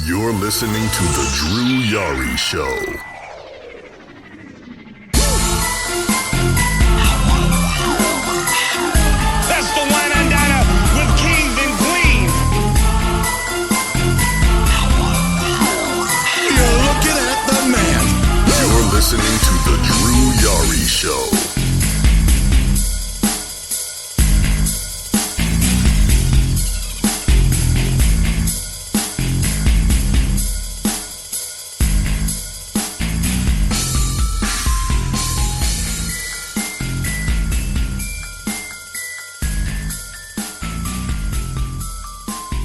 You're listening to The Drew Yari Show. That's the wine and diner with kings and queens. You're looking at the man. You're listening to The Drew Yari Show.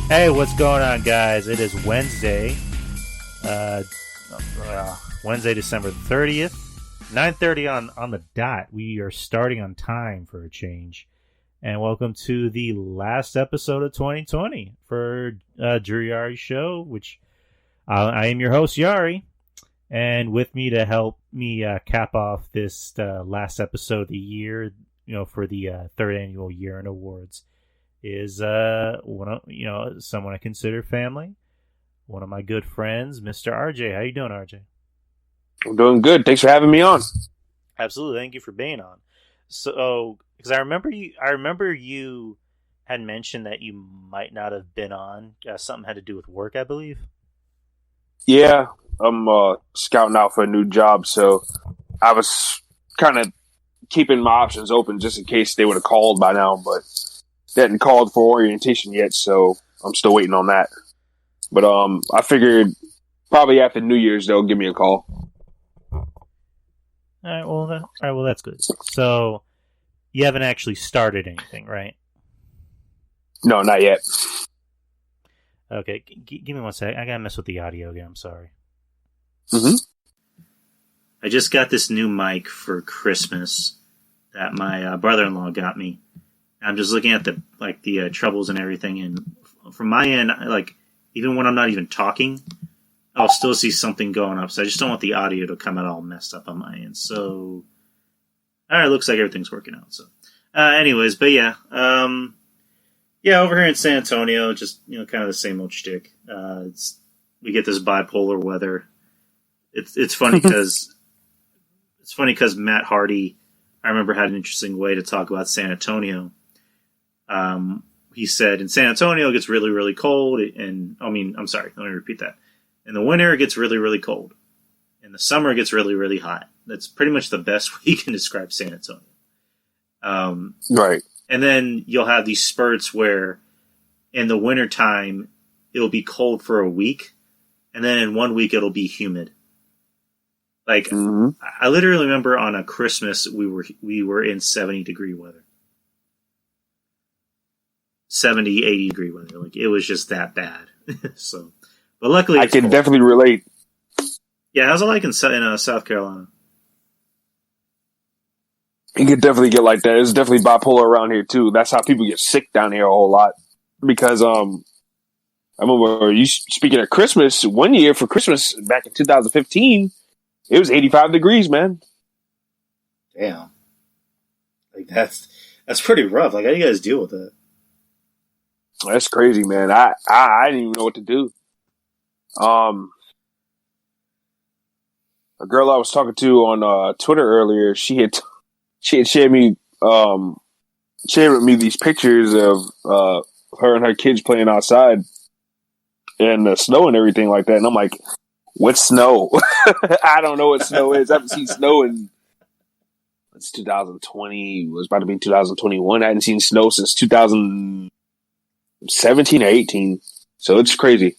Hey, what's going on, guys? It is Wednesday, Wednesday, December 30th, 9:30 on the dot. We are starting on time for a change. And welcome to the last episode of 2020 for Drew Yari Show, which I am your host, Yari. And with me to help me cap off this last episode of the year, for the third annual Year in Awards, is someone I consider family, one of my good friends, Mr. RJ. How you doing, RJ? I'm doing good. Thanks for having me on. Absolutely, thank you for being on. So, because I remember you had mentioned that you might not have been on. Something had to do with work, I believe. Yeah, I'm scouting out for a new job, so I was kind of keeping my options open just in case they would have called by now, but they hadn't called for orientation yet, so I'm still waiting on that. But I figured probably after New Year's they'll give me a call. All right. Well, that's good. So you haven't actually started anything, right? No, not yet. Okay, give me 1 sec. I gotta mess with the audio again. I'm sorry. Mm-hmm. I just got this new mic for Christmas that my brother-in-law got me. I'm just looking at the troubles and everything, and from my end, even when I'm not even talking, I'll still see something going up. So I just don't want the audio to come out all messed up on my end. So, all right, looks like everything's working out. So, anyways, but yeah, over here in San Antonio, just kind of the same old shtick. We get this bipolar weather. It's funny because Matt Hardy, I remember, had an interesting way to talk about San Antonio. He said in San Antonio it gets really, really cold, and let me repeat that. In the winter it gets really, really cold. In the summer it gets really, really hot. That's pretty much the best way you can describe San Antonio. Right. And then you'll have these spurts where in the wintertime it'll be cold for a week, and then in 1 week it'll be humid. I literally remember on a Christmas we were in 70-degree weather. 70, 80-degree weather. It was just that bad. So, but luckily I can definitely relate. Yeah, how's it like in South Carolina? It could definitely get like that. It's definitely bipolar around here too. That's how people get sick down here a whole lot. Because I remember you speaking of Christmas, one year for Christmas back in 2015, it was 85 degrees, man. Damn. That's pretty rough. How do you guys deal with that? That's crazy, man. I didn't even know what to do. A girl I was talking to on Twitter earlier, she had shared with me these pictures of her and her kids playing outside and the snow and everything like that. And I'm like, what snow? I don't know what snow is. I haven't seen snow in 2020. It was about to be 2021. I hadn't seen snow since 2017 or 18. So it's crazy.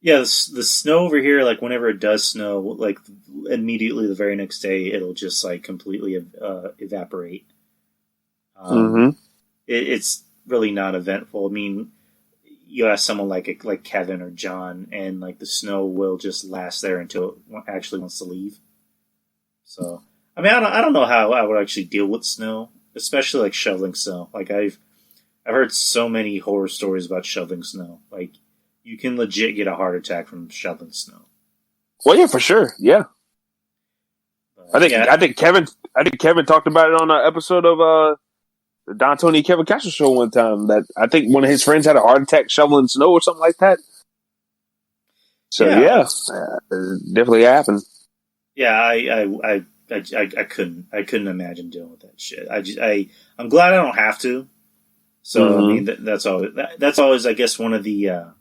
Yeah, the snow over here, whenever it does snow, immediately the very next day, it'll just completely evaporate. It's really not eventful. I mean, you ask someone like Kevin or John, and the snow will just last there until it actually wants to leave. So, I mean, I don't know how I would actually deal with snow, especially shoveling snow. I've heard so many horror stories about shoveling snow. You can legit get a heart attack from shoveling snow. Well, yeah, for sure. Yeah. I think Kevin talked about it on an episode of the Don Tony Kevin Castro show one time. That I think one of his friends had a heart attack shoveling snow or something like that. So yeah, it definitely happened. Yeah, I couldn't imagine dealing with that shit. I'm glad I don't have to. So I mean that's always I guess one of the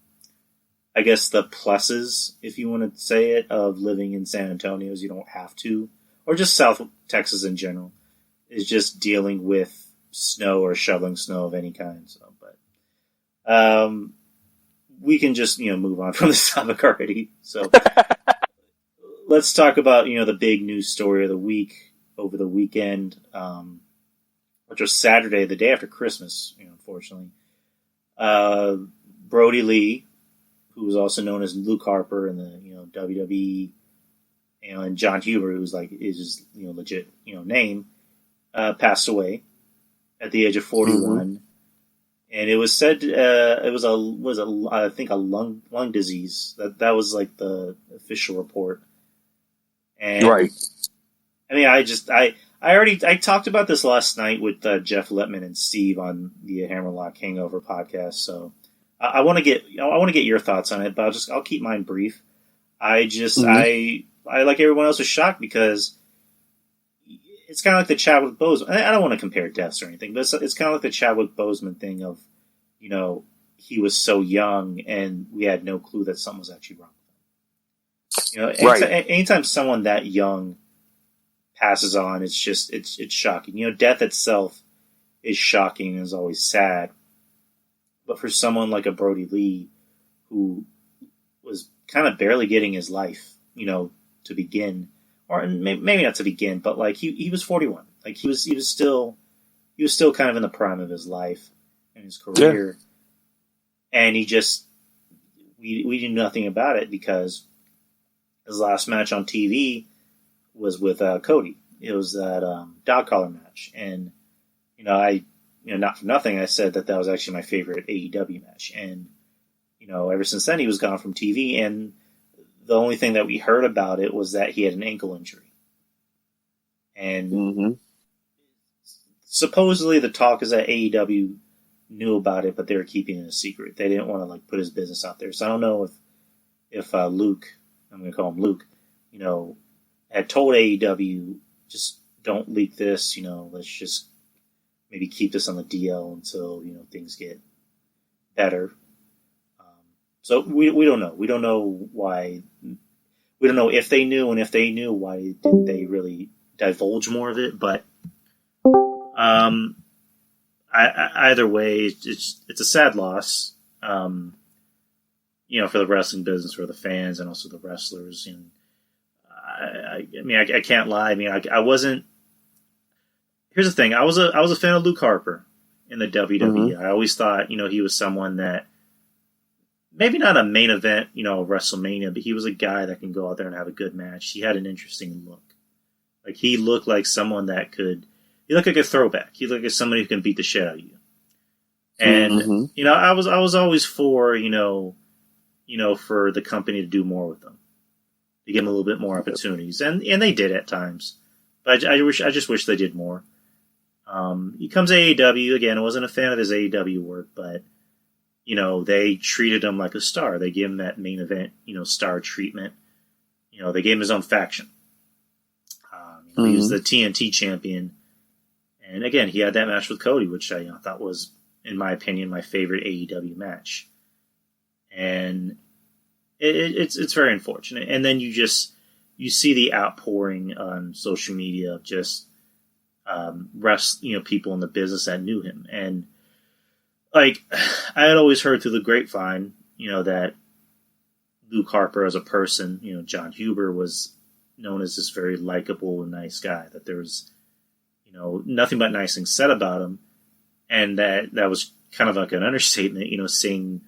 I guess the pluses, if you want to say it, of living in San Antonio is you don't have to, or just South Texas in general, is just dealing with snow or shoveling snow of any kind. So, but we can just move on from this topic already. So let's talk about the big news story of the week over the weekend, which was Saturday, the day after Christmas. Unfortunately, Brodie Lee, who was also known as Luke Harper in the WWE, and John Huber, who's like is his legit name, passed away at the age of 41, and it was said it was I think a lung disease. That was like the official report. And right. I mean, I talked about this last night with Jeff Letman and Steve on the Hammerlock Hangover podcast. So I want to get your thoughts on it, but I'll keep mine brief. I like everyone else was shocked because it's kind of like the Chadwick Boseman. I don't want to compare deaths or anything, but it's kind of like the Chadwick Boseman thing of he was so young and we had no clue that something was actually wrong with him. Anytime someone that young passes on, it's shocking. Death itself is shocking and is always sad. But for someone like a Brodie Lee, who was kind of barely getting his life, to begin, or maybe not to begin, but like he was 41. Like he was still kind of in the prime of his life and his career, and we knew nothing about it because his last match on TV was with Cody. It was that dog collar match, and not for nothing, I said that was actually my favorite AEW match, and ever since then he was gone from TV, and the only thing that we heard about it was that he had an ankle injury, and supposedly the talk is that AEW knew about it, but they were keeping it a secret. They didn't want to put his business out there. So I don't know if Luke, I'm going to call him Luke, had told AEW, just don't leak this, let's just maybe keep this on the DL until, things get better. So we don't know. We don't know why. We don't know if they knew, and if they knew, why didn't they really divulge more of it? But either way, it's a sad loss. For the wrestling business, for the fans, and also the wrestlers. And I can't lie. I wasn't. Here's the thing. I was a fan of Luke Harper in the WWE. I always thought, he was someone that maybe not a main event, WrestleMania, but he was a guy that can go out there and have a good match. He had an interesting look. Like he looked like someone that could. He looked like a throwback. He looked like somebody who can beat the shit out of you. And I was always for for the company to do more with them, to give them a little bit more opportunities, and they did at times. But I just wish they did more. He comes AEW again. I wasn't a fan of his AEW work, but they treated him like a star. They gave him that main event, star treatment. They gave him his own faction. He was the TNT champion, and again, he had that match with Cody, which I thought was, in my opinion, my favorite AEW match. And it's very unfortunate. And then you see the outpouring on social media of just people in the business that knew him. And like I had always heard through the grapevine, that Luke Harper as a person, John Huber was known as this very likable and nice guy, that there was, nothing but nice things said about him. And that was kind of like an understatement, seeing,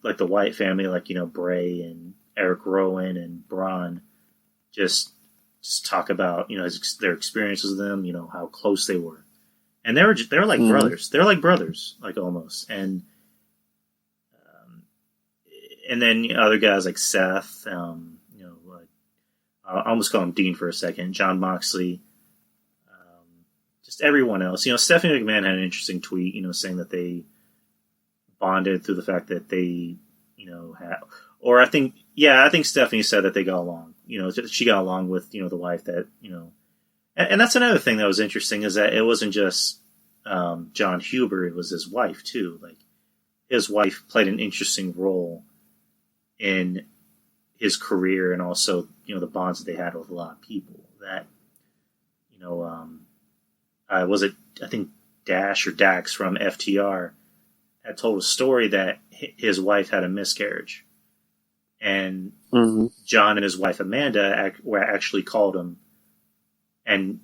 like the Wyatt family, like, Bray and Eric Rowan and Braun just talk about, their experiences with them, how close they were. And they were like brothers. They're like brothers, like almost. And then other guys like Seth, like I almost call him Dean for a second, John Moxley, just everyone else. Stephanie McMahon had an interesting tweet, saying that they bonded through the fact that they, or I think Stephanie said that they got along. She got along with the wife that and that's another thing that was interesting is that it wasn't just John Huber; it was his wife too. Like his wife played an interesting role in his career and also the bonds that they had with a lot of people. That was it? I think Dash or Dax from FTR had told a story that his wife had a miscarriage, and John and his wife Amanda actually called him and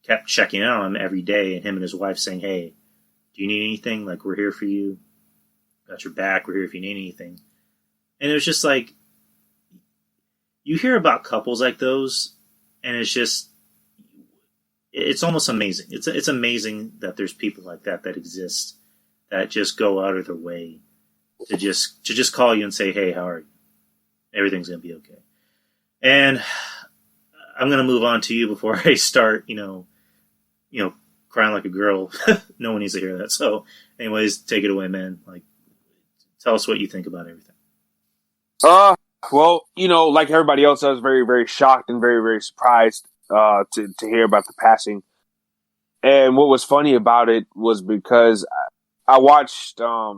kept checking in on him every day, and him and his wife saying, "Hey, do you need anything? Like, we're here for you. Got your back. We're here if you need anything." And it was just like, you hear about couples like those, and it's almost amazing. It's amazing that there's people like that exist, that just go out of their way to just call you and say, "Hey, how are you? Everything's gonna be okay." And I'm gonna move on to you before I start, crying like a girl. No one needs to hear that. So, anyways, take it away, man. Like, tell us what you think about everything. Well, like everybody else, I was very, very shocked and very, very surprised to hear about the passing. And what was funny about it was because I watched I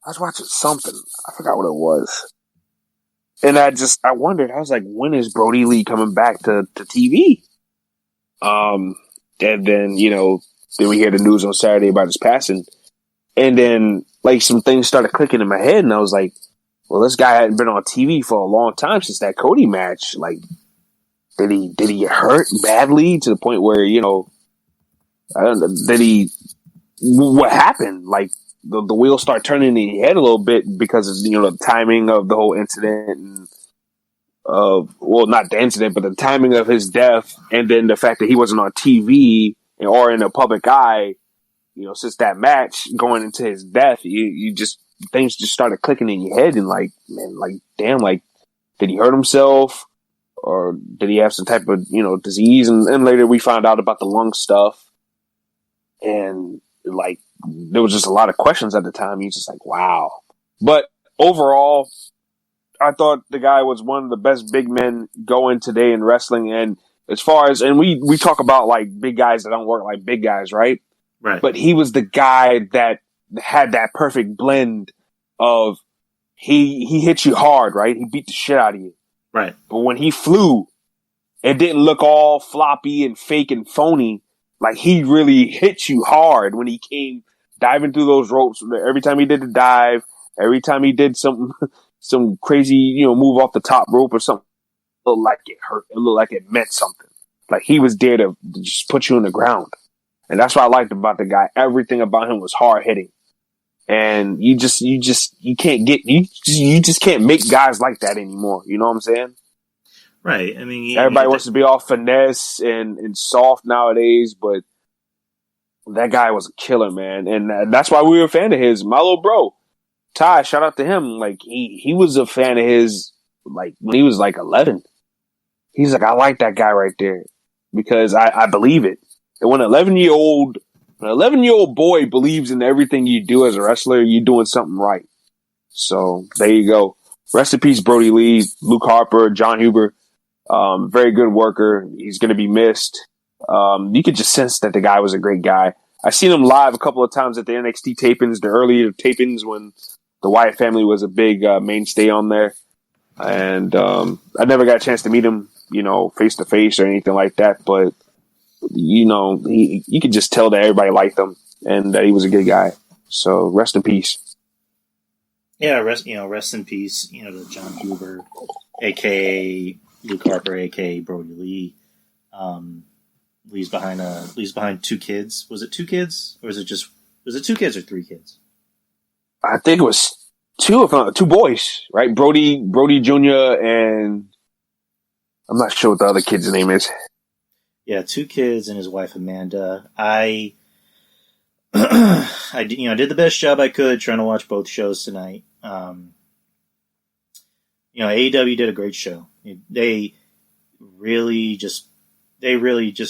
was watching something. I forgot what it was. And I wondered, I was like, when is Brodie Lee coming back to TV? And then, then we hear the news on Saturday about his passing. And then, like, some things started clicking in my head, and I was like, well, this guy hadn't been on TV for a long time since that Cody match. Like, did he get hurt badly to the point where, I don't know, what happened? Like, the wheels start turning in your head a little bit because of, the timing of the whole incident and not the incident, but the timing of his death, and then the fact that he wasn't on TV or in the public eye, since that match going into his death, things just started clicking in your head and like, man, like, damn, like, did he hurt himself or did he have some type of, disease? And later we found out about the lung stuff, and like, there was just a lot of questions at the time. He's just like, wow. But overall, I thought the guy was one of the best big men going today in wrestling. And as far as, and we talk about like big guys that don't work like big guys, right? Right. But he was the guy that had that perfect blend of he hit you hard, right? He beat the shit out of you. Right. But when he flew, it didn't look all floppy and fake and phony. Like, he really hit you hard when he came diving through those ropes. Every time he did the dive, every time he did some crazy, move off the top rope or something, it looked like it hurt. It looked like it meant something. Like, he was there to just put you on the ground. And that's what I liked about the guy. Everything about him was hard hitting. And you just can't make guys like that anymore. You know what I'm saying? Right. I mean, everybody wants to be all finesse and soft nowadays, but that guy was a killer, man. And that's why we were a fan of his. My little bro, Ty, shout out to him. Like, he was a fan of his, like, when he was like 11. He's like, I like that guy right there because I believe it. And when an 11-year-old boy believes in everything you do as a wrestler, you're doing something right. So there you go. Rest in peace, Brodie Lee, Luke Harper, John Huber. Very good worker. He's going to be missed. You could just sense that the guy was a great guy. I seen him live a couple of times at the NXT tapings, the earlier tapings when the Wyatt family was a big mainstay on there. And I never got a chance to meet him, face to face or anything like that. But you could just tell that everybody liked him and that he was a good guy. So rest in peace. Yeah, rest in peace. To John Huber, aka Luke Harper, aka Brodie Lee. Leaves behind 2 kids. Was it 2 kids, or was it 2 kids or 3 kids? I think it was 2 boys, right? Brodie Jr. and I'm not sure what the other kid's name is. Yeah, 2 kids and his wife Amanda. I did the best job I could trying to watch both shows tonight. AEW did a great show. They really just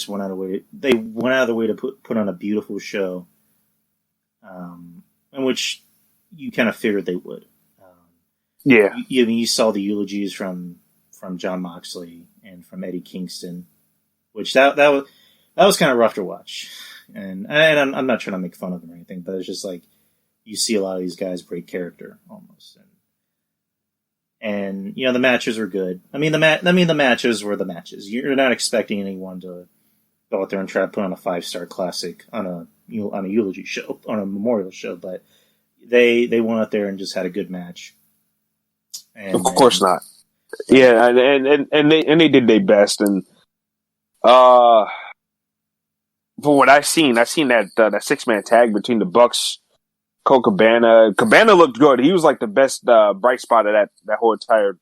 went out of the way to put on a beautiful show, in which you kind of figured they would. Yeah. You saw the eulogies from John Moxley and from Eddie Kingston, which that was kind of rough to watch. And I'm not trying to make fun of them or anything, but it's just like you see a lot of these guys break character almost. And the matches were good. I mean, the matches were the matches. You're not expecting anyone to go out there and try to put on a 5-star classic on a eulogy show, on a memorial show, but they went out there and just had a good match. And, of course not. Yeah, and they did their best. And for what I've seen that 6-man tag between the Bucks, Colt Cabana. Cabana looked good. He was like the best bright spot of that whole entire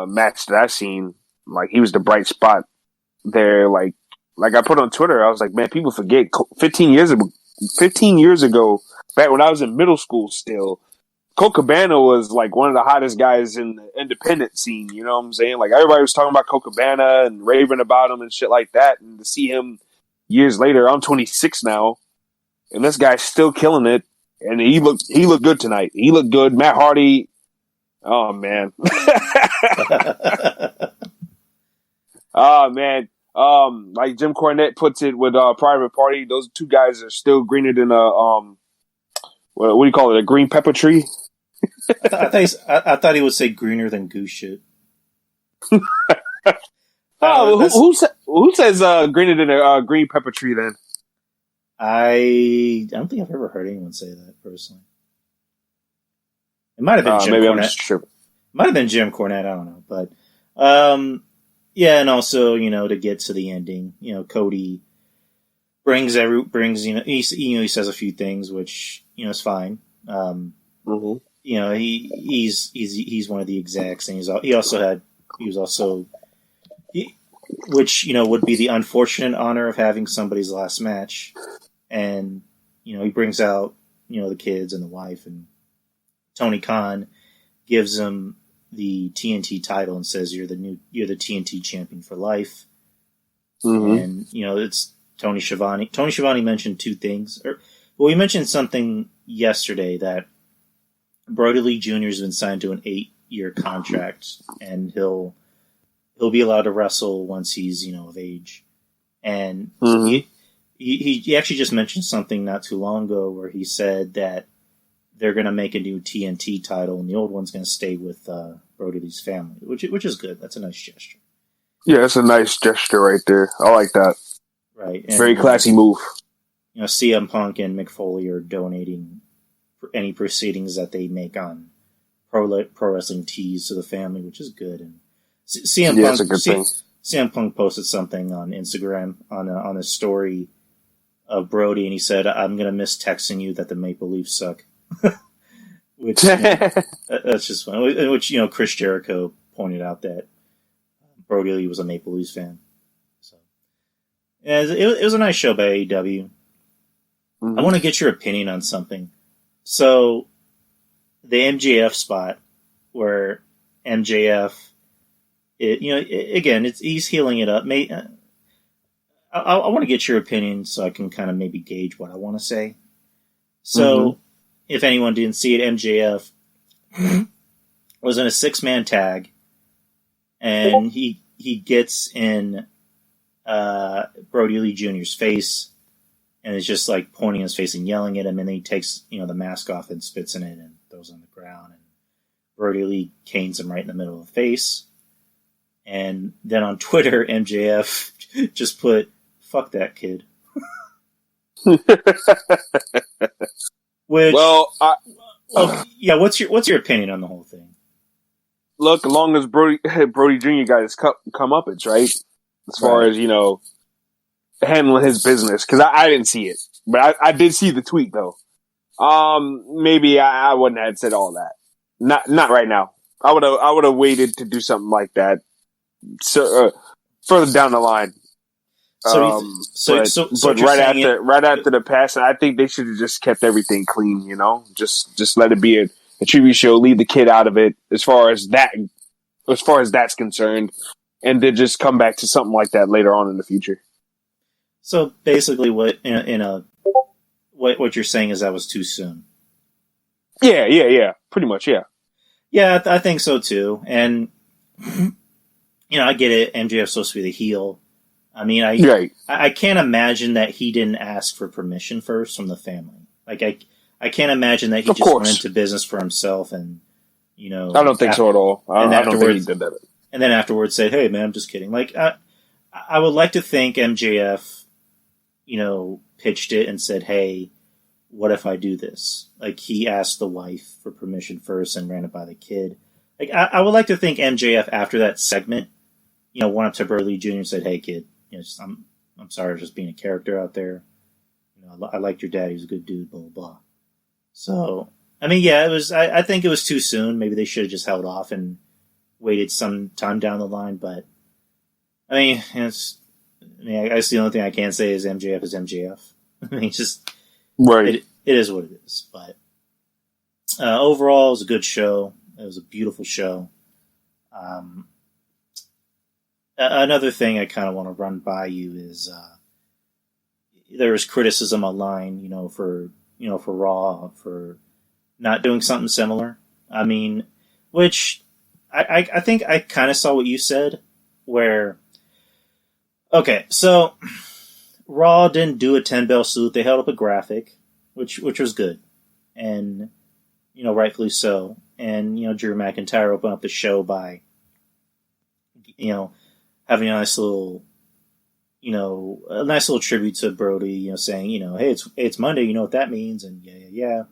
match that I've seen. Like, he was the bright spot there. Like I put on Twitter, I was like, man, people forget 15 years ago, back when I was in middle school still, Colt Cabana was like one of the hottest guys in the independent scene. You know what I'm saying? Like, everybody was talking about Colt Cabana and raving about him and shit like that. And to see him years later, I'm 26 now, and this guy's still killing it. And he looked good tonight. He looked good. Matt Hardy. Oh man. Oh man. Like Jim Cornette puts it with Private Party, those two guys are still greener than what do you call it? A green pepper tree? I thought he would say greener than goose shit. Who says greener than a green pepper tree then? I don't think I've ever heard anyone say that personally. It might have been Jim Cornette. I'm just tripping. Might have been Jim Cornette. I don't know, but yeah, and also to get to the ending, Cody brings he says a few things which is fine. Mm-hmm. He's one of the execs, and which would be the unfortunate honor of having somebody's last match. And, he brings out, the kids and the wife, and Tony Khan gives him the TNT title and says, you're the TNT champion for life. Mm-hmm. And, it's Tony Schiavone. Tony Schiavone mentioned two things. He mentioned something yesterday that Brodie Lee Jr. has been signed to an 8-year contract, and he'll be allowed to wrestle once he's, of age. And mm-hmm. He actually just mentioned something not too long ago where he said that they're going to make a new TNT title and the old one's going to stay with Brodie Lee's family, which is good. That's a nice gesture. Yeah, that's a nice gesture right there. I like that. Right. And, very classy move. CM Punk and Mick Foley are donating any proceedings that they make on Pro Wrestling Tees to the family, which is good. And CM Punk, it's a good thing. CM Punk posted something on Instagram on a story of Brodie, and he said, "I'm gonna miss texting you that the Maple Leafs suck," which that's just funny. Which Chris Jericho pointed out that Brodie Lee was a Maple Leafs fan. So yeah, it was a nice show by AEW. Mm-hmm. I want to get your opinion on something. So the MJF spot where MJF. He's healing it up. I want to get your opinion so I can kind of maybe gauge what I want to say. So, if anyone didn't see it, MJF was in a 6-man tag, and he gets in Brodie Lee Jr.'s face, and is just like pointing his face and yelling at him, and then he takes the mask off and spits in it and throws it on the ground, and Brodie Lee canes him right in the middle of the face. And then on Twitter, MJF just put, "Fuck that kid." Which, what's your opinion on the whole thing? Look, as long as Brodie Jr. got his comeuppance, right? As far as handling his business, because I didn't see it, but I did see the tweet though. Maybe I wouldn't have said all that. Not right now. I would have waited to do something like that. So further down the line. But right after the passing, I think they should have just kept everything clean. Just let it be a tribute show. Leave the kid out of it as far as that's concerned, and then just come back to something like that later on in the future. So basically, what you're saying is that was too soon. Yeah. Pretty much, yeah. Yeah, I think so too. And I get it. MJF's supposed to be the heel. I mean, I can't imagine that he didn't ask for permission first from the family. Like, I can't imagine that he just went into business for himself and, I don't think so at all. I don't think he did that. And then afterwards said, "Hey, man, I'm just kidding." Like, I would like to think MJF, pitched it and said, "Hey, what if I do this?" Like, he asked the wife for permission first and ran it by the kid. Like, I would like to think MJF after that segment, went up to Brodie Lee Jr. and said, "Hey, kid, I'm sorry for just being a character out there. I liked your dad. He was a good dude, blah, blah, blah." So, I mean, yeah, it was, I think it was too soon. Maybe they should have just held off and waited some time down the line. But, I mean, I guess the only thing I can say is MJF is MJF. I mean, just, right. It is what it is. But, overall, it was a good show. It was a beautiful show. Another thing I kind of want to run by you is, there was criticism online, for Raw for not doing something similar. I mean, which I think I kind of saw what you said, where, okay, so Raw didn't do a 10-bell salute. They held up a graphic, which was good, and rightfully so. And Drew McIntyre opened up the show by having a nice little tribute to Brodie, saying, "Hey, it's Monday, you know what that means," and yeah.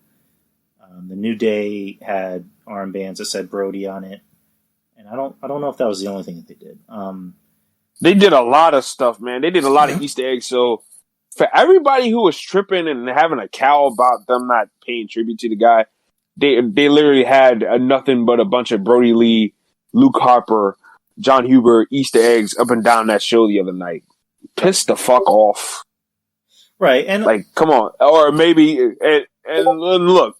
The New Day had armbands that said Brodie on it, and I don't know if that was the only thing that they did. They did a lot of stuff, man. They did a lot of Easter eggs. So for everybody who was tripping and having a cow about them not paying tribute to the guy, they literally had nothing but a bunch of Brodie Lee, Luke Harper, John Huber Easter eggs up and down that show the other night. Piss the fuck off. Right. And come on. Or maybe, and look,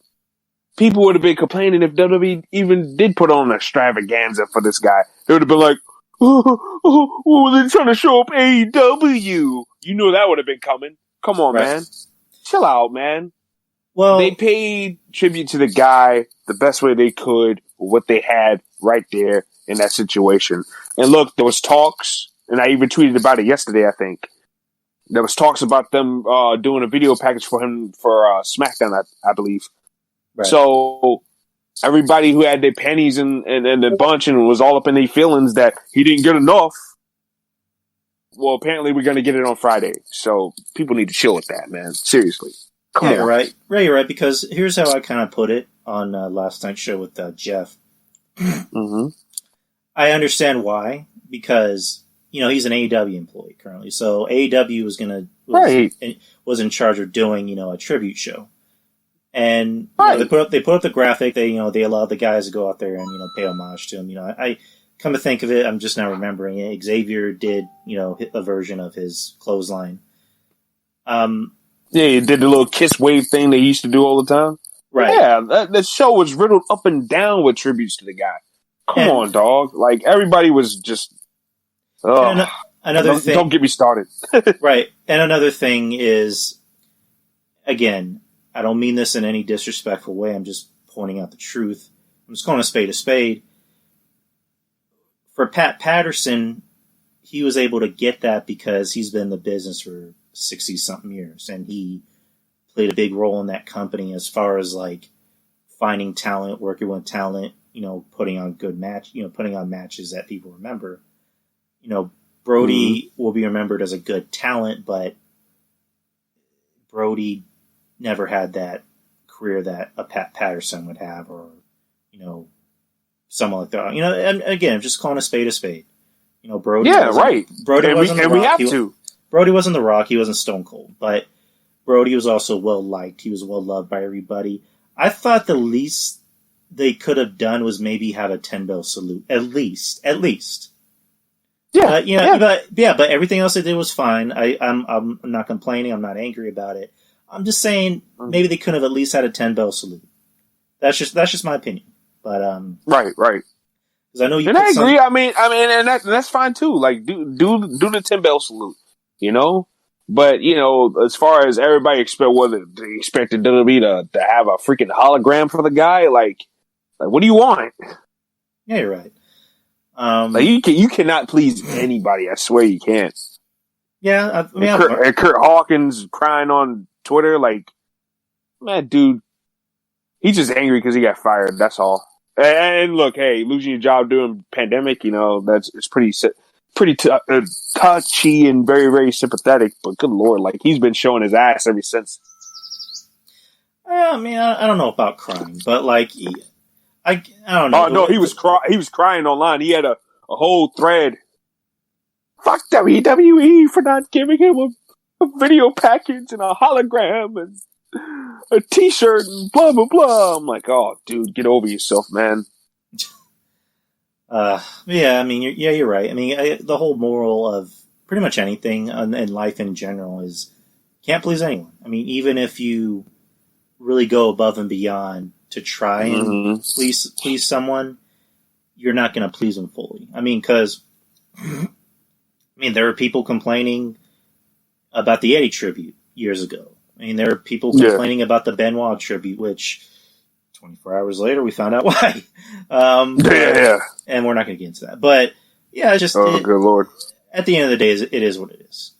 people would have been complaining if WWE even did put on an extravaganza for this guy. They would have been like, oh, they're trying to show up AEW. That would have been coming. Come on, man. Chill out, man. Well, they paid tribute to the guy the best way they could with what they had right there in that situation. And look, there was talks, and I even tweeted about it yesterday, I think. There was talks about them doing a video package for him for SmackDown, I believe. Right. So everybody who had their pennies and the bunch and was all up in their feelings that he didn't get enough, well, apparently we're going to get it on Friday. So people need to chill with that, man. Seriously. Come on. You're right. You're right, because here's how I kind of put it on last night's show with Jeff. Mm-hmm. I understand why, because he's an AEW employee currently, so AEW was in charge of doing a tribute show, and they put up the graphic. They allowed the guys to go out there and pay homage to him. I come to think of it, I'm just now remembering it. Xavier did hit a version of his clothesline. Yeah, he did the little kiss wave thing they used to do all the time. Right. Yeah, that show was riddled up and down with tributes to the guy. Come on, dog. Like, everybody was just... Another thing... Don't get me started. Right. And another thing is, again, I don't mean this in any disrespectful way. I'm just pointing out the truth. I'm just calling a spade a spade. For Pat Patterson, he was able to get that because he's been in the business for 60-something years, and he played a big role in that company as far as, like, finding talent, working with talent, putting on putting on matches that people remember. Brodie will be remembered as a good talent, but Brodie never had that career that a Pat Patterson would have, or, someone like that. And again, I'm just calling a spade a spade. Brodie. Yeah, right. Brodie wasn't The Rock. We have to. Brodie wasn't The Rock. He wasn't Stone Cold, but Brodie was also well liked. He was well loved by everybody. I thought the least they could have done was maybe have a 10-bell salute, at least. Yeah, but everything else they did was fine. I'm not complaining. I'm not angry about it. I'm just saying maybe they could have at least had a 10-bell salute. That's just my opinion. But right. Because I know you. And I agree. I mean, and that's fine too. Like do the 10-bell salute. But as far as everybody expected WWE to have a freaking hologram for the guy, like what do you want? Yeah, you're right. You cannot please anybody. I swear you can't. Yeah, and Kurt Hawkins crying on Twitter, like, man, dude, he's just angry because he got fired. That's all. And look, hey, losing your job during pandemic, it's pretty touchy and very, very sympathetic. But good lord, like he's been showing his ass ever since. I don't know about crying, but like, I don't know. Oh no, he was crying online. He had a whole thread. Fuck WWE for not giving him a video package and a hologram and a T-shirt and blah blah blah. I'm like, oh, dude, get over yourself, man. Yeah, you're right. The whole moral of pretty much anything in life in general is can't please anyone. Even if you really go above and beyond to try and please someone, you're not going to please them fully. Because there were people complaining about the Eddie tribute years ago. There were people complaining about the Benoit tribute, which 24 hours later we found out why. And we're not going to get into that. But yeah, it's just good lord. At the end of the day, it is what it is.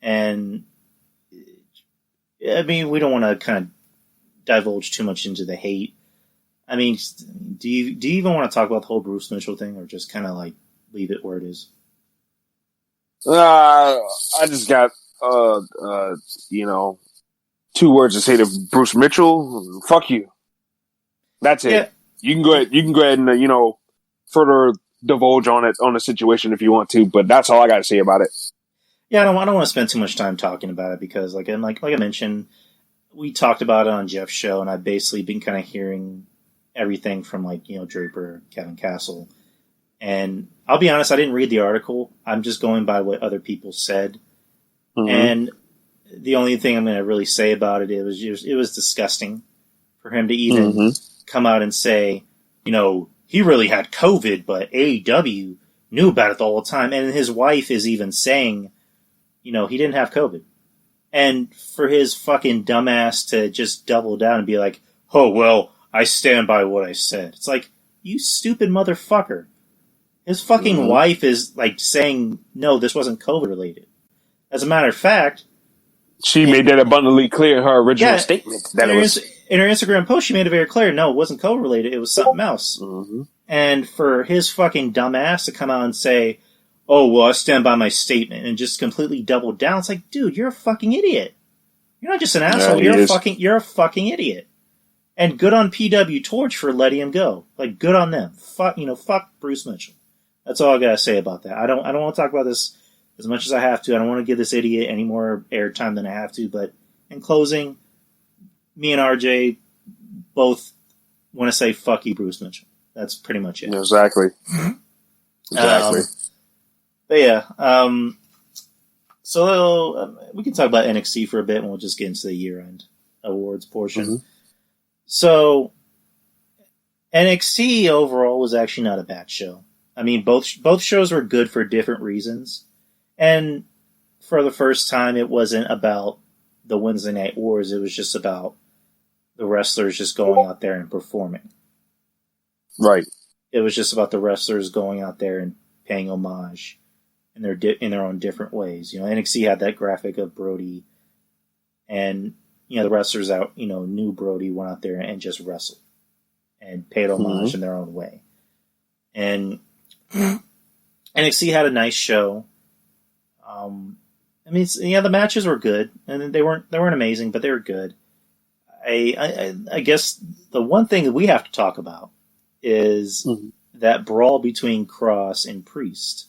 And we don't want to kind of divulge too much into the hate. Do you even want to talk about the whole Bruce Mitchell thing, or just kind of like leave it where it is? I just got 2 words to say to Bruce Mitchell: "Fuck you." That's it. Yeah. You can go ahead and further divulge on the situation if you want to, but that's all I got to say about it. Yeah, I don't want to spend too much time talking about it because, like I mentioned, we talked about it on Jeff's show, and I've basically been kind of hearing everything from Draper, Kevin Castle, and I'll be honest, I didn't read the article. I'm just going by what other people said, and the only thing I'm going to really say about it was disgusting for him to even come out and say, he really had COVID, but AEW knew about it the whole time, and his wife is even saying, he didn't have COVID. And for his fucking dumbass to just double down and be like, oh, well, I stand by what I said. It's like, you stupid motherfucker. His fucking wife is like saying, no, this wasn't COVID related. As a matter of fact, she made that abundantly clear in her original statement. In her Instagram post, she made it very clear, no, it wasn't COVID related, it was something else. And for his fucking dumbass to come out and say, oh, well, I stand by my statement, and just completely double down. It's like, dude, you're a fucking idiot. You're not just an asshole. You're a fucking idiot. And good on PW Torch for letting him go. Like, good on them. Fuck Bruce Mitchell. That's all I gotta say about that. I don't want to talk about this as much as I have to. I don't want to give this idiot any more airtime than I have to. But in closing, me and RJ both want to say fuck you, Bruce Mitchell. That's pretty much it. Exactly. But yeah, so we can talk about NXT for a bit, and we'll just get into the year-end awards portion. So NXT overall was actually not a bad show. Both shows were good for different reasons, and for the first time, it wasn't about the Wednesday Night Wars. It was just about the wrestlers just going out there and performing. Right. It was just about the wrestlers going out there and paying homage in their own different ways. NXT had that graphic of Brodie, and the wrestlers out knew Brodie, went out there and just wrestled and paid homage in their own way. And NXT had a nice show. The matches were good, and they weren't amazing, but they were good. I guess the one thing that we have to talk about is that brawl between Cross and Priest.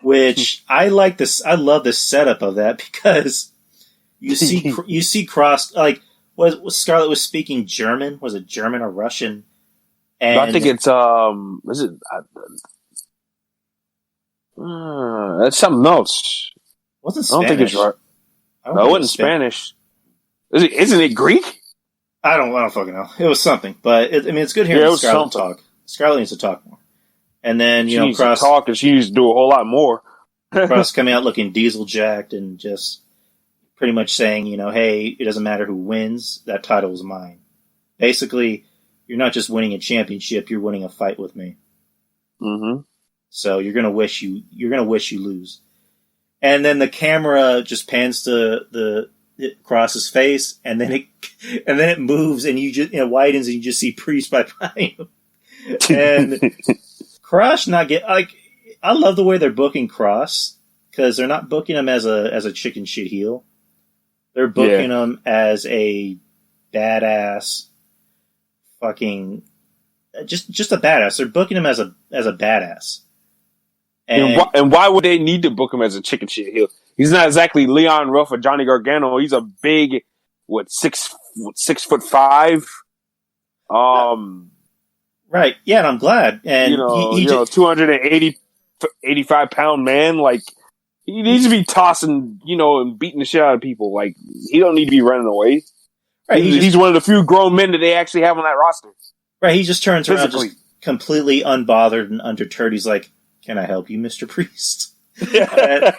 Which I like this. I love the setup of that because you see Cross, like was Scarlett was speaking German. Was it German or Russian? And I think it's is it? That's something else. Wasn't Spanish. I don't think it's right. No, it wasn't Spanish. Isn't it Greek? I don't fucking know. It was something, but it's good hearing Scarlett talk. Scarlett needs to talk more. And then she needs Cross to talk, and she needs to do a whole lot more. Cross coming out looking diesel jacked and just pretty much saying, hey, it doesn't matter who wins, that title is mine. Basically, you're not just winning a championship, you're winning a fight with me. Mm-hmm. So you're gonna wish you lose. And then the camera just pans to Cross's face, and then it moves, and you just widens, and you just see Priest right behind him. And Cross I love the way they're booking Cross, because they're not booking him as a chicken shit heel. They're booking him as a badass, fucking just a badass. They're booking him as a badass. And why would they need to book him as a chicken shit heel? He's not exactly Leon Ruff or Johnny Gargano. He's a big, 6'5". Right. Yeah, and I'm glad. And he 285-pound man. Like, he needs to be tossing, and beating the shit out of people. Like, he don't need to be running away. Right. He's one of the few grown men that they actually have on that roster. Right. He just turns around just completely unbothered and undeterred. He's like, "Can I help you, Mr. Priest?" and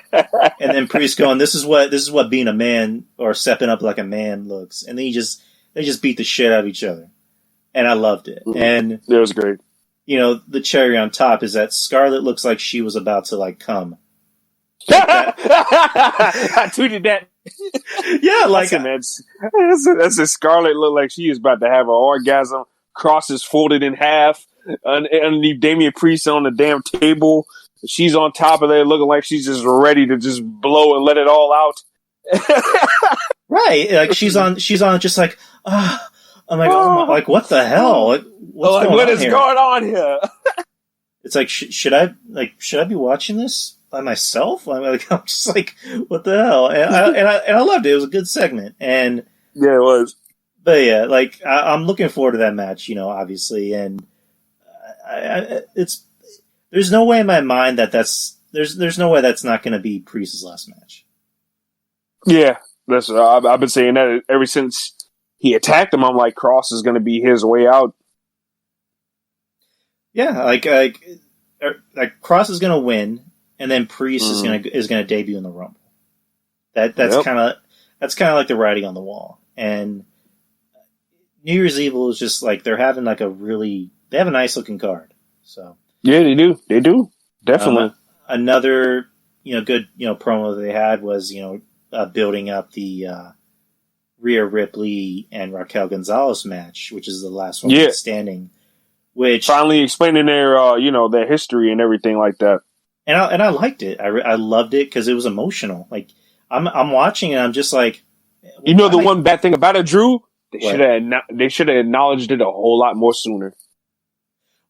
then Priest going, "This is what being a man or stepping up like a man looks." And then they just beat the shit out of each other, and I loved it. Mm-hmm. And it was great. The cherry on top is that Scarlett looks like she was about to come. I tweeted that. Yeah, like that's a Scarlett look like she is about to have an orgasm. Crosses folded in half. Underneath Damian Priest on the damn table. She's on top of there looking like she's just ready to just blow and let it all out. Right. Like she's on just like, I'm like, like, what the hell? Like, what is going on here? It's like, should I be watching this by myself? I'm just like, what the hell? And I loved it. It was a good segment. And yeah, it was. But yeah, like, I'm looking forward to that match, obviously. And there's no way in my mind there's no way that's not going to be Priest's last match. Yeah, I've been saying that ever since he attacked him. I'm like, Cross is going to be his way out. Yeah, like Cross is going to win, and then Priest is going to debut in the Rumble. That's kind of like the writing on the wall. And New Year's Evil is just like they have a nice looking card. So yeah, they do. Definitely. Another good promo that they had was building up the Rhea Ripley and Raquel Gonzalez match, which is the last one standing. Which finally explaining their their history and everything like that. And I liked it. I loved it because it was emotional. Like I'm watching and I'm just like, the one bad thing about it, Drew. They should have acknowledged it a whole lot more sooner.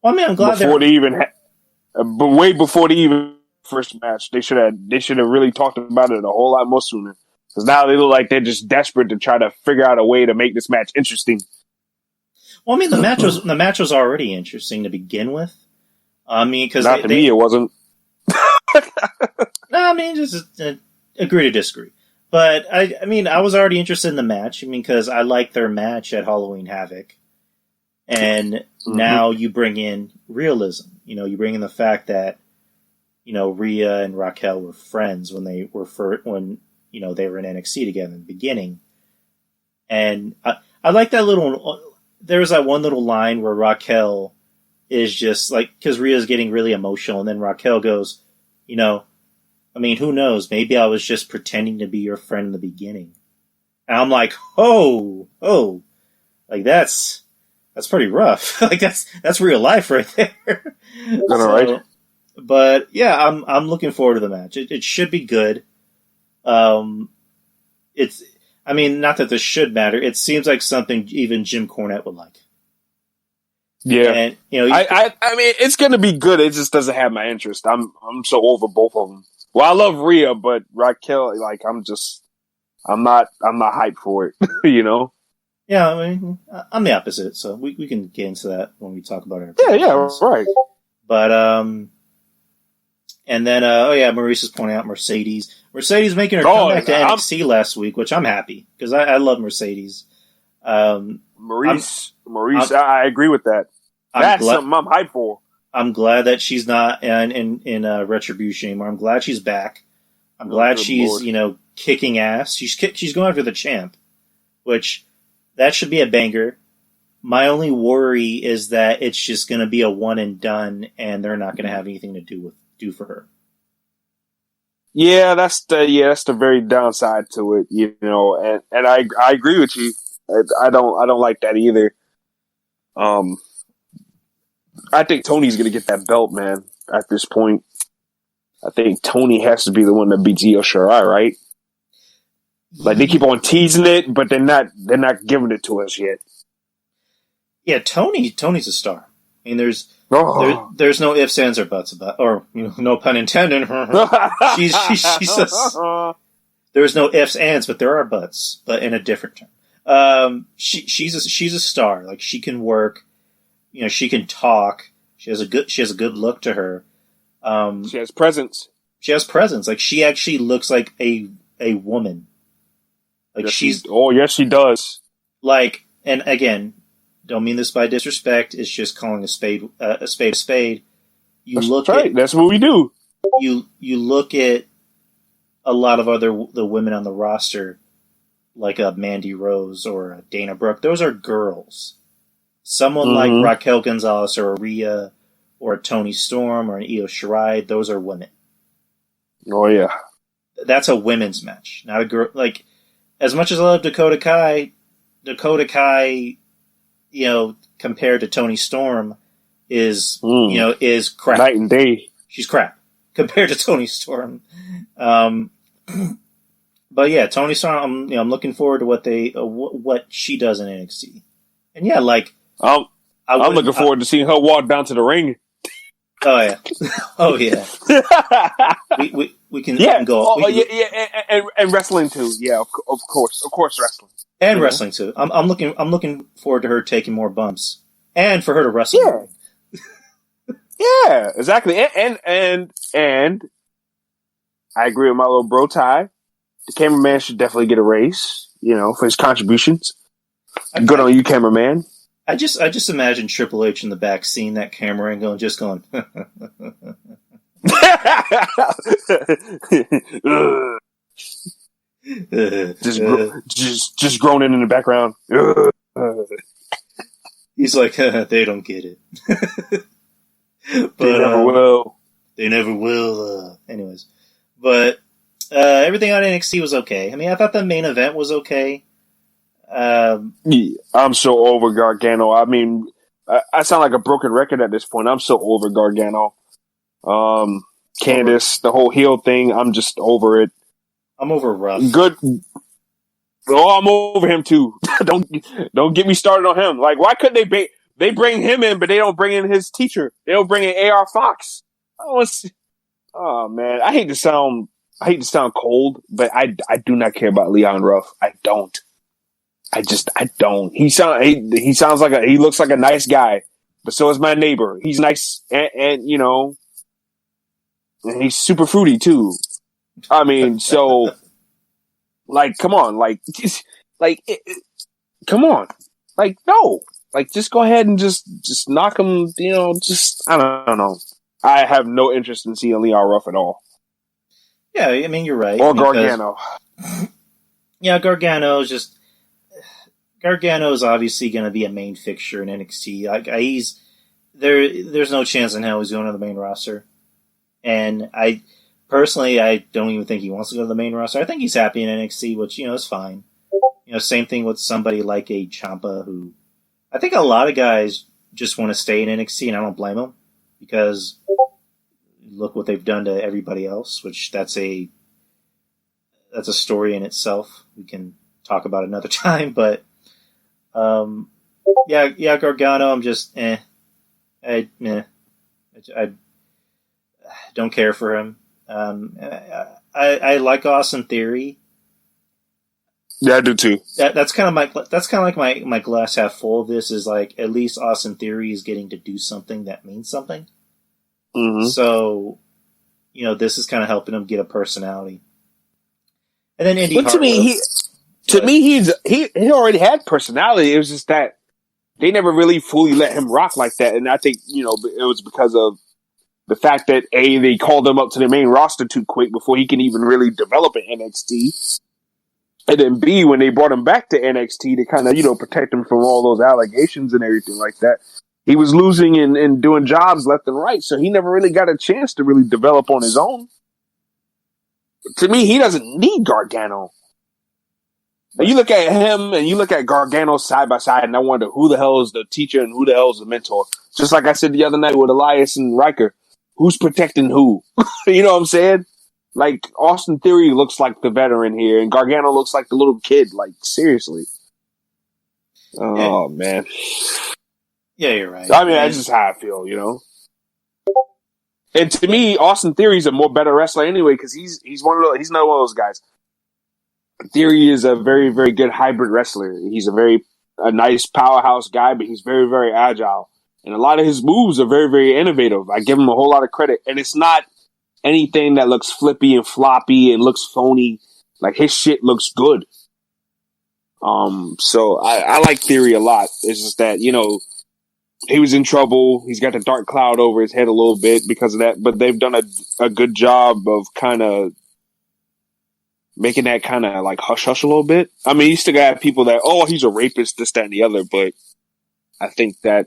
Well, I mean, I'm glad but way before the even first match, they should have really talked about it a whole lot more sooner. Because now they look like they're just desperate to try to figure out a way to make this match interesting. Well, I mean, the match was already interesting to begin with. I mean, because to me, it wasn't. No, I mean, just agree to disagree. But I mean, I was already interested in the match. I mean, because I liked their match at Halloween Havoc, and now you bring in realism. You bring in the fact that Rhea and Raquel were friends when they were they were in NXT together in the beginning, and I like that little. There was that one little line where Raquel is just like, because Rhea's getting really emotional, and then Raquel goes, I mean, who knows? Maybe I was just pretending to be your friend in the beginning. And I'm like, oh, like that's pretty rough. Like that's real life right there. Right. But yeah, I'm looking forward to the match. It should be good. I mean, not that this should matter. It seems like something even Jim Cornette would like. Yeah, and I mean, it's gonna be good. It just doesn't have my interest. I'm so over both of them. Well, I love Rhea, but Raquel, like, I'm not hyped for it. Yeah, I mean, I'm the opposite, so we can get into that when we talk about it. Yeah, right. But and then Maurice is pointing out Mercedes making her comeback to NXT last week, which I'm happy because I love Mercedes. Maurice, I agree with that. That's something I'm hyped for. I'm glad that she's not in Retribution anymore. I'm glad she's back. I'm glad she's Lord. kicking ass. She's going after the champ, which that should be a banger. My only worry is that it's just going to be a one and done, and they're not going to have anything to do for her. Yeah, that's the very downside to it, and I agree with you. I don't like that either. I think Tony's gonna get that belt, man. At this point, I think Tony has to be the one that beats Io Shirai, right? Like they keep on teasing it, but they're not giving it to us yet. Yeah, Tony's a star. I mean, there's no ifs, ands, or buts about, or no pun intended. she's there's no ifs, ands, but there are buts, but in a different term. She's a star. Like she can work. She can talk. She has a good look to her. She has presence. Like she actually looks like a woman. Like yes, yes, she does. Like, and again, don't mean this by disrespect. It's just calling a spade a spade. That's what we do. You look at a lot of the women on the roster, like a Mandy Rose or a Dana Brooke. Those are girls. Someone like Raquel Gonzalez or a Rhea or a Toni Storm or an Io Shirai, those are women. Oh yeah, that's a women's match, not a girl. Like, as much as I love Dakota Kai, compared to Toni Storm, is crap. Night and day. She's crap compared to Toni Storm. But yeah, Toni Storm. I'm looking forward to what she does in NXT. And yeah, like I'm looking forward to seeing her walk down to the ring. Oh yeah, oh yeah. we can go. And wrestling too. Yeah, of course, wrestling and wrestling too. I'm looking forward to her taking more bumps and for her to wrestle. Yeah, exactly. And I agree with my little bro Ty. The cameraman should definitely get a raise, for his contributions. Good on you, cameraman. I just imagine Triple H in the back seeing that camera angle and just going, just groaning in the background. He's like, they don't get it. But, they never will. They never will. Anyways, but everything on NXT was okay. I mean, I thought the main event was okay. I'm so over Gargano. I mean, I sound like a broken record at this point. I'm so over Gargano. Candice, the whole heel thing, I'm just over it. I'm over Ruff. Good. Oh, I'm over him too. Don't get me started on him. Like, why couldn't they bring him in, but they don't bring in his teacher? They don't bring in AR Fox. Oh man, I hate to sound cold, but I do not care about Leon Ruff. I don't. I don't. He sounds like he looks like a nice guy, but so is my neighbor. He's nice and and he's super fruity too. I mean, so like, come on, come on, like, no, like, just go ahead and just knock him. I don't know. I have no interest in seeing Leon Ruff at all. Yeah, I mean, you're right. Or Gargano. Yeah, Gargano is obviously going to be a main fixture in NXT. There's no chance in hell he's going to the main roster. And I don't even think he wants to go to the main roster. I think he's happy in NXT, which, is fine. Same thing with somebody like a Ciampa, who I think a lot of guys just want to stay in NXT, and I don't blame them, because look what they've done to everybody else, which that's a story in itself. We can talk about it another time, but Gargano, I'm just I don't care for him. I like Austin Theory. Yeah, I do too. That's kind of like my glass half full of this, is like, at least Austin Theory is getting to do something that means something. Mm-hmm. So, this is kind of helping him get a personality. And then Indy Hartwell. To me, he already had personality. It was just that they never really fully let him rock like that. And I think, it was because of the fact that A, they called him up to the main roster too quick before he can even really develop in NXT. And then B, when they brought him back to NXT to kind of, protect him from all those allegations and everything like that, he was losing and doing jobs left and right. So he never really got a chance to really develop on his own. To me, he doesn't need Gargano. And you look at him and you look at Gargano side by side, and I wonder who the hell is the teacher and who the hell is the mentor. Just like I said the other night with Elias and Riker, who's protecting who? You know what I'm saying? Like, Austin Theory looks like the veteran here, and Gargano looks like the little kid. Like, seriously. Oh, man. Yeah, you're right. I mean, that's just how I feel, And to me, Austin Theory's a more better wrestler anyway, because he's he's not one of those guys. Theory is a very, very good hybrid wrestler. He's a nice powerhouse guy, but he's very, very agile. And a lot of his moves are very, very innovative. I give him a whole lot of credit. And it's not anything that looks flippy and floppy and looks phony. Like, his shit looks good. So I like Theory a lot. It's just that, he was in trouble. He's got the dark cloud over his head a little bit because of that. But they've done a good job of kind of making that kind of like hush-hush a little bit. I mean, you still got people that, he's a rapist, this, that, and the other. But I think that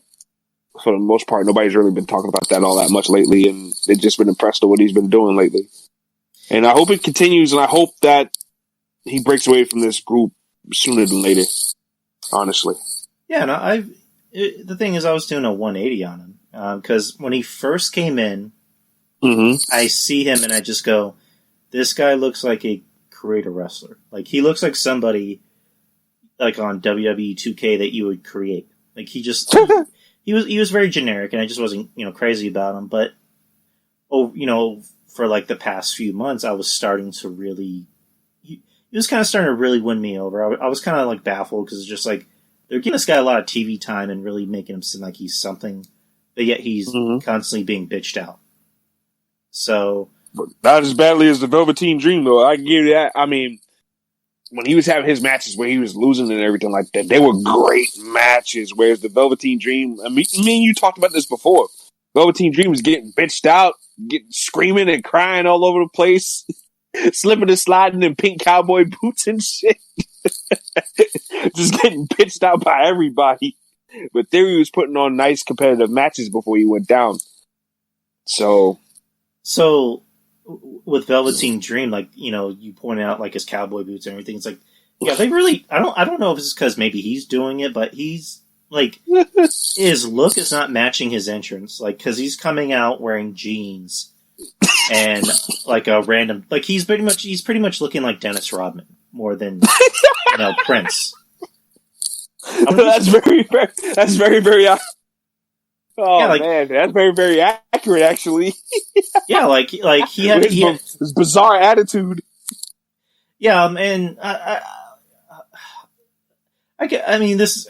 for the most part, nobody's really been talking about that all that much lately. And they've just been impressed with what he's been doing lately. And I hope it continues. And I hope that he breaks away from this group sooner than later, honestly. Yeah, no, the thing is, I was doing a 180 on him because when he first came in, I see him and I just go, "This guy looks like a creator wrestler. Like, he looks like somebody like on WWE 2K that you would create. Like, he just he was very generic, and I just wasn't crazy about him. But for like the past few months, I was starting to really. He was kind of starting to really win me over. I was kind of like baffled because it's just like. They're giving this guy a lot of TV time and really making him seem like he's something, but yet he's constantly being bitched out. So, not as badly as the Velveteen Dream, though. I give you that. I mean, when he was having his matches where he was losing and everything like that, they were great matches. Whereas the Velveteen Dream, I mean, me and you talked about this before. Velveteen Dream was getting bitched out, getting screaming and crying all over the place, slipping and sliding in pink cowboy boots and shit. Just getting pitched out by everybody. But Theory was putting on nice competitive matches before he went down. So with Velveteen Dream, like, you pointed out like his cowboy boots and everything. It's like, yeah, they really. I don't know if it's because maybe he's doing it, but he's like his look is not matching his entrance. Like, because he's coming out wearing jeans and like a random, like he's pretty much looking like Dennis Rodman more than Prince. That's very, very. Oh, yeah, man, that's very, very accurate, actually. Yeah, like he had his bizarre attitude. Yeah, and I mean, this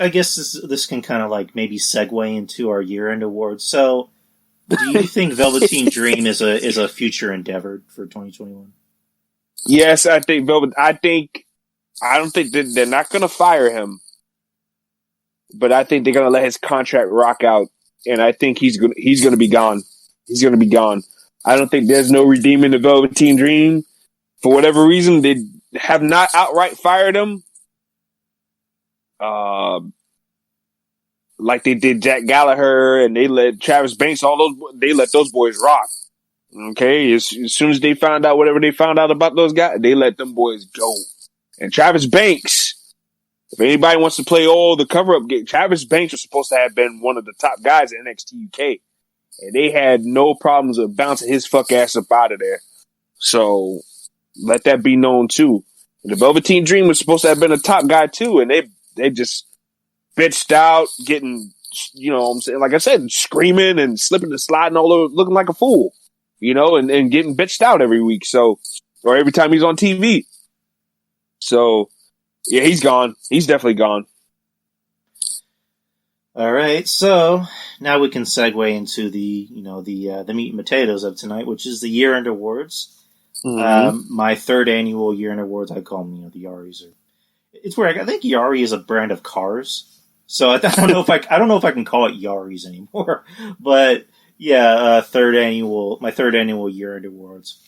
can kind of like maybe segue into our year-end awards. So, do you think Velveteen Dream is a future endeavor for 2021? Yes, I think I don't think they're not going to fire him, but I think they're going to let his contract rock out, and I think he's going to be gone. He's going to be gone. I don't think there's no redeeming the Velveteen Dream. For whatever reason, they have not outright fired him. Like they did Jack Gallagher, and they let Travis Banks, they let those boys rock. Okay, as soon as they found out whatever they found out about those guys, they let them boys go. And Travis Banks, if anybody wants to play all the cover-up game, Travis Banks was supposed to have been one of the top guys in NXT UK. And they had no problems with bouncing his fuck ass up out of there. So, let that be known too. And the Velveteen Dream was supposed to have been a top guy too, and they just bitched out, getting, what I'm saying, like I said, screaming and slipping and sliding all over, looking like a fool. And getting bitched out every week. So, or every time he's on TV. So, yeah, he's gone. He's definitely gone. All right. So now we can segue into the meat and potatoes of tonight, which is the year-end awards. Mm-hmm. My third annual year-end awards, I call them, the Yaris. It's weird. I think Yari is a brand of cars. So I don't know if I don't know if I can call it Yari's anymore, but yeah, my third annual year-end awards,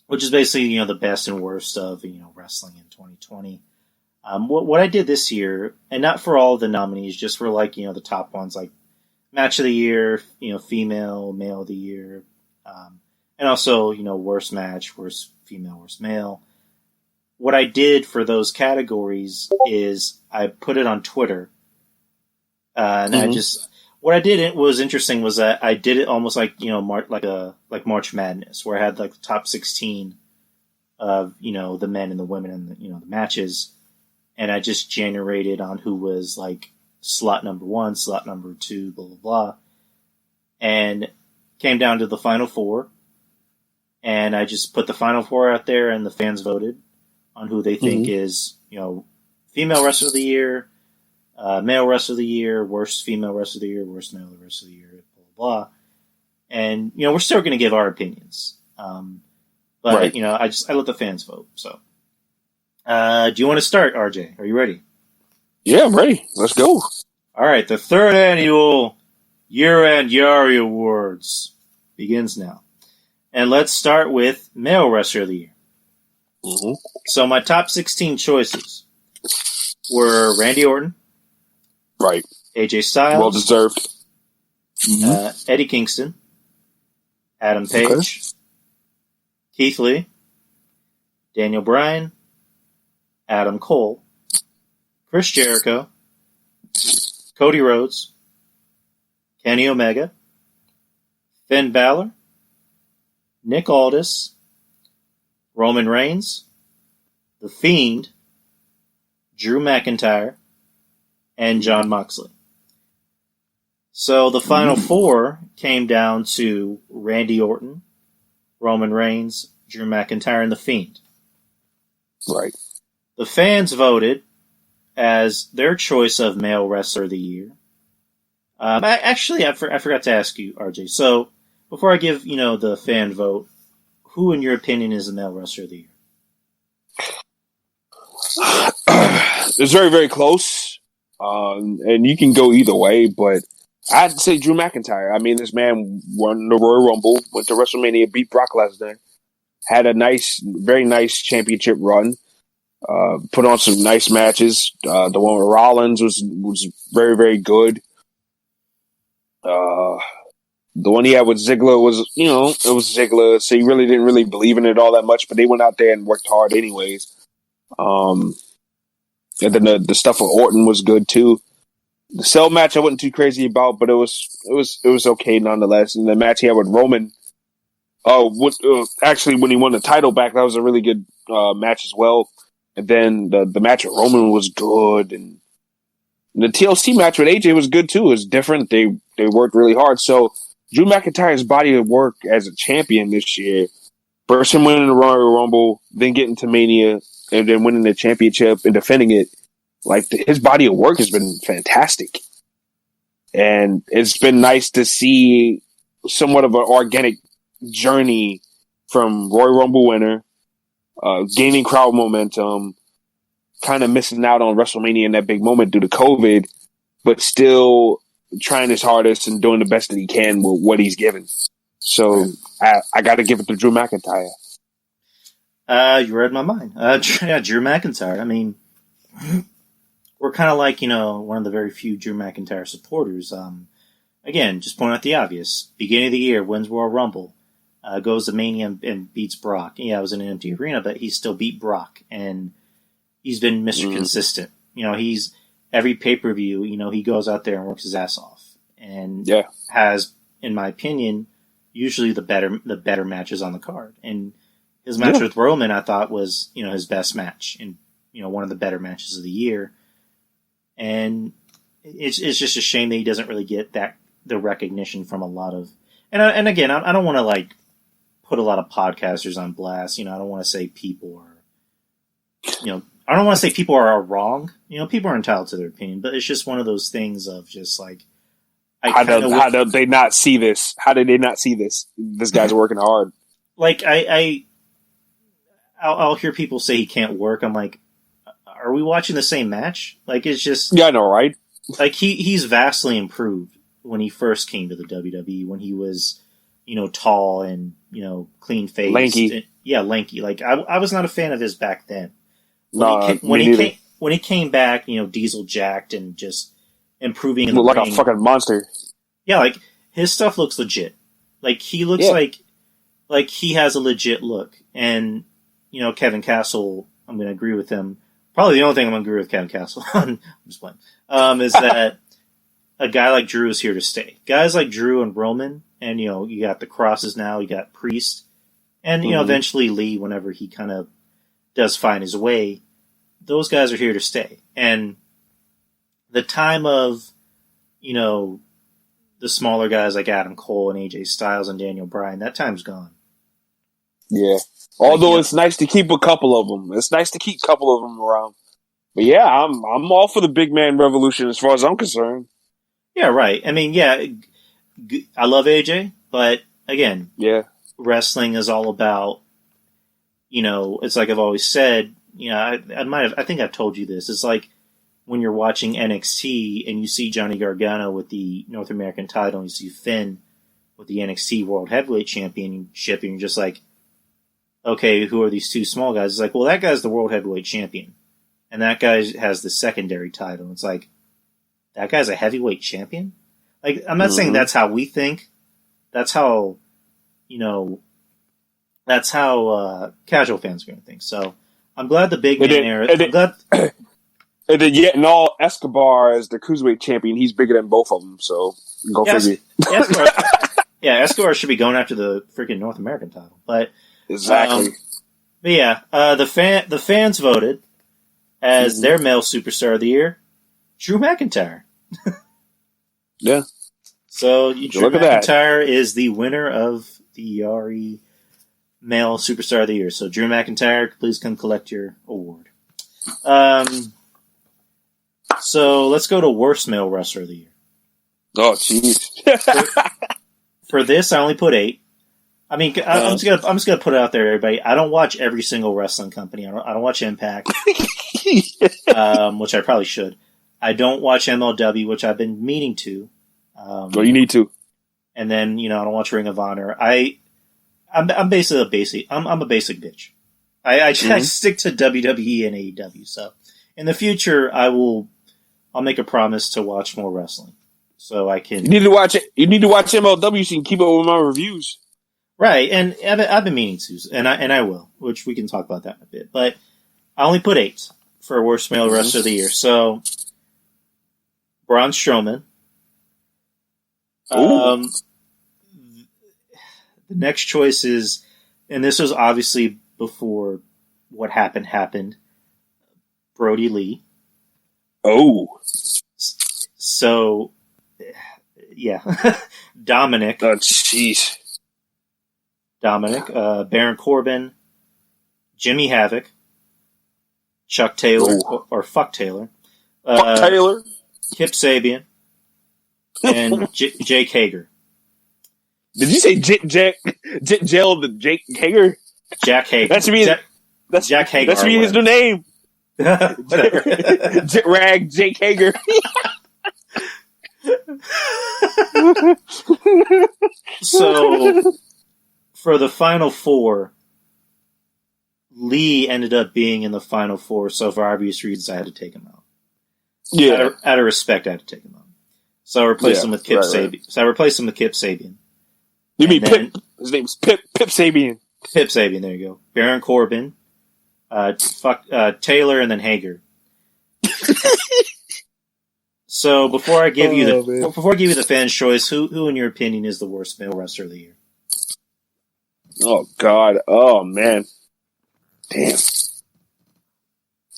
which is basically the best and worst of wrestling in 2020. What I did this year, and not for all of the nominees, just for the top ones like match of the year, female, male of the year, and also worst match, worst female, worst male. What I did for those categories is I put it on Twitter, and what I did, it was interesting, was that I did it almost like like March Madness, where I had like the top 16 of the men and the women and the matches, and I just generated on who was like slot number 1, slot number 2, blah blah blah, and came down to the final 4, and I just put the final 4 out there, and the fans voted on who they think is, female wrestler of the year, male wrestler of the year, worst female wrestler of the year, worst male wrestler of the year, blah, blah, blah. And, we're still going to give our opinions. But, right. I let the fans vote. So, do you want to start, RJ? Are you ready? Yeah, I'm ready. Let's go. All right. The third annual year-end Yari Awards begins now. And let's start with male wrestler of the year. Mm-hmm. So my top 16 choices were Randy Orton, Right. AJ Styles, Well deserved. Eddie Kingston, Adam Page, Keith Lee, Daniel Bryan, Adam Cole, Chris Jericho, Cody Rhodes, Kenny Omega, Finn Balor, Nick Aldis, Roman Reigns, The Fiend, Drew McIntyre, and Jon Moxley. So the final 4 came down to Randy Orton, Roman Reigns, Drew McIntyre, and The Fiend. Right. The fans voted as their choice of male wrestler of the year. I forgot to ask you, RJ. So before I give the fan vote, who, in your opinion, is the male wrestler of the year? It's very, very close. And you can go either way, but I'd say Drew McIntyre. I mean, this man won the Royal Rumble, went to WrestleMania, beat Brock Lesnar, had a very nice championship run, put on some nice matches. The one with Rollins was very, very good. The one he had with Ziggler was, it was Ziggler, so he really didn't really believe in it all that much, but they went out there and worked hard anyways. And then the stuff with Orton was good too. The Cell match I wasn't too crazy about, but it was okay nonetheless. And the match he had with Roman, actually when he won the title back, that was a really good match as well. And then the match with Roman was good, and the TLC match with AJ was good too. It was different. They worked really hard. So Drew McIntyre's body of work as a champion this year, first him winning the Royal Rumble, then getting to Mania, and then winning the championship and defending it, his body of work has been fantastic. And it's been nice to see somewhat of an organic journey from Royal Rumble winner, gaining crowd momentum, kind of missing out on WrestleMania in that big moment due to COVID, but still trying his hardest and doing the best that he can with what he's given. So I got to give it to Drew McIntyre. You read my mind. Drew McIntyre. I mean, we're kind of like, one of the very few Drew McIntyre supporters. Again, just point out the obvious. Beginning of the year, wins Royal Rumble, goes to Mania and beats Brock. Yeah, it was in an empty arena, but he still beat Brock, and he's been Mr. Consistent. He's every pay-per-view, he goes out there and works his ass off, and has, in my opinion, usually the better matches on the card. And his match with Roman, I thought, was his best match and one of the better matches of the year. And it's just a shame that he doesn't really get the recognition from a lot of. And again, I don't want to put a lot of podcasters on blast. I don't want to say people are, I don't want to say people are wrong. People are entitled to their opinion, but it's just one of those things of just how did they not see this? How did they not see this? This guy's working hard. I'll hear people say he can't work. I'm like, are we watching the same match? Like, it's just Yeah, I know, right? like he's vastly improved when he first came to the WWE, when he was, tall and, clean faced. Lanky. Yeah, lanky. Like, I was not a fan of his back then. Me neither. When he came back, diesel jacked and just improving in the Look like ring. a fucking monster. Yeah, like his stuff looks legit. Like he looks like he has a legit look. And, Kevin Castle, I'm going to agree with him. Probably the only thing I'm going to agree with Kevin Castle on, I'm just playing, is that a guy like Drew is here to stay. Guys like Drew and Roman, and, you got the Crosses now, you got Priest, and, eventually Lee, whenever he kind of does find his way, those guys are here to stay. And the time of, the smaller guys like Adam Cole and AJ Styles and Daniel Bryan, that time's gone. Yeah. Although it's nice to keep a couple of them. It's nice to keep a couple of them around. But yeah, I'm all for the big man revolution as far as I'm concerned. Yeah, right. I mean, yeah, I love AJ, but again, yeah, wrestling is all about, it's like I've always said, I think I've told you this. It's like when you're watching NXT and you see Johnny Gargano with the North American title and you see Finn with the NXT World Heavyweight Championship and you're just like, okay, who are these two small guys? It's like, well, that guy's the World Heavyweight Champion. And that guy has the secondary title. It's like, that guy's a heavyweight champion? Like, I'm not saying that's how we think. That's how, casual fans are going to think. So, I'm glad the big man era... And then yet, all Escobar as the Cruiserweight champion, he's bigger than both of them, so go figure. Escobar should be going after the freaking North American title. But exactly. But yeah, the fans voted as their male superstar of the year, Drew McIntyre. Yeah. So Drew McIntyre is the winner of the Yari male superstar of the year. So Drew McIntyre, please come collect your award. So let's go to worst male wrestler of the year. Oh, jeez. For this, I only put 8. I mean, I'm just gonna put it out there, everybody. I don't watch every single wrestling company. I don't watch Impact, which I probably should. I don't watch MLW, which I've been meaning to. Well, you need to. And then I don't watch Ring of Honor. I'm basically I'm a basic bitch. I stick to WWE and AEW. So in the future, I'll make a promise to watch more wrestling, so I can. You need to watch it. You need to watch MLW so you can keep up with my reviews. Right, and I've been meaning to, and I will, which we can talk about that in a bit. But I only put 8 for worst male wrestler of the year. So Braun Strowman. The next choice is, and this was obviously before what happened. Brodie Lee. Oh. So, yeah. Dominic. Oh, jeez. Dominic. Baron Corbin. Jimmy Havoc. Chuck Taylor. Or Fuck Taylor. Fuck Taylor. Kip Sabian. And Jake Hager. Did you say Jake Hager? Jack Hager. That's Jack Hager. That should be his new name. Whatever. Rag Jake Hager. So, for the Final Four, Lee ended up being in the Final Four, so for obvious reasons, I had to take him out. Yeah. Out of respect, I had to take him out. So I replaced him with Kip Sabian. Right. So I replaced him with Kip Sabian. You mean Pip? His name's Pip Sabian. Pip Sabian, there you go. Baron Corbin, Taylor, and then Hager. So before I give you the fan's choice, who in your opinion is the worst male wrestler of the year? Oh God! Oh man! Damn!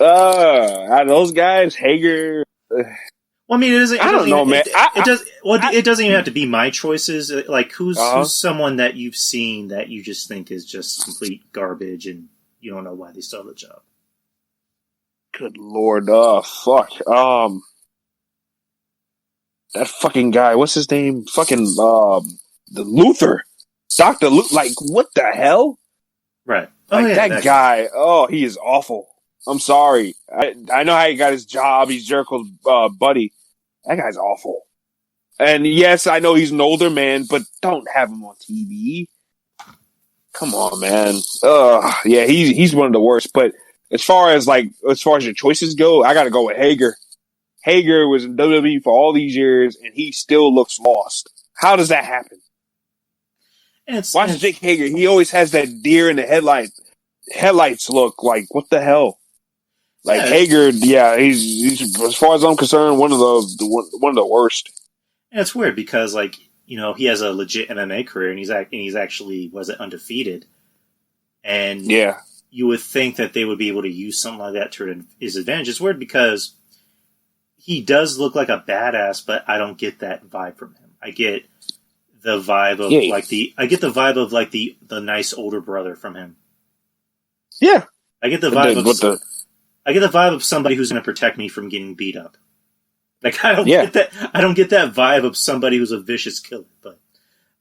Out of those guys, Hager. Well, I mean, I don't know, man. It doesn't even have to be my choices. Like, who's someone that you've seen that you just think is just complete garbage, and you don't know why they still have the job? Good Lord! Fuck. That fucking guy. What's his name? Fucking the Luther, Dr. Luther. Like, what the hell? Right. Like that guy. Oh, he is awful. I'm sorry. I know how he got his job. He's Jericho's buddy. That guy's awful. And yes, I know he's an older man, but don't have him on TV. Come on, man. Yeah, he's one of the worst. But as far as your choices go, I got to go with Hager. Hager was in WWE for all these years, and he still looks lost. How does that happen? Watch Jake Hager. He always has that deer in the headlights look. Like, what the hell? Like, Hager, yeah, he's as far as I'm concerned, one of the worst. And it's weird because, like, you know, he has a legit MMA career, and he's actually undefeated. And yeah, you would think that they would be able to use something like that to his advantage. It's weird because he does look like a badass, but I don't get that vibe from him. I get the vibe of the nice older brother from him. Yeah, I get the vibe I get the vibe of somebody who's going to protect me from getting beat up. Like, I don't get that. I don't get that vibe of somebody who's a vicious killer. But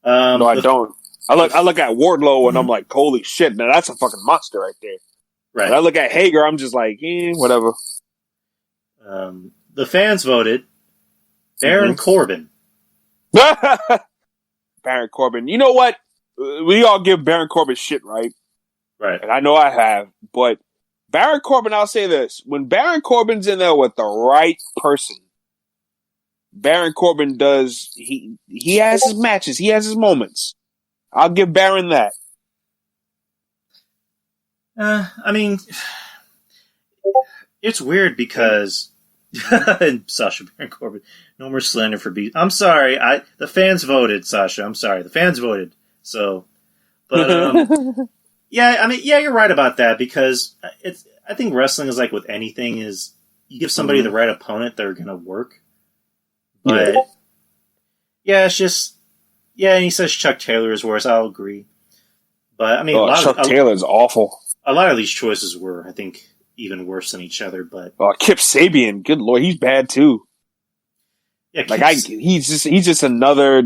no, I don't. I look at Wardlow and I'm like, holy shit, man, that's a fucking monster right there. Right. When I look at Hager, I'm just like, whatever. The fans voted Baron Corbin. Baron Corbin. You know what? We all give Baron Corbin shit, right? Right. And I know I have, but Baron Corbin, I'll say this. When Baron Corbin's in there with the right person, Baron Corbin he has his matches. He has his moments. I'll give Baron that. I mean, it's weird because Sasha Baron Corbin, no more slander for beat. I'm sorry. The fans voted, Sasha. I'm sorry. The fans voted. So, but, yeah, I mean, yeah, you're right about that because I think wrestling is like with anything is you give somebody the right opponent, they're going to work. But, yeah, it's just, yeah, and he says Chuck Taylor is worse. I'll agree. But, I mean, Chuck Taylor's awful. A lot of these choices were, I think, even worse than each other. But Kip Sabian, good lord, he's bad too. Yeah, he's just another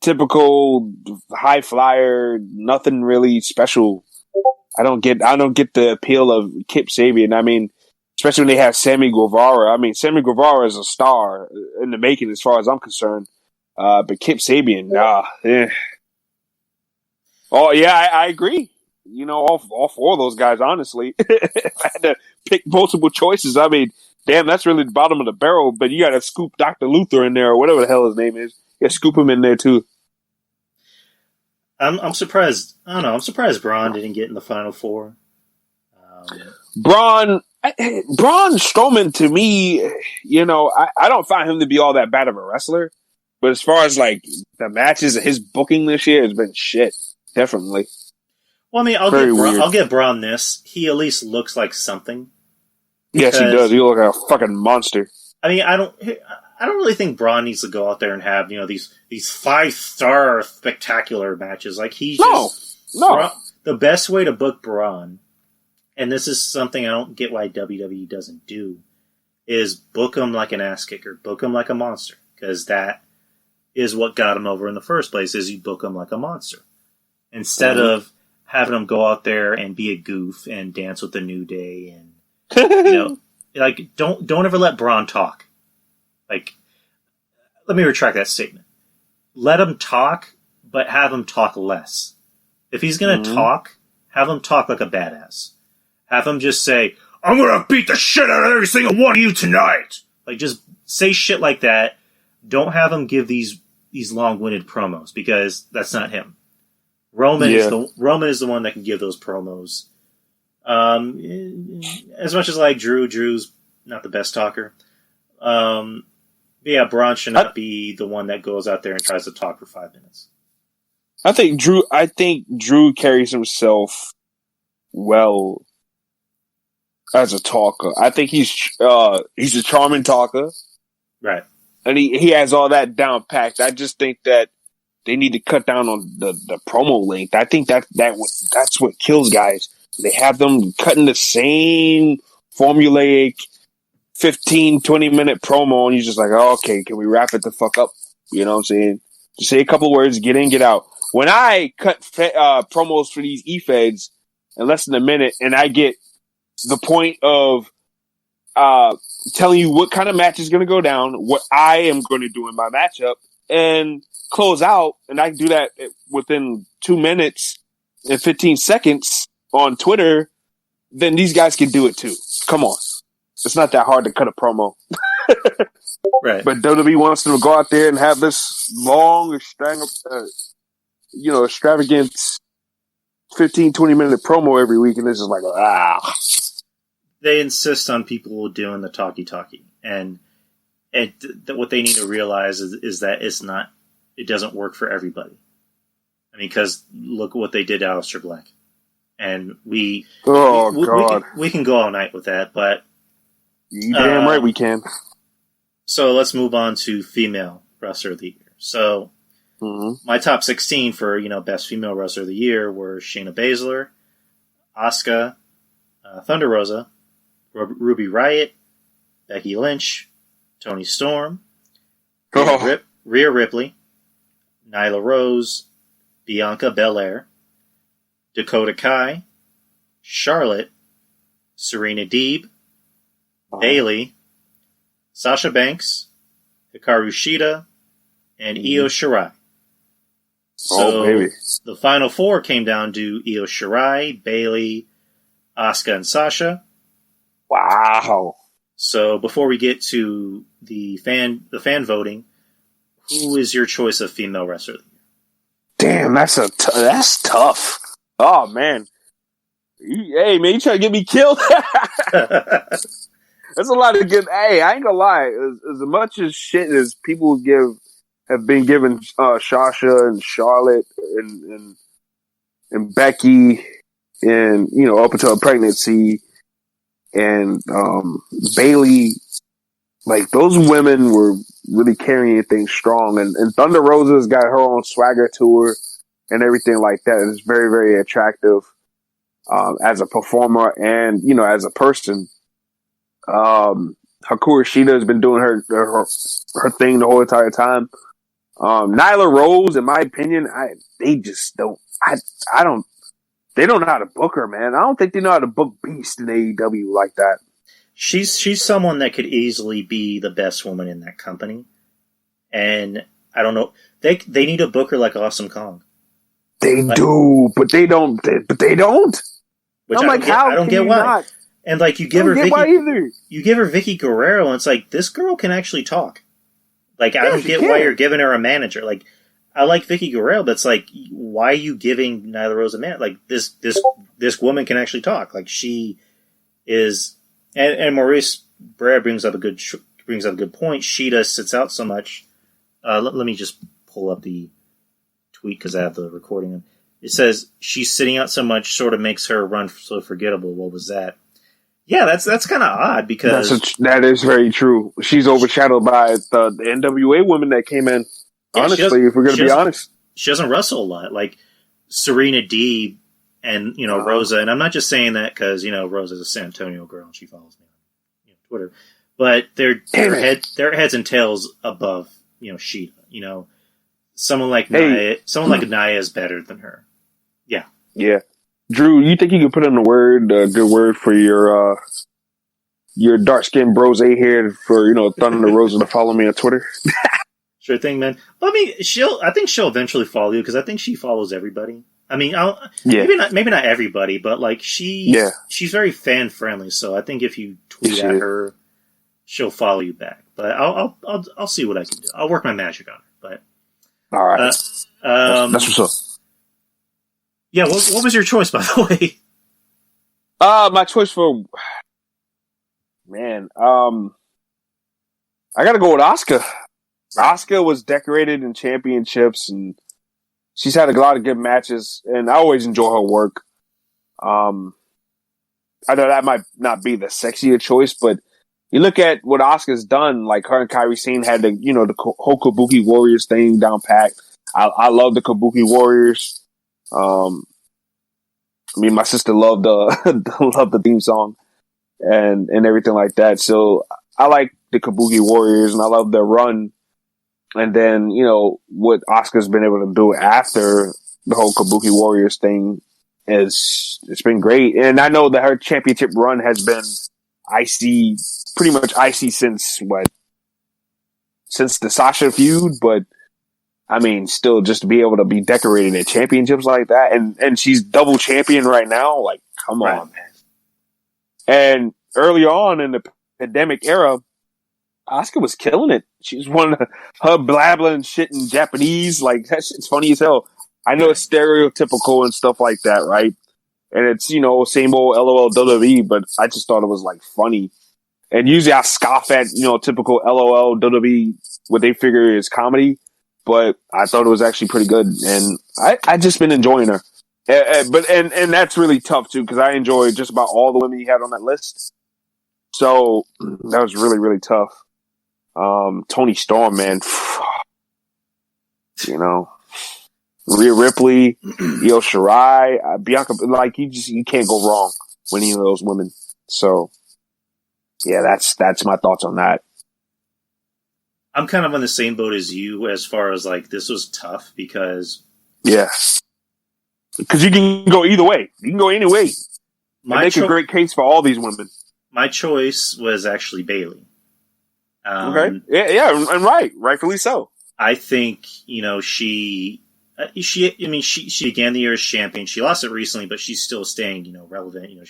typical high flyer, nothing really special. I don't get the appeal of Kip Sabian. I mean, especially when they have Sammy Guevara. I mean, Sammy Guevara is a star in the making as far as I'm concerned. But Kip Sabian, nah. Oh yeah, I agree. You know, all four of those guys, honestly. If I had to pick multiple choices, I mean, damn, that's really the bottom of the barrel. But you got to scoop Dr. Luther in there or whatever the hell his name is. Yeah, scoop him in there too. I'm surprised. I don't know. I'm surprised Braun didn't get in the final four. Braun Strowman, to me, you know, I don't find him to be all that bad of a wrestler. But as far as like the matches and his booking this year has been shit. Definitely. Well, I mean, I'll give Braun this. He at least looks like something. Yes, he does. He looks like a fucking monster. I mean, I don't really think Braun needs to go out there and have, you know, these 5-star spectacular matches. Like no. The best way to book Braun, and this is something I don't get why WWE doesn't do, is book him like an ass kicker, book him like a monster, because that is what got him over in the first place. Is you book him like a monster instead of having him go out there and be a goof and dance with the New Day and you know, like don't ever let Braun talk. Like, let me retract that statement. Let him talk, but have him talk less. If he's going to talk, have him talk like a badass. Have him just say, "I'm going to beat the shit out of every single one of you tonight." Like, just say shit like that. Don't have him give these long-winded promos because that's not him. Roman is the one that can give those promos. As much as I like Drew's not the best talker. Yeah, Braun should not be the one that goes out there and tries to talk for 5 minutes. I think Drew carries himself well as a talker. I think he's a charming talker. Right. And he has all that down packed. I just think that they need to cut down on the promo length. I think that's what kills guys. They have them cutting the same formulaic 15, 20-minute promo, and you're just like, oh, okay, can we wrap it the fuck up? You know what I'm saying? Just say a couple words, get in, get out. When I cut promos for these E-Feds in less than a minute, and I get the point of telling you what kind of match is going to go down, what I am going to do in my matchup, and close out. And I can do that within 2 minutes and 15 seconds on Twitter. Then these guys can do it too. Come on. It's not that hard to cut a promo. Right. But WWE wants them to go out there and have this long, extravagant 15, 20-minute promo every week. And this is like, They insist on people doing the talkie-talkie. And what they need to realize is that it doesn't work for everybody. I mean, because look what they did to Aleister Black. And God. We can go all night with that, but you damn right we can. So let's move on to female wrestler of the year. So my top 16 for best female wrestler of the year were Shayna Baszler, Asuka, Thunder Rosa, Ruby Riott, Becky Lynch, Toni Storm, Rhea Ripley, Nyla Rose, Bianca Belair, Dakota Kai, Charlotte, Serena Deeb, Bayley, Sasha Banks, Hikaru Shida, and Io Shirai. So baby. The final four came down to Io Shirai, Bayley, Asuka, and Sasha. Wow. So before we get to the fan voting, who is your choice of female wrestler of the year? Damn, that's tough. Oh man. Hey man, you trying to get me killed? That's a lot of good. Hey, I ain't gonna lie. As much as shit as people have been given Sasha and Charlotte and Becky and up until pregnancy and Bayley, like those women were really carrying things strong. And Thunder Rosa's got her own swagger to her and everything like that. It's very, very attractive as a performer and as a person. Hikaru Shida has been doing her thing the whole entire time. Nyla Rose, in my opinion, they don't know how to book her, man. I don't think they know how to book Beast in AEW like that. She's someone that could easily be the best woman in that company. And I don't know. They need to book her like Awesome Kong. They do, but they don't. Which I'm like, how? I don't get why. Not? And like you give her Vicky Guerrero, and it's like this girl can actually talk. Like I don't get why you're giving her a manager. Like I like Vicky Guerrero, but it's like why are you giving Nyla Rose a manager? Like this woman can actually talk. Like she is, and Maurice Brer brings up a good point. Sheeta sits out so much. Let me just pull up the tweet because I have the recording. It says she's sitting out so much, sort of makes her run so forgettable. What was that? Yeah, that's kind of odd because that is very true. She's overshadowed by the NWA women that came in. Yeah, honestly, if we're going to be honest, she doesn't wrestle a lot. Like Serena Deeb and Rosa, and I'm not just saying that because Rosa's a San Antonio girl and she follows me on Twitter, but their heads and tails above Sheeta. Someone like Nia is better than her. Yeah. Yeah. Drew, you think you could put in a good word for your dark skinned brose here for Thunder Rosa to follow me on Twitter? Sure thing, man. I mean, I think she'll eventually follow you because I think she follows everybody. I mean, maybe not everybody, but like she's very fan friendly. So I think if you tweet at her, she'll follow you back. But I'll see what I can do. I'll work my magic on her. But all right, that's what's up. Yeah, what was your choice, by the way? My choice for I gotta go with Asuka. Asuka was decorated in championships, and she's had a lot of good matches, and I always enjoy her work. I know that might not be the sexier choice, but you look at what Asuka's done, like her and Kairi Sane had the whole Kabuki Warriors thing down pat. I love the Kabuki Warriors. My sister loved the theme song and everything like that. So I like the Kabuki Warriors and I love their run. And then, what Asuka's been able to do after the whole Kabuki Warriors thing it's been great. And I know that her championship run has been icy, pretty much icy since the Sasha feud, but I mean, still just to be able to be decorated at championships like that, and she's double champion right now, like, come on, man. And early on in the pandemic era, Asuka was killing it. She was one of her blabbling shit in Japanese, like, that shit's funny as hell. I know it's stereotypical and stuff like that, right? And it's, you know, same old LOL WWE, but I just thought it was, like, funny. And usually I scoff at, you know, typical LOL WWE, what they figure is comedy, but I thought it was actually pretty good. And I just been enjoying her. But that's really tough too, because I enjoy just about all the women you had on that list. So that was really, really tough. Tony Storm, man, you know, Rhea Ripley, Io Shirai, Bianca, like you can't go wrong with any of those women. So yeah, that's my thoughts on that. I'm kind of on the same boat as you as far as like this was tough because you can go either way. You can go any way. Make a great case for all these women. My choice was actually Bayley. Okay. Yeah, and rightfully so. I think, you know, she began the year as champion. She lost it recently, but she's still staying, you know, relevant. You know,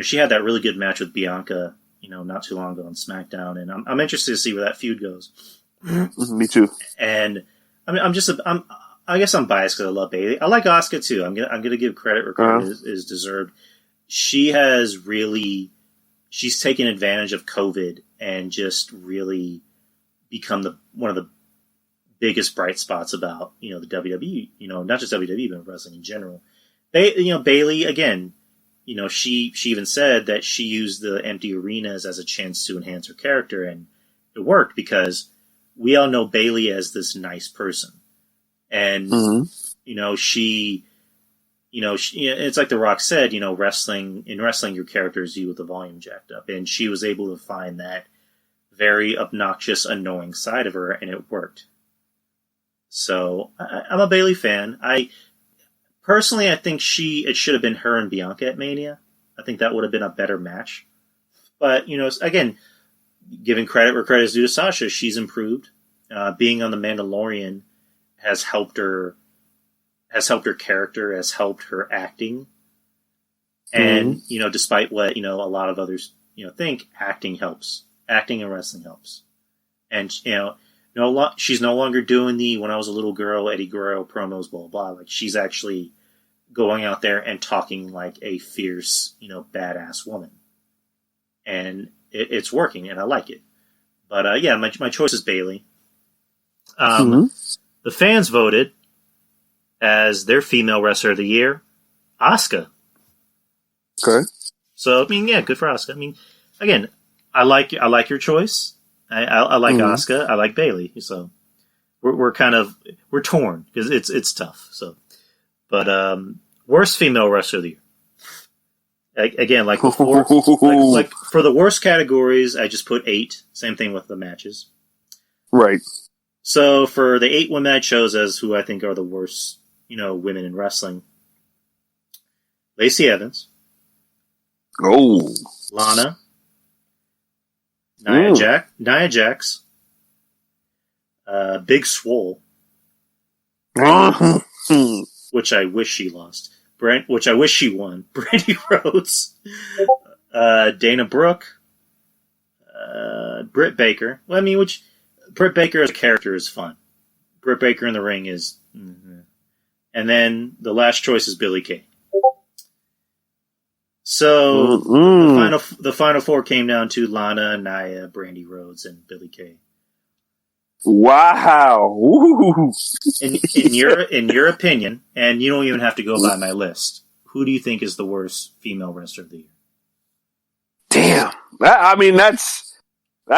she had that really good match with Bianca, you know, not too long ago on SmackDown, and I'm interested to see where that feud goes. Me too. And I mean, I guess I'm biased because I love Bayley. I like Asuka too. I'm gonna give credit where credit is deserved. She's taken advantage of COVID and just really become one of the biggest bright spots about, you know, the WWE, you know, not just WWE, but wrestling in general. Bayley, again, you know, she even said that she used the empty arenas as a chance to enhance her character, and it worked because we all know Bayley as this nice person. And, you know, it's like The Rock said, you know, in wrestling, your character is you with the volume jacked up. And she was able to find that very obnoxious, annoying side of her, and it worked. So I'm a Bayley fan. Personally, I think it should have been her and Bianca at Mania. I think that would have been a better match. But, you know, again, giving credit where credit is due to Sasha, she's improved. Being on The Mandalorian has helped her character, has helped her acting. And, you know, despite what, you know, a lot of others, you know, think, acting helps. Acting and wrestling helps. And, you know, she's no longer doing the when I was a little girl, Eddie Guerrero promos, blah, blah, blah. Like, she's actually going out there and talking like a fierce, you know, badass woman. And it's working, and I like it. But, yeah, my choice is Bayley. The fans voted as their female wrestler of the year, Asuka. Okay. So, I mean, yeah, good for Asuka. I mean, again, I like your choice. I like Asuka. I like Bayley. So we're torn because it's tough. So, but worst female wrestler of the year. Again, like before, like for the worst categories, I just put 8. Same thing with the matches. Right. So for the 8 women I chose as who I think are the worst, you know, women in wrestling: Lacey Evans. Oh. Lana. Nia Jax. Big Swole. Which I wish she lost. Which I wish she won. Brandy Rhodes. Dana Brooke. Britt Baker. Well, I mean, Britt Baker as a character is fun. Britt Baker in the ring is... Mm-hmm. And then the last choice is Billie Kay. So the final 4 came down to Lana, Nia, Brandy Rhodes, and Billie Kay. Wow! Ooh. In your opinion, and you don't even have to go by my list, who do you think is the worst female wrestler of the year? Damn! I mean, that's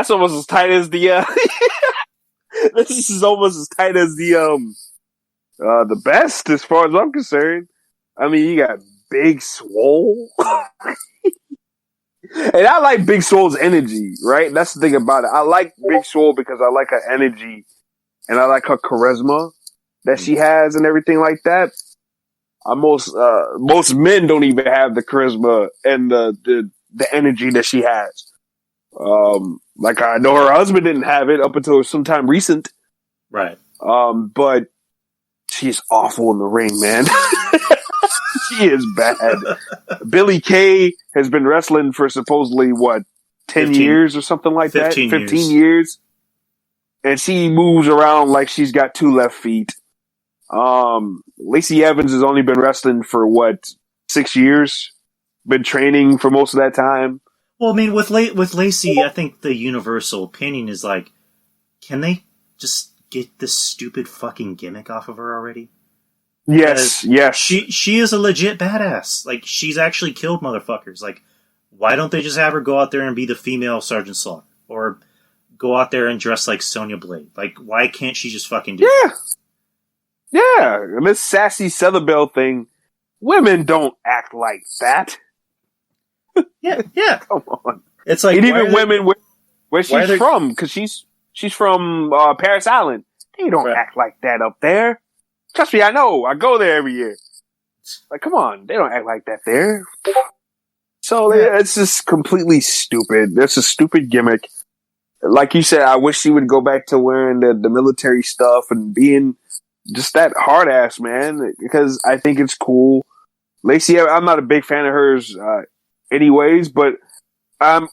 almost as tight as the. This is almost as tight as the best as far as I'm concerned. I mean, you got Big Swole. And I like Big Swole's energy, right? That's the thing about it. I like Big Swole because I like her energy and I like her charisma that she has and everything like that. most men don't even have the charisma and the energy that she has. Like I know her husband didn't have it up until sometime recent. Right. But she's awful in the ring, man. She is bad. Billie Kay has been wrestling for supposedly 10 years or something like 15 that. 15 years. And she moves around like she's got two left feet. Lacey Evans has only been wrestling for 6 years? Been training for most of that time. Well, I mean, with Lacey, I think the universal opinion is like, can they just get this stupid fucking gimmick off of her already? Yes. She is a legit badass. Like, she's actually killed motherfuckers. Like, why don't they just have her go out there and be the female Sergeant Slaughter? Or go out there and dress like Sonya Blade? Like, why can't she just fucking do that? Yeah. And this sassy Southern thing, women don't act like that. Yeah. Come on. It's like, and even women where she's from, because she's from Paris Island, they don't act like that up there. Trust me, I know. I go there every year. Like, come on, they don't act like that there. So it's just completely stupid. It's a stupid gimmick. Like you said, I wish she would go back to wearing the military stuff and being just that hard ass, man, because I think it's cool. Lacey, I'm not a big fan of hers anyways, but I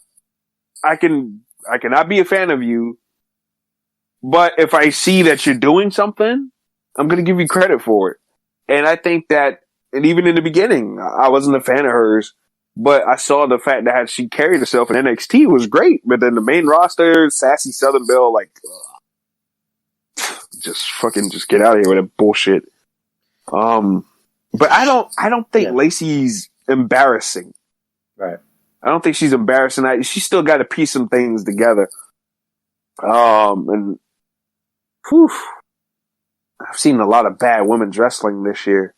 cannot be a fan of you. But if I see that you're doing something, I'm going to give you credit for it. And I think that, and even in the beginning, I wasn't a fan of hers, but I saw the fact that she carried herself in NXT was great. But then the main roster, sassy Southern Belle, like, just get out of here with that bullshit. But I don't think Lacey's embarrassing. Right. I don't think she's embarrassing. She still got to piece some things together. And whew, I've seen a lot of bad women's wrestling this year.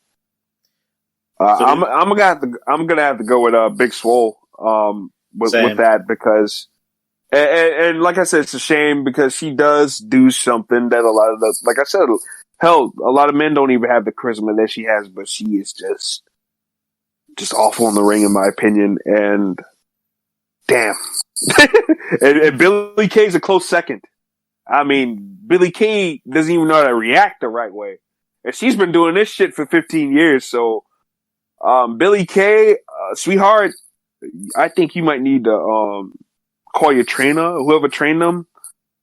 I'm gonna have to go with Big Swole with that because and like I said, it's a shame because she does do something that a lot of like I said, hell, a lot of men don't even have the charisma that she has, but she is just awful in the ring in my opinion. And damn, and Billie Kay's a close second. I mean, Billie Kay doesn't even know how to react the right way. And she's been doing this shit for 15 years. So, Billie Kay, sweetheart, I think you might need to, call your trainer, whoever trained them,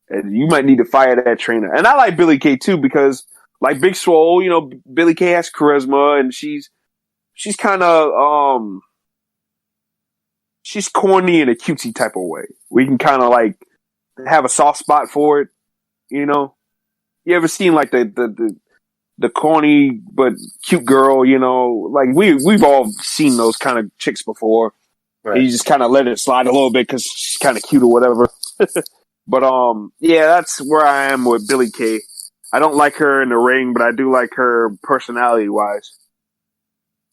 and you might need to fire that trainer. And I like Billie Kay too, because like Big Swole, you know, Billie Kay has charisma and she's kind of, she's corny in a cutesy type of way. We can kind of like have a soft spot for it. You know, you ever seen like the corny but cute girl? You know, like we've all seen those kind of chicks before. Right. You just kind of let it slide a little bit because she's kind of cute or whatever. But yeah, that's where I am with Billie Kay. I don't like her in the ring, but I do like her personality wise.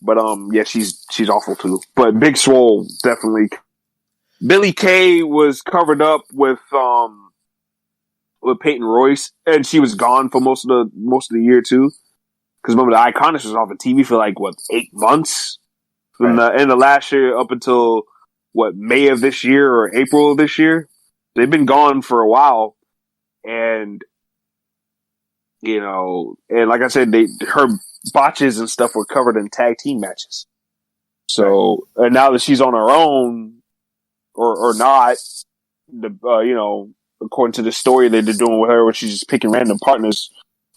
But yeah, she's awful too. But Big Swole definitely. Billie Kay was covered up with Peyton Royce, and she was gone for most of the year too. Because remember, the Iconics was off of TV for like 8 months from the end of last year up until May of this year or April of this year. They've been gone for a while, and you know, and like I said, her botches and stuff were covered in tag team matches. So, and now that she's on her own, or not, you know, according to the story that they're doing with her, where she's just picking random partners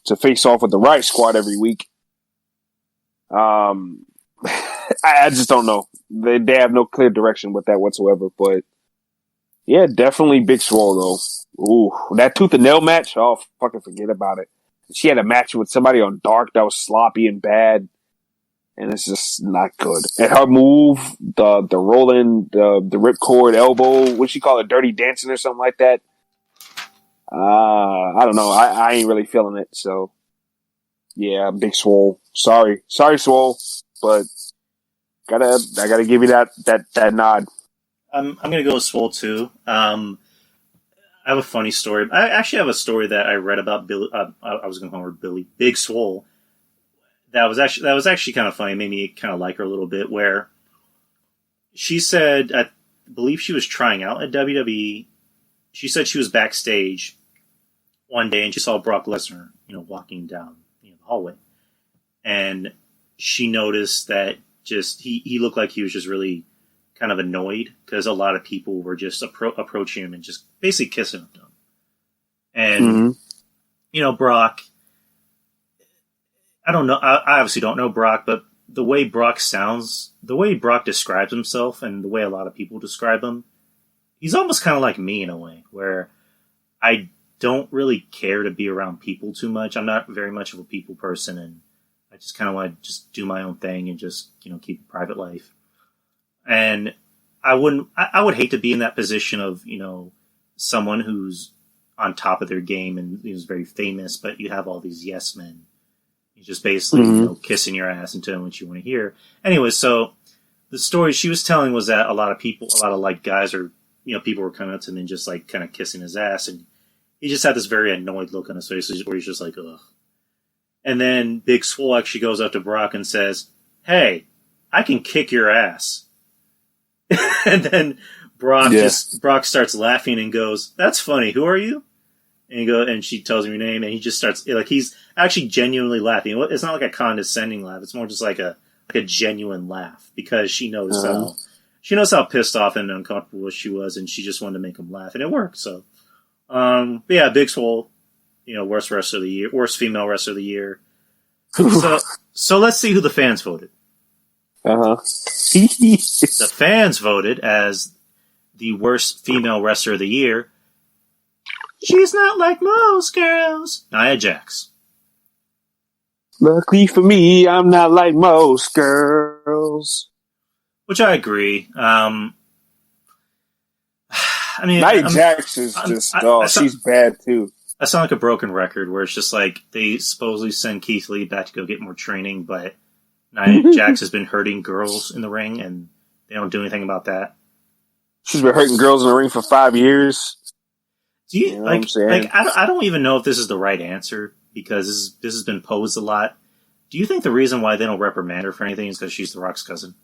to face off with the Riot Squad every week. I just don't know. They have no clear direction with that whatsoever. But yeah, definitely Big Swole though. Ooh, that tooth and nail match. Oh, fucking forget about it. She had a match with somebody on Dark that was sloppy and bad, and it's just not good. And her move, the rolling, the ripcord elbow, what she call it, dirty dancing or something like that. I don't know. I ain't really feeling it. So yeah, Big Swole. Sorry, Swole, but I gotta give you that nod. I'm gonna go with Swole too. I have a funny story. I actually have a story that I read about Billy. I was going to call her Billy. Big Swole. that was actually kind of funny. It made me kind of like her a little bit. Where she said, I believe she was trying out at WWE. She said she was backstage one day and she saw Brock Lesnar, walking down the hallway, and she noticed that just he looked like he was just really kind of annoyed because a lot of people were just approaching him and just basically kissing him. And Brock, I don't know. I obviously don't know Brock, but the way Brock sounds, the way Brock describes himself, and the way a lot of people describe him, he's almost kind of like me in a way, where I don't really care to be around people too much. I'm not very much of a people person, and I just kind of want to just do my own thing and just keep a private life. And I would hate to be in that position of someone who's on top of their game and is very famous, but you have all these yes men. You just basically kissing your ass and telling what you want to hear. Anyway, so the story she was telling was that a lot of like guys or people were coming up to him and just like kind of kissing his ass, and he just had this very annoyed look on his face where he's just like, ugh. And then Big Swole actually goes up to Brock and says, "Hey, I can kick your ass." And then Brock starts laughing and goes, "That's funny. Who are you?" And she tells him your name, and he just starts like he's actually genuinely laughing. It's not like a condescending laugh; it's more just like a genuine laugh because she knows how pissed off and uncomfortable she was, and she just wanted to make him laugh, and it worked. So, but yeah, Big Swole, worst wrestler of the year, worst female wrestler of the year. So let's see who the fans voted. The fans voted as the worst female wrestler of the year. She's not like most girls. Nia Jax. Luckily for me, I'm not like most girls. Which I agree. I mean, Nia Jax is she's bad too. I sound like a broken record where it's just like they supposedly send Keith Lee back to go get more training, but Nia Jax has been hurting girls in the ring, and they don't do anything about that. She's been hurting girls in the ring for 5 years. Do you know what I'm saying? I don't even know if this is the right answer because this has been posed a lot. Do you think the reason why they don't reprimand her for anything is because she's The Rock's cousin?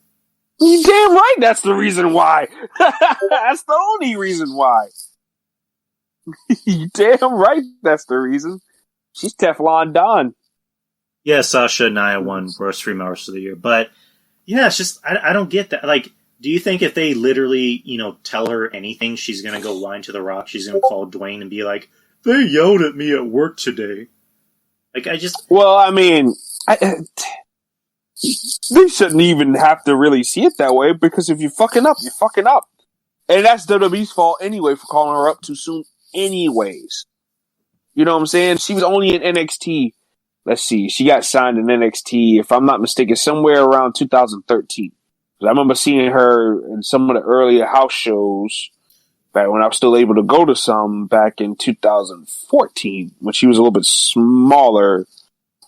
You damn right. That's the reason why. That's the only reason why. You damn right. That's the reason. She's Teflon Don. Yeah, Sasha and Nia won worst female wrestler of the year, but yeah, it's just I don't get that. Like, do you think if they literally tell her anything, she's gonna go whine to The Rock? She's gonna call Dwayne and be like, "They yelled at me at work today." Like, well, I mean, they shouldn't even have to really see it that way because if you're fucking up, you're fucking up, and that's WWE's fault anyway for calling her up too soon. Anyways, you know what I'm saying? She was only in NXT. Let's see, she got signed in NXT, if I'm not mistaken, somewhere around 2013. I remember seeing her in some of the earlier house shows back when I was still able to go to some back in 2014 when she was a little bit smaller.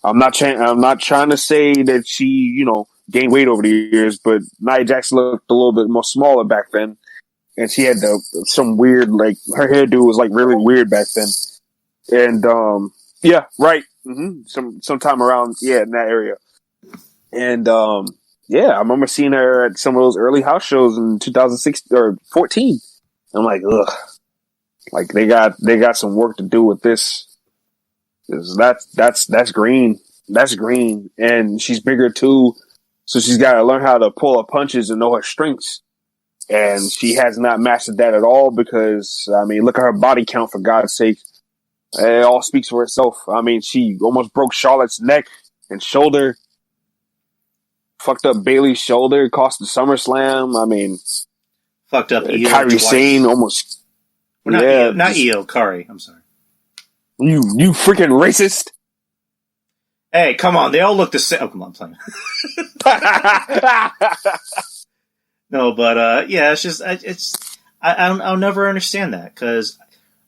I'm not trying to say that she, gained weight over the years, but Nia Jax looked a little bit more smaller back then. And she had some weird, like, her hairdo was like really weird back then. And, yeah, right. Sometime around, in that area. And, yeah, I remember seeing her at some of those early house shows in 2016 or 14. I'm like, ugh, like they got some work to do with this. That's green. That's green, and she's bigger too, so she's got to learn how to pull her punches and know her strengths. And she has not mastered that at all because I mean, look at her body count for God's sake. It all speaks for itself. I mean, she almost broke Charlotte's neck and shoulder. Fucked up Bailey's shoulder, cost the SummerSlam. I mean, fucked up Io Kairi Sane almost. Well, not Io, Kairi. I'm sorry. You freaking racist! Hey, come on, they all look the same. Oh, come on, I'm playing. No, but yeah, it's just I'll never understand that because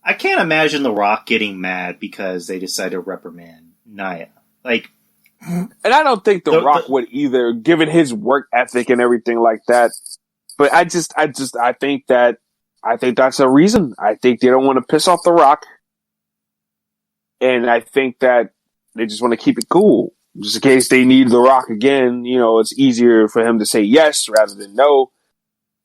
I can't imagine The Rock getting mad because they decide to reprimand Nia. Like. And I don't think The Rock would either, given his work ethic and everything like that. But I think that's a reason. I think they don't want to piss off The Rock. And I think that they just want to keep it cool. just in case they need The Rock again, it's easier for him to say yes rather than no.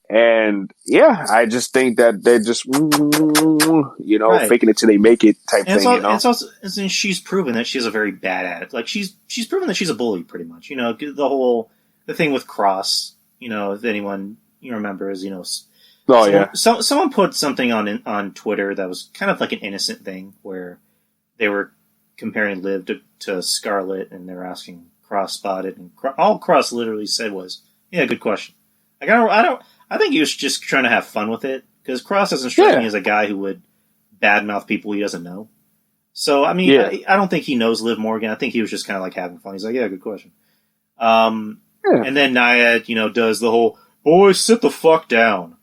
And yeah, I just think that they're just, Right. faking it till they make it type And thing, it's also and she's proven that she's a very bad at it. Like she's proven that she's a bully pretty much. The thing with Cross, if anyone remembers, Oh, yeah. Someone put something on Twitter that was kind of like an innocent thing where they were comparing Liv to Scarlett, and they were asking Cross about it, and all Cross literally said was, "Yeah, good question." Like I think he was just trying to have fun with it because Cross doesn't strike me as a guy who would badmouth people he doesn't know. So I mean, I don't think he knows Liv Morgan. I think he was just kind of like having fun. He's like, "Yeah, good question." And then Nia, does the whole "boy, sit the fuck down."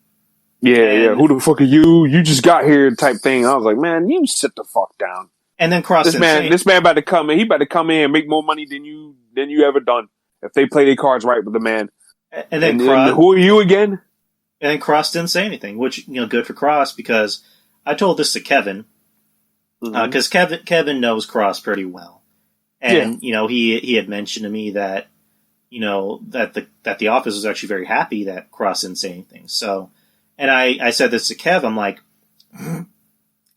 Yeah. Who the fuck are you? You just got here type thing. I was like, man, you sit the fuck down. And then Cross. This man about to come in. He about to come in and make more money than you ever done if they play their cards right with the man. And then who are you again? And then Cross didn't say anything, which good for Cross because I told this to Kevin because Kevin knows Cross pretty well, and he had mentioned to me that that the office was actually very happy that Cross didn't say anything. So, and I said this to Kev. I'm like, I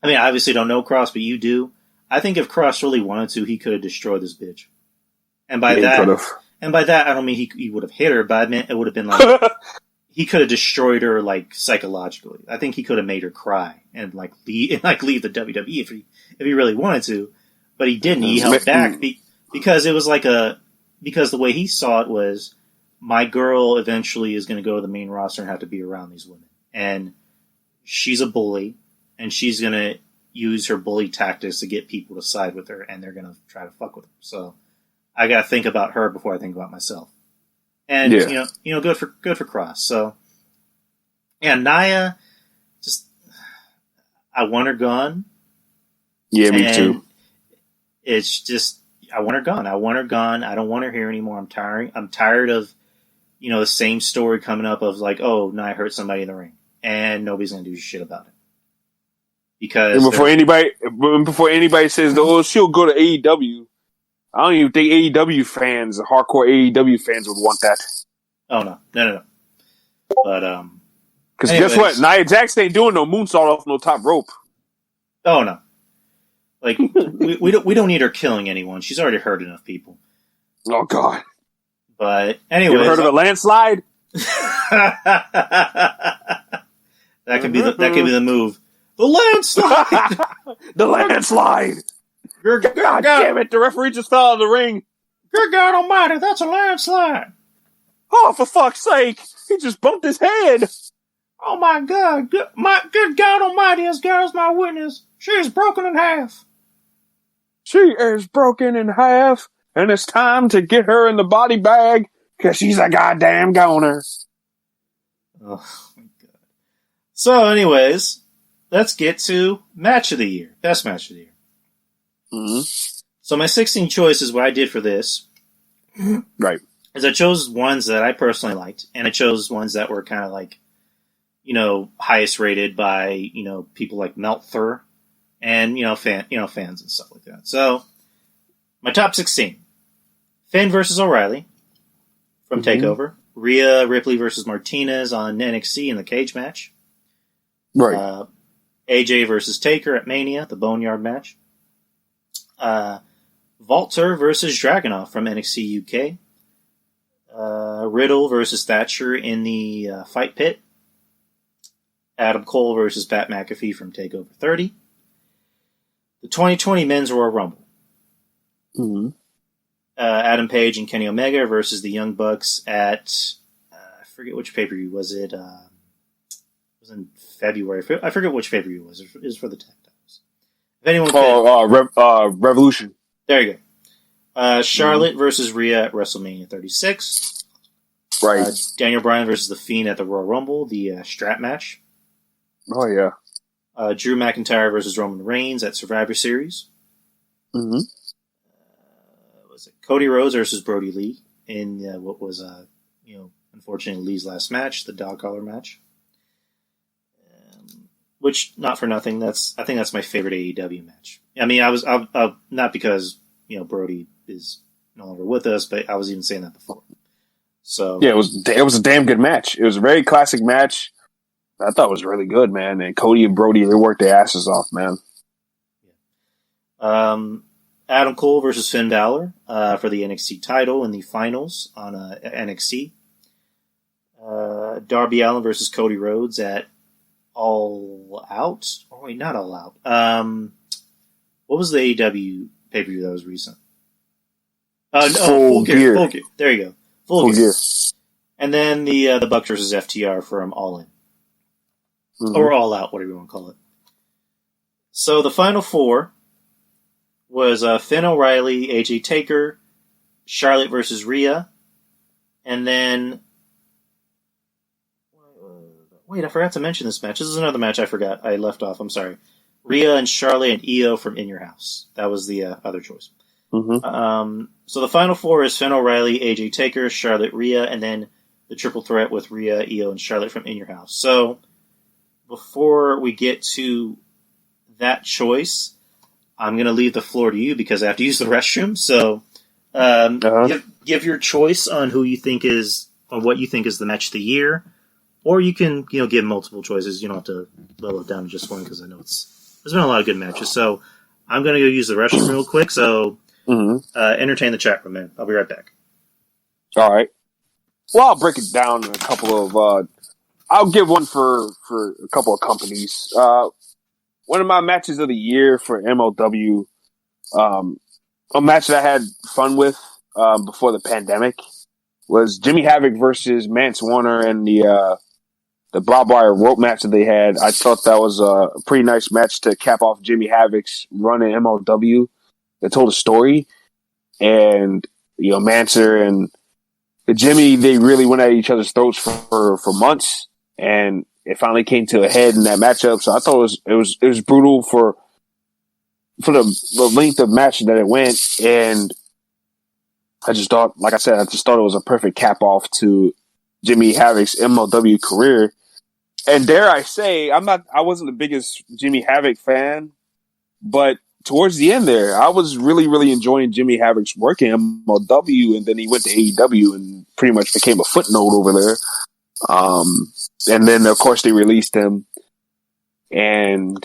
mean, I obviously don't know Cross, but you do. I think if Cross really wanted to, he could have destroyed this bitch. And by that, I don't mean he would have hit her, but I meant it would have been like he could have destroyed her like psychologically. I think he could have made her cry and leave the WWE if he really wanted to, but he didn't. He held back because it was because the way he saw it was my girl eventually is going to go to the main roster and have to be around these women, and she's a bully, and she's going to use her bully tactics to get people to side with her, and they're going to try to fuck with her. So I got to think about her before I think about myself. And good for Cross. So yeah, Nia, just I want her gone. Yeah, me too. It's just I want her gone. I want her gone. I don't want her here anymore. I'm tired of the same story coming up of like, oh, Nia hurt somebody in the ring, and nobody's gonna do shit about it. Because before anybody says, "Oh, she'll go to AEW," I don't even think AEW fans, hardcore AEW fans, would want that. Oh no. But because guess what, Nia Jax ain't doing no moonsault off no top rope. Oh no, like we don't need her killing anyone. She's already hurt enough people. Oh god. But anyway, you ever heard of a landslide? That could be the move. The landslide. The landslide. God damn it! The referee just fell out of the ring. Good God Almighty! That's a landslide. Oh, for fuck's sake! He just bumped his head. Oh my God! Good God Almighty! As God is my witness, she is broken in half. She is broken in half, and it's time to get her in the body bag because she's a goddamn goner. Oh my God! So, anyways, let's get to match of the year, best match of the year. Mm-hmm. So my 16 choices, what I did for this, right, is I chose ones that I personally liked, and I chose ones that were kind of like, highest rated by people like Meltzer, and fans and stuff like that. So my top 16: Finn versus O'Reilly from Takeover, Rhea Ripley versus Martinez on NXT in the cage match, right, AJ versus Taker at Mania, the Boneyard match. Walter versus Dragunov from NXT UK. Riddle versus Thatcher in the Fight Pit. Adam Cole versus Pat McAfee from TakeOver 30. The 2020 Men's Royal Rumble. Mm-hmm. Adam Page and Kenny Omega versus the Young Bucks at I forget which pay-per-view was it. It was in February. I forget which pay-per-view it was. It was for the tag titles. If anyone Revolution. There you go. Charlotte versus Rhea at WrestleMania 36. Right. Daniel Bryan versus The Fiend at the Royal Rumble, the strap match. Oh, yeah. Drew McIntyre versus Roman Reigns at Survivor Series. Mm-hmm. Was it Cody Rhodes versus Brodie Lee in what was, unfortunately Lee's last match, the dog collar match. Which, not for nothing, I think that's my favorite AEW match. I mean, I was not because Brodie is no longer with us, but I was even saying that before. So Yeah, it was a damn good match. It was a very classic match. I thought it was really good, man. And Cody and Brodie, they worked their asses off, man. Adam Cole versus Finn Balor for the NXT title in the finals on NXT. Darby Allin versus Cody Rhodes at All Out. Oh wait, not All Out. What was the AEW pay-per-view that was recent? No, Full Gear. Full Gear. There you go. Full Gear. And then the Bucks versus FTR from All In. Mm-hmm. Or All Out, whatever you want to call it. So the final four was Finn O'Reilly, AJ Taker, Charlotte versus Rhea, and then... Wait, I forgot to mention this match. This is another match I forgot. I left off. I'm sorry. Rhea and Charlotte and Io from In Your House. That was the other choice. Mm-hmm. So the final four is Finn O'Reilly, AJ Taker, Charlotte, Rhea, and then the triple threat with Rhea, Io, and Charlotte from In Your House. So before we get to that choice, I'm going to leave the floor to you because I have to use the restroom. So give your choice on who you think is, on what you think is the match of the year. Or you can, give multiple choices. You don't have to level it down to just one because I know there's been a lot of good matches. So I'm going to go use the restroom real quick. So entertain the chat room, man. I'll be right back. All right. Well, I'll break it down in a couple of. I'll give one for a couple of companies. One of my matches of the year for MLW, a match that I had fun with before the pandemic, was Jimmy Havoc versus Mance Warner and the barbed wire rope match that they had. I thought that was a pretty nice match to cap off Jimmy Havoc's run in MLW. That told a story. And, Manser and Jimmy, they really went at each other's throats for months. And it finally came to a head in that matchup. So I thought it was brutal for the length of match that it went. And I just thought, like I said, it was a perfect cap off to Jimmy Havoc's MLW career. And dare I say, I wasn't the biggest Jimmy Havoc fan, but towards the end there, I was really, really enjoying Jimmy Havoc's work in MLW, and then he went to AEW and pretty much became a footnote over there. And then of course they released him, and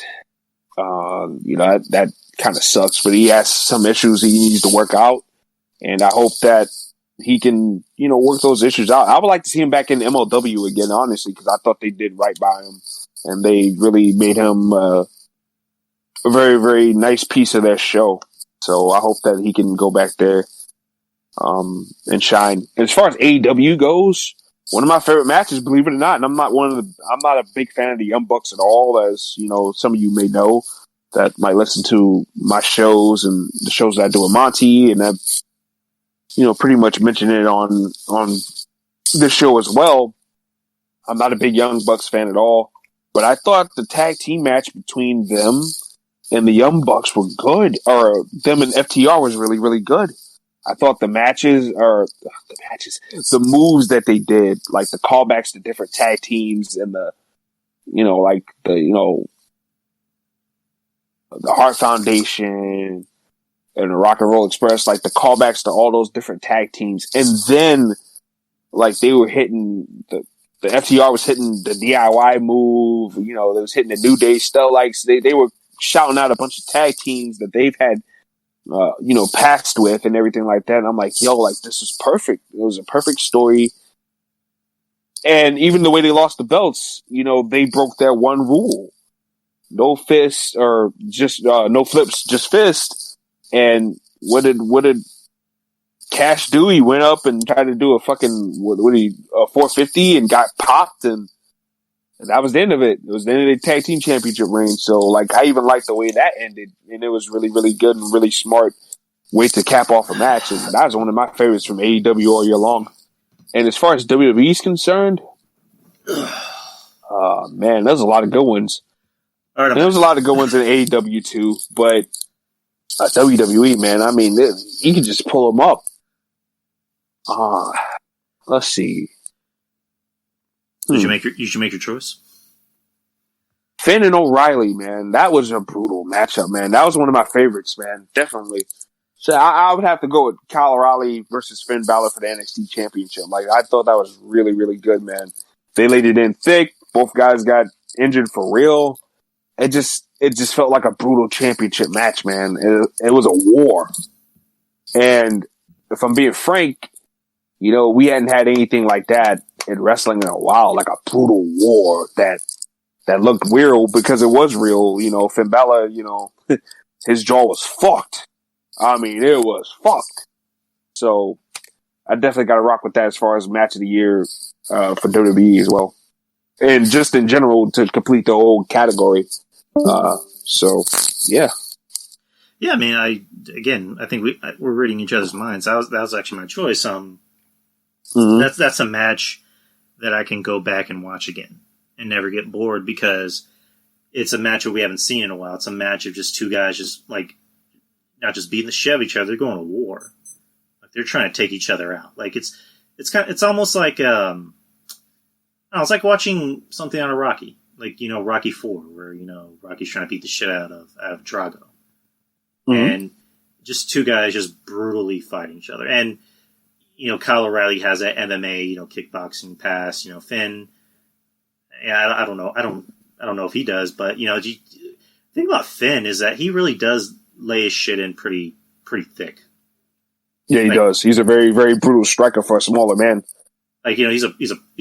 that kind of sucks. But he has some issues he needs to work out, and I hope that he can, work those issues out. I would like to see him back in MLW again, honestly, because I thought they did right by him, and they really made him a very, very nice piece of their show. So I hope that he can go back there and shine. And as far as AEW goes, one of my favorite matches, believe it or not, and I'm not a big fan of the Young Bucks at all, as some of you may know that might listen to my shows and the shows that I do with Monty, and I've pretty much mentioned it on this show as well. I'm not a big Young Bucks fan at all, but I thought the tag team match between them and the Young Bucks were good, or them and FTR was really, really good. I thought the moves that they did, like the callbacks to different tag teams and the Heart Foundation and the Rock and Roll Express, like the callbacks to all those different tag teams. And then, like, they were hitting the FTR was hitting the DIY move, they was hitting the New Day stuff. Like, they were shouting out a bunch of tag teams that they've had, passed with and everything like that. And I'm like, this is perfect. It was a perfect story. And even the way they lost the belts, they broke their one rule. No fists, or just, no flips, just fists. And what did Cash do? He went up and tried to do a fucking, a 450 and got popped, and that was the end of it. It was the end of the tag team championship reign. So, like, I even liked the way that ended, and it was really, really good and really smart way to cap off a match. And that was one of my favorites from AEW all year long. And as far as WWE is concerned, man, there's a lot of good ones. And there was a lot of good ones in AEW too, but WWE, man, I mean, you can just pull them up. Let's see. You should make your choice. Finn and O'Reilly, man, that was a brutal matchup, man. That was one of my favorites, man. Definitely. So I would have to go with Kyle O'Reilly versus Finn Balor for the NXT Championship. Like, I thought that was really, really good, man. They laid it in thick. Both guys got injured for real. It just felt like a brutal championship match, man. It was a war. And if I'm being frank, you know, we hadn't had anything like that in wrestling in a while, like a brutal war that looked real because it was real. You know, Finn Balor, you know, his jaw was fucked. I mean, it was fucked. So I definitely got to rock with that as far as match of the year for WWE as well. And just in general to complete the whole category. So, yeah. Yeah, I mean, I think we're reading each other's minds. That was actually my choice. That's a match that I can go back and watch again and never get bored because it's a match that we haven't seen in a while. It's a match of just two guys just like not just beating the shit out of each other. They're going to war. Like they're trying to take each other out. Like it's almost like it's like watching something on a Rocky, like you know Rocky 4, where you know Rocky's trying to beat the shit out of Drago, and just two guys just brutally fighting each other. And you know Kyle O'Reilly has that MMA, you know, kickboxing pass. You know Finn, yeah, I don't know, I don't know if he does, but you know, the thing about Finn is that he really does lay his shit in pretty thick. Yeah, he does. He's a very, very brutal striker for a smaller man. Like, you know, he's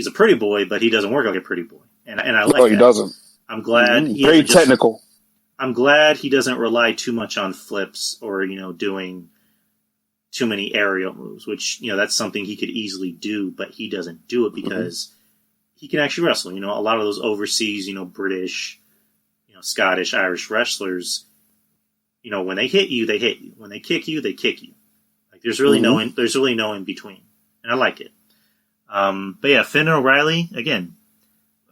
a pretty boy, but he doesn't work like a pretty boy. And I like that. No, he doesn't. I'm glad very technical. I'm glad he doesn't rely too much on flips or, you know, doing too many aerial moves, which, you know, that's something he could easily do, but he doesn't do it because he can actually wrestle. You know, a lot of those overseas, you know, British, you know, Scottish, Irish wrestlers, you know, when they hit you, they hit you. When they kick you, they kick you. Like there's really no in between, and I like it. But yeah, Finn and O'Reilly again,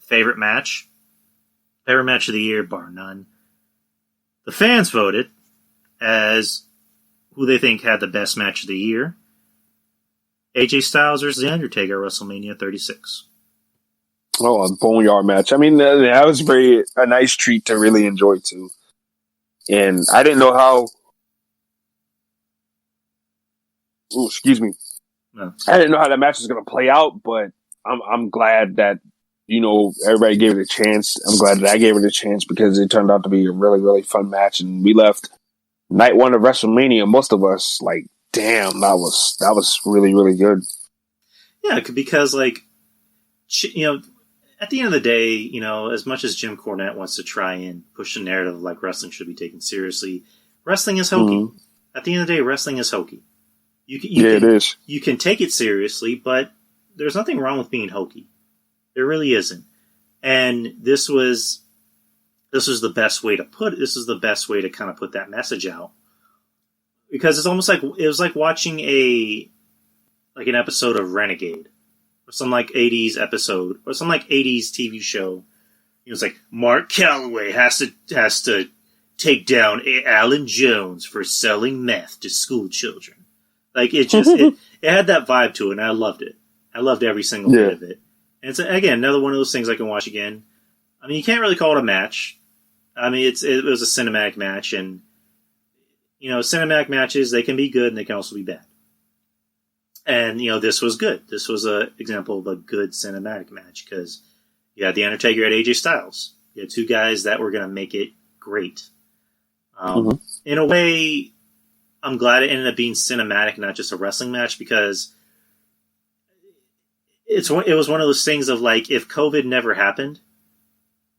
favorite match of the year, bar none. The fans voted as who they think had the best match of the year. AJ Styles versus The Undertaker at WrestleMania 36. Oh, a boneyard match. I mean, that was a nice treat to really enjoy too. And I didn't know how. Ooh, excuse me. No. I didn't know how that match was going to play out, but I'm glad that you know everybody gave it a chance. I'm glad that I gave it a chance because it turned out to be a really, really fun match, and we left night one of WrestleMania. Most of us like, damn, that was really, really good. Yeah, because like, you know, at the end of the day, you know, as much as Jim Cornette wants to try and push the narrative of like wrestling should be taken seriously, wrestling is hokey. At the end of the day, wrestling is hokey. It is. You can take it seriously, but there's nothing wrong with being hokey. There really isn't. And this was the best way to put it. This is the best way to kind of put that message out. Because it's almost like it was like watching an episode of Renegade. Or some like 80s episode. Or some like 80s TV show. You know, it's like Mark Calloway has to take down Alan Jones for selling meth to school children. Like it just it had that vibe to it, and I loved it. I loved every single bit of it. And it's again another one of those things I can watch again. I mean, you can't really call it a match. I mean, it was a cinematic match, and you know, cinematic matches they can be good and they can also be bad. And you know, this was good. This was an example of a good cinematic match because you had The Undertaker, you had AJ Styles. You had two guys that were going to make it great. In a way, I'm glad it ended up being cinematic, not just a wrestling match, because it was one of those things of like, if COVID never happened,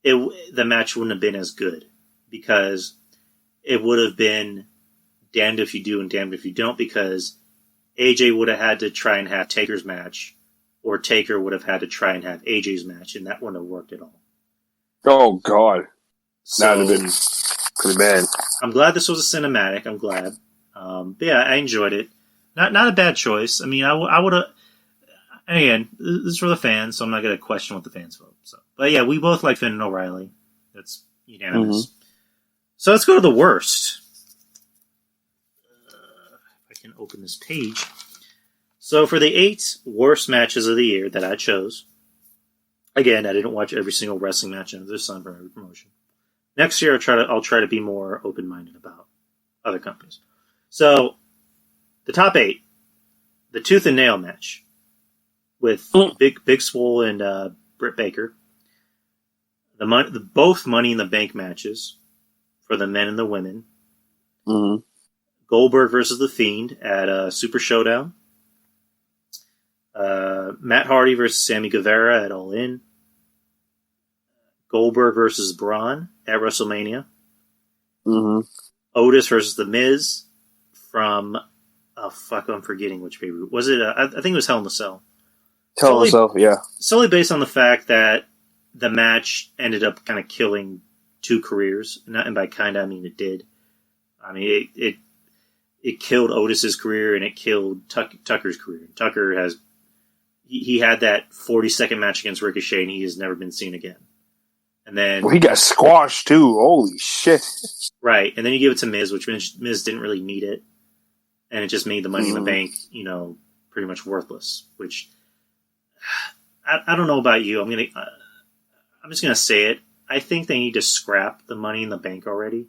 the match wouldn't have been as good because it would have been damned if you do and damned if you don't, because AJ would have had to try and have Taker's match, or Taker would have had to try and have AJ's match, and that wouldn't have worked at all. Oh, God. That would have been pretty bad. I'm glad this was a cinematic. I'm glad. But yeah, I enjoyed it. Not a bad choice. I mean, I would have. Again, this is for the fans, so I'm not going to question what the fans vote. So, but yeah, we both like Finn and O'Reilly. That's unanimous. So let's go to the worst. If I can open this page. So for the 8 worst matches of the year that I chose, again, I didn't watch every single wrestling match under the sun for every promotion. Next year, I'll try to be more open-minded about other companies. So the top 8, the Tooth and Nail match with Big Swole and Britt Baker. Both Money in the Bank matches for the men and the women. Mm-hmm. Goldberg versus The Fiend at Super Showdown. Matt Hardy versus Sammy Guevara at All In. Goldberg versus Braun at WrestleMania. Mm-hmm. Otis versus The Miz from... Oh, fuck, I'm forgetting which pay-per-view. Was it... I think it was Hell in a Cell. Hell in a Cell, yeah. Solely based on the fact that the match ended up kind of killing 2 careers. And by kind, I mean it did. I mean, it killed Otis's career and it killed Tucker's career. Tucker has... He had that 40-second match against Ricochet and he has never been seen again. And then... Well, he got squashed, too. Holy shit. Right. And then you give it to Miz, which Miz didn't really need it. And it just made the Money in the Bank, pretty much worthless. Which... I don't know about you. I'm just gonna say it. I think they need to scrap the Money in the Bank already.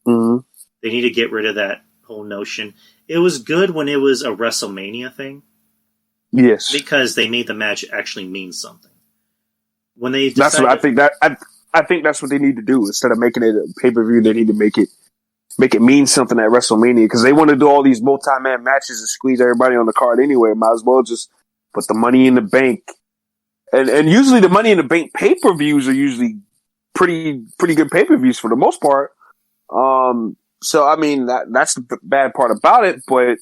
Mm-hmm. They need to get rid of that whole notion. It was good when it was a WrestleMania thing. Yes, because they made the match actually mean something. When they that's what I think I think that's what they need to do. Instead of making it a pay-per-view, they need to make it mean something at WrestleMania, because they want to do all these multi-man matches and squeeze everybody on the card anyway. Might as well just put the Money in the Bank. And usually the Money in the Bank pay-per-views are usually pretty good pay-per-views for the most part. So I mean that's the bad part about it, but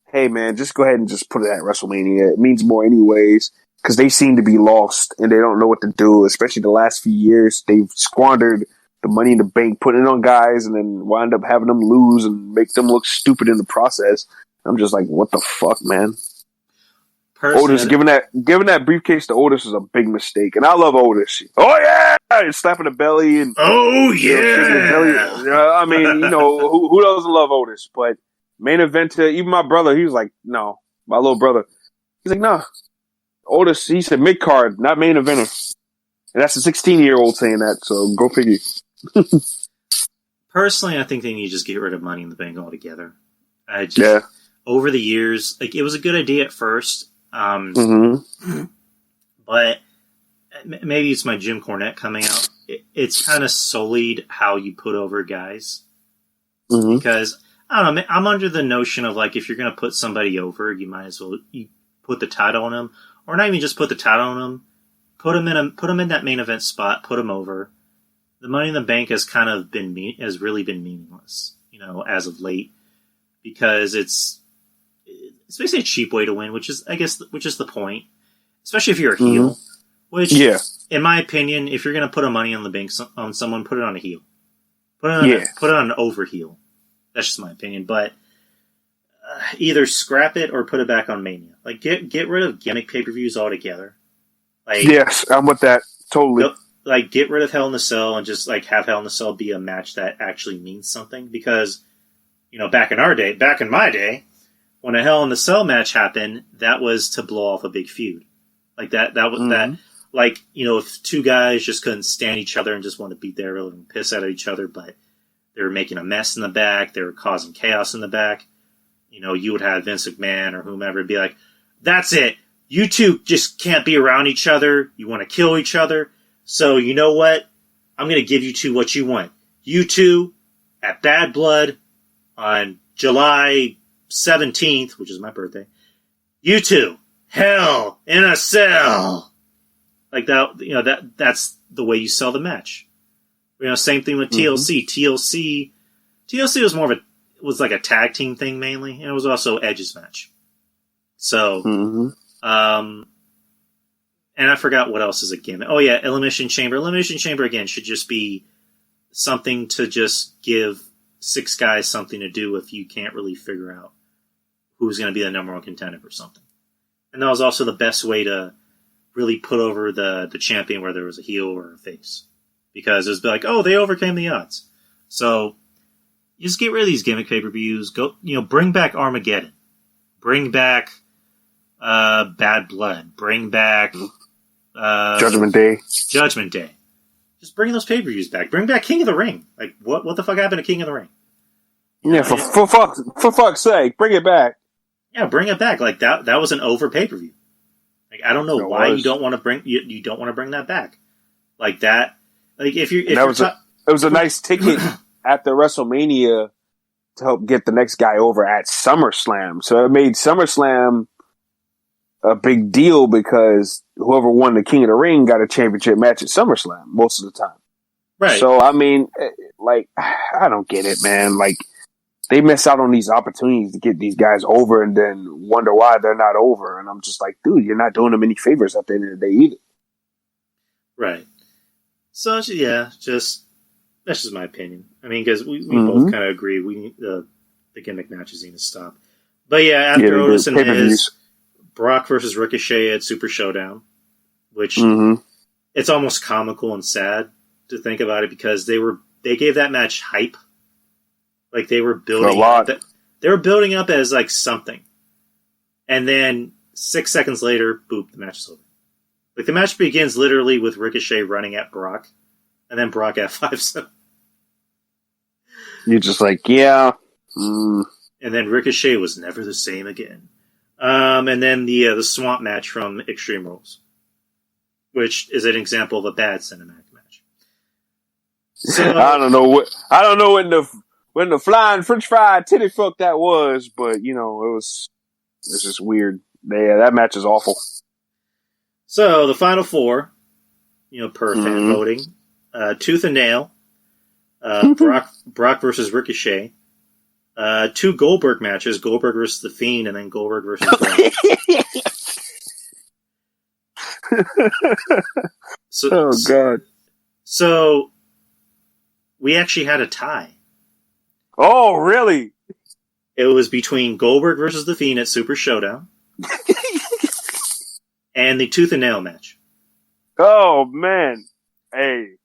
hey man, just go ahead and just put it at WrestleMania. It means more anyways, because they seem to be lost and they don't know what to do, especially the last few years. They've squandered the Money in the Bank, putting it on guys and then wind up having them lose and make them look stupid in the process. I'm just like, what the fuck, man? Otis, giving that briefcase to Otis is a big mistake, and I love Otis. Oh yeah, and slapping the belly and I mean, who doesn't love Otis? But main eventer, even my brother, he was like, no, my little brother, he's like, nah, Otis. He said mid card, not main eventer, and that's a 16-year-old saying that. So go figure. Personally, I think they need to just get rid of Money in the Bank altogether. Over the years, like it was a good idea at first. But maybe it's my Jim Cornette coming out. It's kind of sullied how you put over guys. Because, I don't know, I'm under the notion of like, if you're going to put somebody over, you might as well you put the title on them. Or not even just put the title on them. Put them in that main event spot, put them over. The Money in the Bank has kind of has really been meaningless, as of late. Because it's basically a cheap way to win, which is the point. Especially if you're a heel. Which, in my opinion, if you're going to put a Money in the Bank on someone, put it on a heel. Put it on an over heel. That's just my opinion. But either scrap it or put it back on Mania. Like, get rid of gimmick pay-per-views altogether. Like, yes, I'm with that. Totally. Like, get rid of Hell in a Cell and just, like, have Hell in a Cell be a match that actually means something. Because, back in my day, when a Hell in a Cell match happened, that was to blow off a big feud. Like, that was that. Like, if 2 guys just couldn't stand each other and just want to beat their living piss out of each other, but they were making a mess in the back, they were causing chaos in the back, you would have Vince McMahon or whomever be like, that's it. You 2 just can't be around each other. You want to kill each other. So, you know what? I'm going to give you 2 what you want. You 2 at Bad Blood on July 17th, which is my birthday. You 2, Hell in a Cell. Like that, that's the way you sell the match. Same thing with TLC. TLC was like a tag team thing mainly, and it was also Edge's match. So, and I forgot what else is a gimmick. Oh yeah, Elimination Chamber. Elimination Chamber again should just be something to just give 6 guys something to do if you can't really figure out who's going to be the number 1 contender for something. And that was also the best way to really put over the champion, whether it was a heel or a face. Because it was like, oh, they overcame the odds. So, you just get rid of these gimmick pay-per-views. Go, bring back Armageddon. Bring back Bad Blood. Bring back Judgment Day. Judgment Day. Just bring those pay-per-views back. Bring back King of the Ring. Like, what the fuck happened to King of the Ring? Yeah, for fuck's sake, bring it back. Yeah, bring it back. Like that was an over pay-per-view. Like I don't know why you don't want to bring you don't want to bring that back. Like that. Like it was a nice ticket after WrestleMania to help get the next guy over at SummerSlam. So it made SummerSlam a big deal because whoever won the King of the Ring got a championship match at SummerSlam most of the time. Right. So I mean, like, I don't get it, man. Like, they miss out on these opportunities to get these guys over and then wonder why they're not over. And I'm just like, dude, you're not doing them any favors at the end of the day either. Right. So, yeah, that's just my opinion. I mean, because we both kind of agree we need the gimmick matches need to stop. But yeah, after Otis and Miz, Brock versus Ricochet at Super Showdown, which it's almost comical and sad to think about it because they gave that match hype. Like they were building they were building up as like something. And then 6 seconds later, boop, the match is over. Like the match begins literally with Ricochet running at Brock and then Brock F5s him. You're just like, yeah. And then Ricochet was never the same again. And then the Swamp match from Extreme Rules, which is an example of a bad cinematic match. So, I don't know when the flying French fry titty fuck that was, but you know it's just weird. Yeah, that match is awful. So the final four, per fan voting, Tooth and Nail, Brock versus Ricochet. 2 Goldberg matches, Goldberg versus The Fiend, and then Goldberg versus Brock. Oh, God. So, we actually had a tie. Oh, really? It was between Goldberg versus The Fiend at Super Showdown and the Tooth and Nail match. Oh, man. Hey,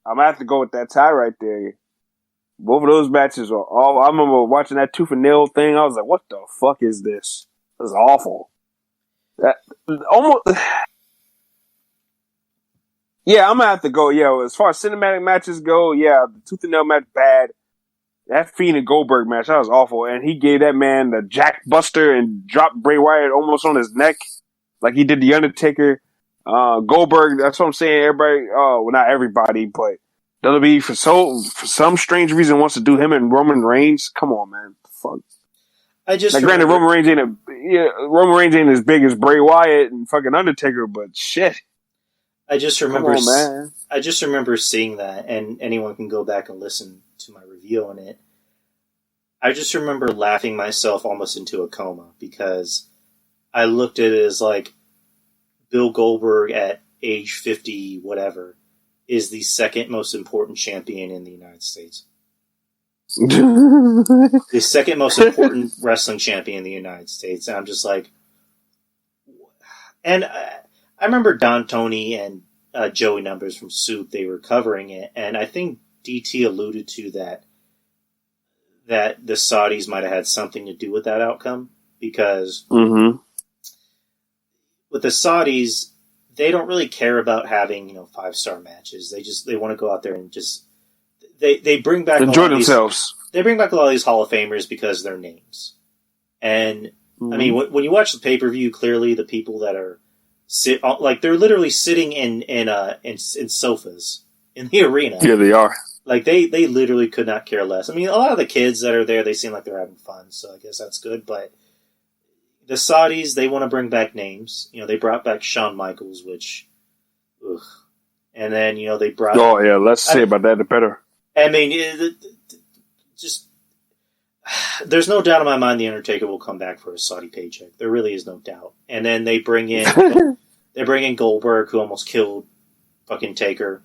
I'm going to have to go with that tie right there. Both of those matches are all. I remember watching that Tooth and Nail thing. I was like, "What the fuck is this? This is awful." That almost. Yeah, I'm gonna have to go. Yeah, as far as cinematic matches go, yeah, the Tooth and Nail match bad. That Fiend and Goldberg match, that was awful. And he gave that man the Jack Buster and dropped Bray Wyatt almost on his neck, like he did the Undertaker. Goldberg. That's what I'm saying. Everybody. Well, not everybody, but. WWE for some strange reason wants to do him and Roman Reigns. Come on, man. Fuck. Granted, Roman Reigns ain't as big as Bray Wyatt and fucking Undertaker, but shit. I just remember seeing that, and anyone can go back and listen to my review on it. I just remember laughing myself almost into a coma because I looked at it as like Bill Goldberg at age 50, whatever, is the second most important champion in the United States. The second most important wrestling champion in the United States. And I'm just like... And I remember Don Tony and Joey Numbers from Soup, they were covering it, and I think DT alluded to that the Saudis might have had something to do with that outcome, because with the Saudis... They don't really care about having, 5-star matches. They want to go out there and just they bring back enjoy themselves. They bring back a lot of these Hall of Famers because of their names. And I mean, when you watch the pay-per-view, clearly the people that are they're literally sitting in sofas in the arena. Yeah, they are. Like they literally could not care less. I mean, a lot of the kids that are there, they seem like they're having fun, so I guess that's good, but the Saudis, they want to bring back names. They brought back Shawn Michaels, which, ugh. And then, they brought... Oh, yeah, let's say about that the better. I mean, just... There's no doubt in my mind the Undertaker will come back for a Saudi paycheck. There really is no doubt. And then they bring in Goldberg, who almost killed fucking Taker.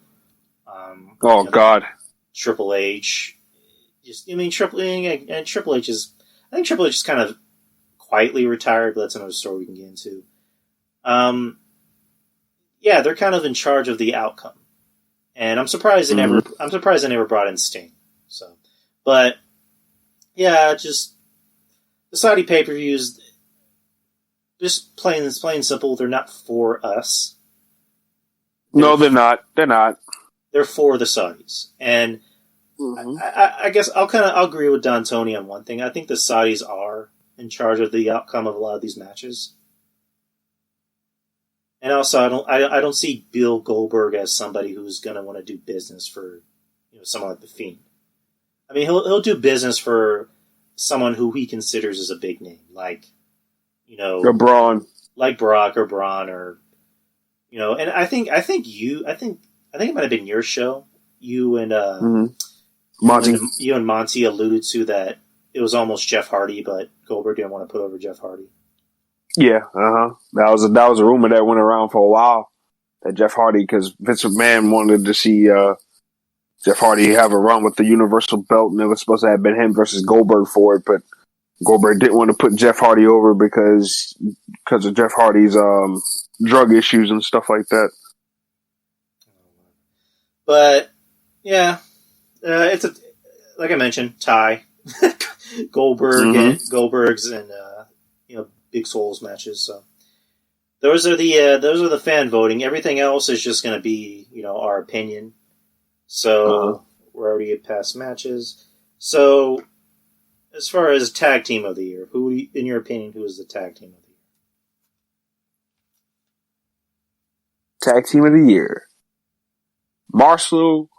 God. Triple H. Triple H is... I think Triple H is kind of quietly retired, but that's another story we can get into. Yeah, they're kind of in charge of the outcome, and I'm surprised they never brought in Sting. So, but yeah, just the Saudi pay-per-views, just plain and simple, they're not for us. No, they're not. They're not. They're for the Saudis, and I guess I'll agree with Don Tony on one thing. I think the Saudis are in charge of the outcome of a lot of these matches. And also, I don't see Bill Goldberg as somebody who's going to want to do business for someone like the Fiend. I mean, he'll do business for someone who he considers as a big name, like Braun, like Brock or Braun, or And I think it might have been your show. You and Monty. You and Monty alluded to that it was almost Jeff Hardy, but Goldberg didn't want to put over Jeff Hardy. Yeah, That was a rumor that went around for a while that Jeff Hardy, because Vince McMahon wanted to see Jeff Hardy have a run with the Universal Belt, and it was supposed to have been him versus Goldberg for it, but Goldberg didn't want to put Jeff Hardy over because of Jeff Hardy's drug issues and stuff like that. But yeah, it's like I mentioned, tie Goldberg's and Big Souls matches. So those are the fan voting. Everything else is just going to be our opinion. So we're already at past matches. So as far as tag team of the year, in your opinion, who is the tag team of the year? Tag team of the year: Marshall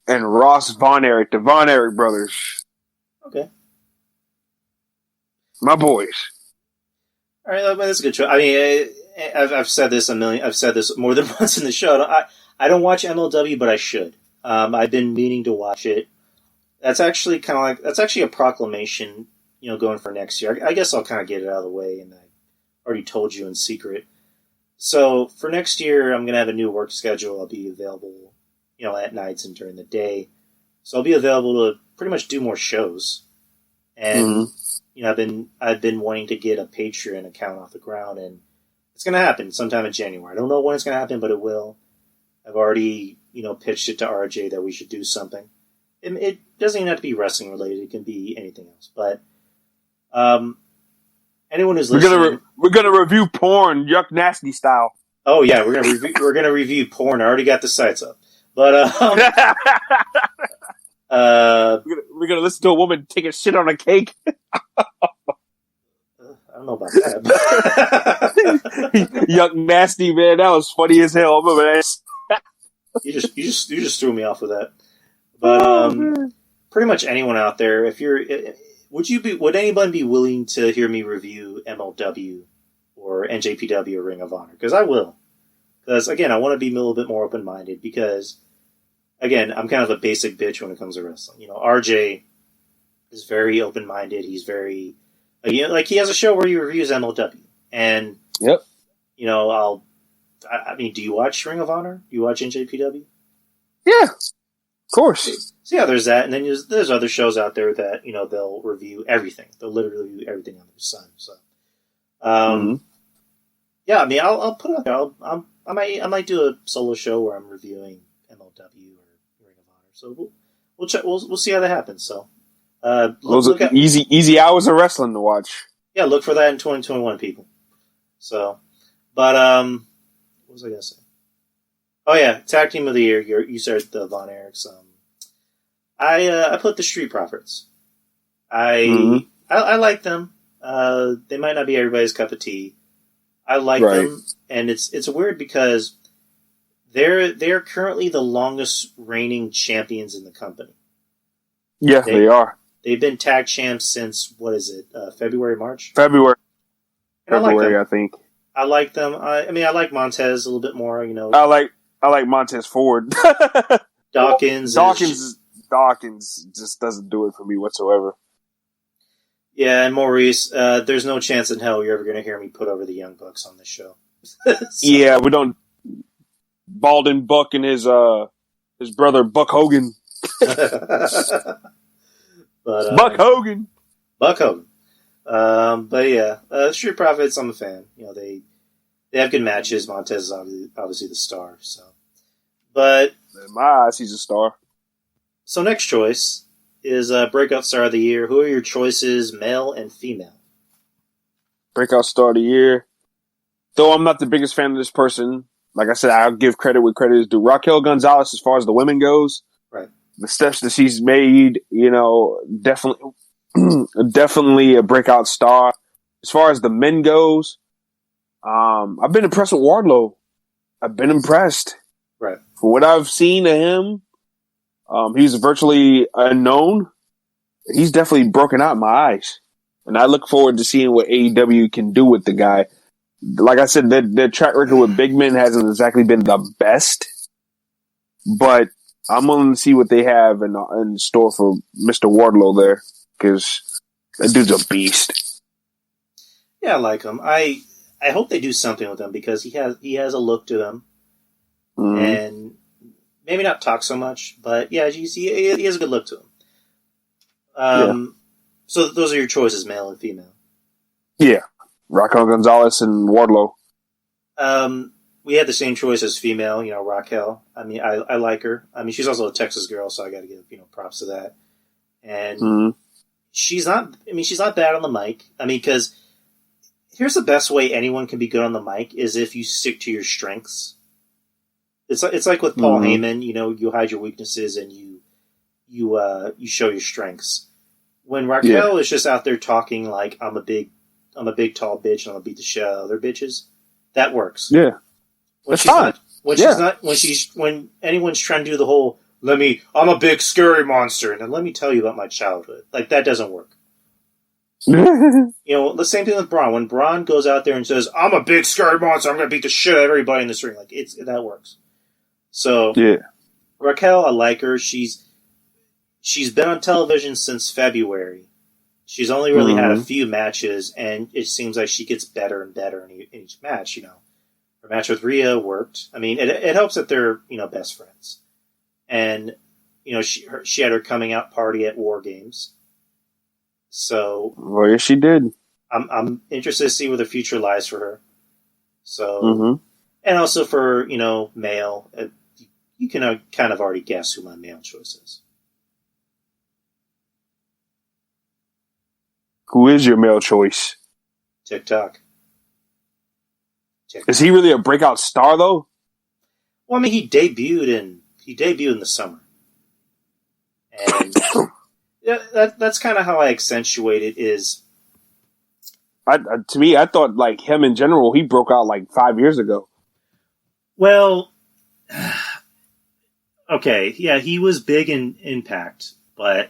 and Ross Von Erich, the Von Erich brothers. Okay, my boys. All right, that's a good choice. I mean, I've said this I've said this more than once in the show. I don't watch MLW, but I should. I've been meaning to watch it. That's actually a proclamation, going for next year. I guess I'll kind of get it out of the way, and I already told you in secret. So for next year, I'm going to have a new work schedule. I'll be available, at nights and during the day. So I'll be available to pretty much do more shows. And I've been wanting to get a Patreon account off the ground, and it's going to happen sometime in January. I don't know when it's going to happen, but it will. I've already, pitched it to RJ that we should do something. It doesn't even have to be wrestling related. It can be anything else. But anyone who's listening, we're gonna review porn, Yuck Nasty style. Oh yeah, we're gonna review porn. I already got the sites up, but we're gonna listen to a woman take a shit on a cake. I don't know about that. Yuck Nasty, man, that was funny as hell. I remember that. You just threw me off with that. But pretty much anyone out there, would anyone be willing to hear me review MLW or NJPW or Ring of Honor? Because I will. Because again, I want to be a little bit more open minded. Because again, I'm kind of a basic bitch when it comes to wrestling. RJ is very open minded. He's very he has a show where he reviews MLW, and yep. I mean, do you watch Ring of Honor? Do you watch NJPW? Yeah, of course. So yeah, there's that, and then there's other shows out there that they'll review everything. They'll literally review everything under the sun. So, yeah, I mean, I'll put it out there. I might do a solo show where I'm reviewing MLW or Ring of Honor. So we'll check. We'll see how that happens. So, those are easy hours of wrestling to watch. Yeah, look for that in 2021, people. So, but what was I gonna say? Oh yeah, tag team of the year. You said the Von Erichs. I put the Street Profits. I like them. They might not be everybody's cup of tea. I like them, and it's weird because they're currently the longest reigning champions in the company. Yeah, they are. They've been tag champs since February, March. February, I think. I like them. I mean, I like Montez a little bit more. I like Montez Ford. Dawkins just doesn't do it for me whatsoever. Yeah, and Maurice, there's no chance in hell you're ever going to hear me put over the Young Bucks on this show. Yeah, we don't. Baldwin Buck and his brother Buck Hogan. Buck Hogan. But yeah, Street Profits, I'm a fan. They have good matches. Montez is obviously the star. So, but in my eyes, he's a star. So next choice is Breakout Star of the Year. Who are your choices, male and female? Breakout Star of the Year. Though I'm not the biggest fan of this person, like I said, I'll give credit where credit is due. Raquel Gonzalez, as far as the women goes, right? the steps that she's made, definitely a breakout star. As far as the men goes, I've been impressed with Wardlow. I've been impressed. Right. For what I've seen of him, he's virtually unknown. He's definitely broken out in my eyes. And I look forward to seeing what AEW can do with the guy. Like I said, their track record with big men hasn't exactly been the best. But I'm willing to see what they have in store for Mr. Wardlow there. Because that dude's a beast. Yeah, I like him. I hope they do something with him because he has a look to him. Mm-hmm. And maybe not talk so much, but yeah, you see, he has a good look to him. So those are your choices, male and female. Yeah. Raquel Gonzalez and Wardlow. We had the same choice as female, Raquel. I mean, I like her. I mean, she's also a Texas girl, so I got to give, props to that. And she's not bad on the mic. I mean, because here's the best way anyone can be good on the mic is if you stick to your strengths. It's like with Paul Heyman, you hide your weaknesses and you show your strengths. When Raquel is just out there talking like I'm a big tall bitch and I'll beat the shit out of other bitches, that works. Yeah. When when anyone's trying to do the whole I'm a big scary monster and then let me tell you about my childhood. Like that doesn't work. The same thing with Braun. When Braun goes out there and says, I'm a big scary monster, I'm gonna beat the shit out of everybody in this ring, like that works. So Raquel, I like her. She's been on television since February. She's only really had a few matches, and it seems like she gets better and better in each match. Her match with Rhea worked. I mean, it helps that they're best friends, and she had her coming out party at War Games. So, well, yes, she did. I'm interested to see where the future lies for her. So, and also for male. You can kind of already guess who my male choice is. Who is your male choice? TikTok. Is he really a breakout star, though? Well, I mean, he debuted in the summer. And that's kind of how I accentuate it is... To me, I thought, like, him in general, he broke out, like, 5 years ago. Well... Okay, yeah, he was big in Impact, but...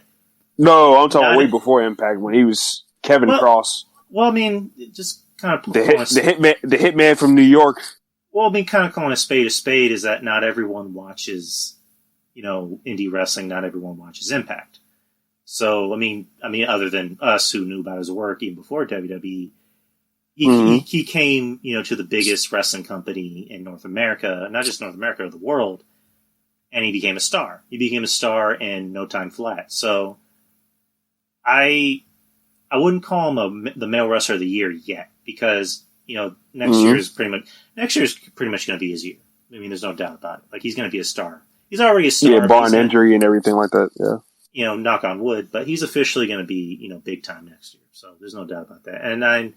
No, I'm talking way before Impact, when he was Kevin Cross. Well, I mean, just kind of... The hitman from New York. Well, I mean, kind of calling a spade is that not everyone watches, indie wrestling, not everyone watches Impact. So, I mean, other than us who knew about his work even before WWE, he came, to the biggest wrestling company in North America, not just North America, the world, and he became a star. He became a star in no time flat. So, I wouldn't call him the male wrestler of the year yet because next year is pretty much going to be his year. I mean, there's no doubt about it. Like he's going to be a star. He's already a star. Yeah, barring injury and everything like that. Yeah. Knock on wood, but he's officially going to be big time next year. So there's no doubt about that. And I'm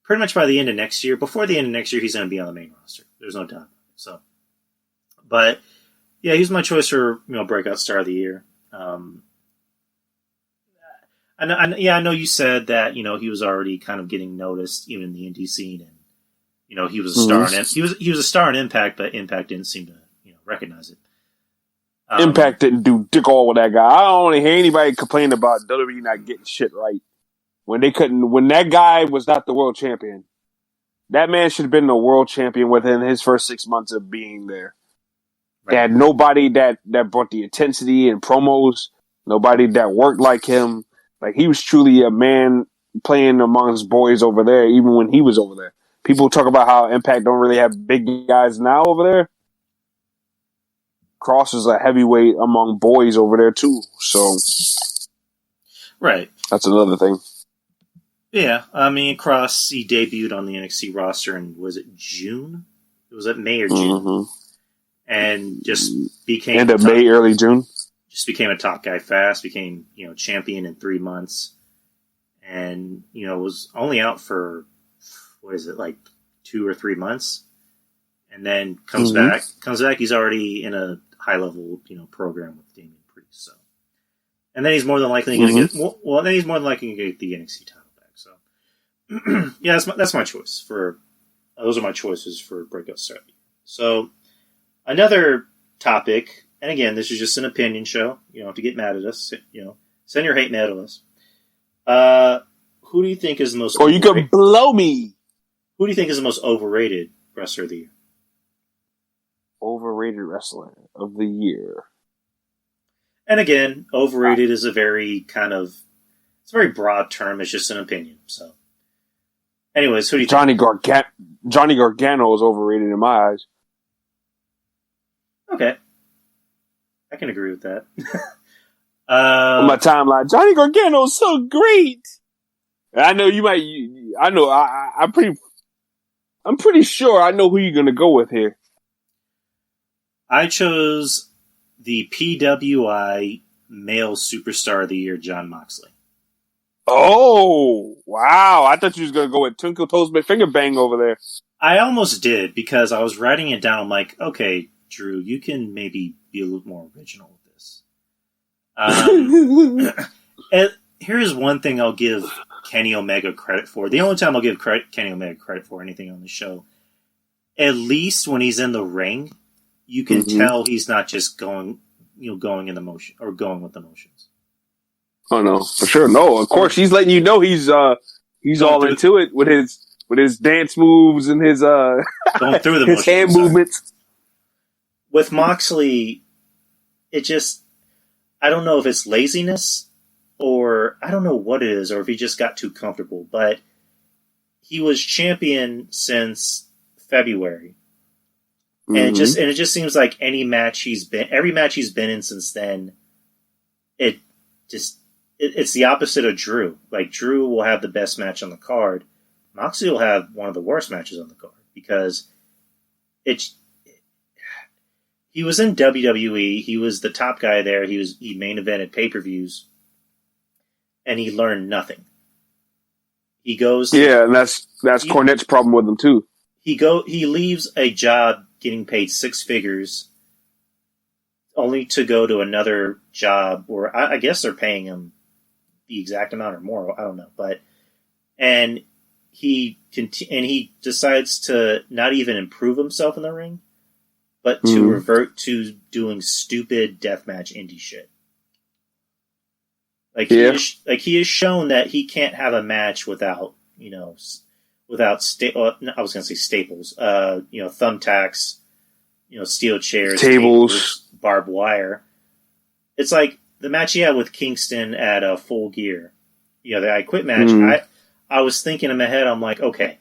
pretty much by the end of next year, before the end of next year, he's going to be on the main roster. There's no doubt about it. So, but yeah, he's my choice for breakout star of the year. I know you said that he was already kind of getting noticed even in the indie scene, and he was a star. He was a star in Impact, but Impact didn't seem to recognize it. Impact didn't do dick all with that guy. I don't want to hear anybody complain about WWE not getting shit right when they couldn't. When that guy was not the world champion, that man should have been the world champion within his first 6 months of being there. Right. They had nobody that brought the intensity and promos. Nobody that worked like him. Like, he was truly a man playing amongst boys over there, even when he was over there. People talk about how Impact don't really have big guys now over there. Cross is a heavyweight among boys over there, too. So, right. That's another thing. Yeah, I mean, Cross, he debuted on the NXT roster in, was it June? It was May or June. And just became... End of May, early June. Just became a top guy fast, became, champion in 3 months. And, was only out for, 2 or 3 months. And then comes back. He's already in a high level program with Damian Priest. So, and then he's more than likely going to get then he's more than likely going to get the NXT title back. So, yeah, that's my choice for. Those are my choices for breakout star. So, another topic, and again, this is just an opinion show. You don't have to get mad at us. Send your hate mail to us. Who do you think is the most? Or you can blow me. Who do you think is the most overrated wrestler of the year? Overrated wrestler of the year. And again, overrated is a very it's a very broad term. It's just an opinion. So, anyways, who do you think? Johnny Gargano is overrated in my eyes. Okay. I can agree with that. On my timeline, Johnny Gargano is so great. I know you might. I know. I'm pretty sure I know who you're going to go with here. I chose the PWI Male Superstar of the Year, Jon Moxley. Oh, wow. I thought you was going to go with Twinkle Toes Finger Bang over there. I almost did because I was writing it down. I'm like, okay, Drew, you can maybe be a little more original with this. And here's one thing I'll give Kenny Omega credit for. The only time I'll give Kenny Omega credit for anything on the show, at least when he's in the ring, you can tell he's not just going in the motion or going with the motions. Oh no, for sure. No, of course he's letting you know he's all into it with his dance moves and his going through the his hand movements. With Moxley, it just I don't know if it's laziness or I don't know what it is, or if he just got too comfortable. But he was champion since February. And it just seems like every match he's been in since then, it's the opposite of Drew. Like Drew will have the best match on the card, Moxley will have one of the worst matches on the card because he was in WWE, he was the top guy there, he main evented pay-per-views, and he learned nothing. He goes, and that's Cornette's problem with him too. He leaves a job getting paid six figures only to go to another job where I guess they're paying him the exact amount or more. I don't know. And he decides to not even improve himself in the ring, but to revert to doing stupid deathmatch indie shit. He has shown that he can't have a match without I was going to say staples, thumbtacks, steel chairs, tables, barbed wire. It's like the match he had with Kingston at Full Gear. The I Quit match. I was thinking in my head, I'm like, okay,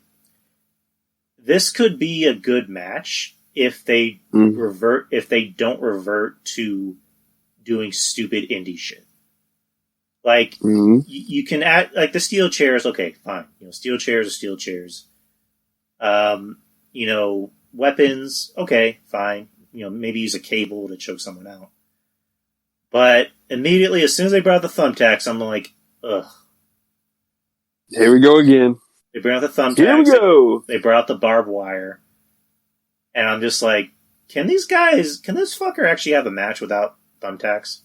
this could be a good match if they don't revert to doing stupid indie shit. Like, you can add, like, the steel chairs, okay, fine. Steel chairs are steel chairs. Weapons, okay, fine. Maybe use a cable to choke someone out. But immediately, as soon as they brought out the thumbtacks, I'm like, ugh. Here we go again. They brought out the thumbtacks. Here we go. They brought out the barbed wire. And I'm just like, can this fucker actually have a match without thumbtacks?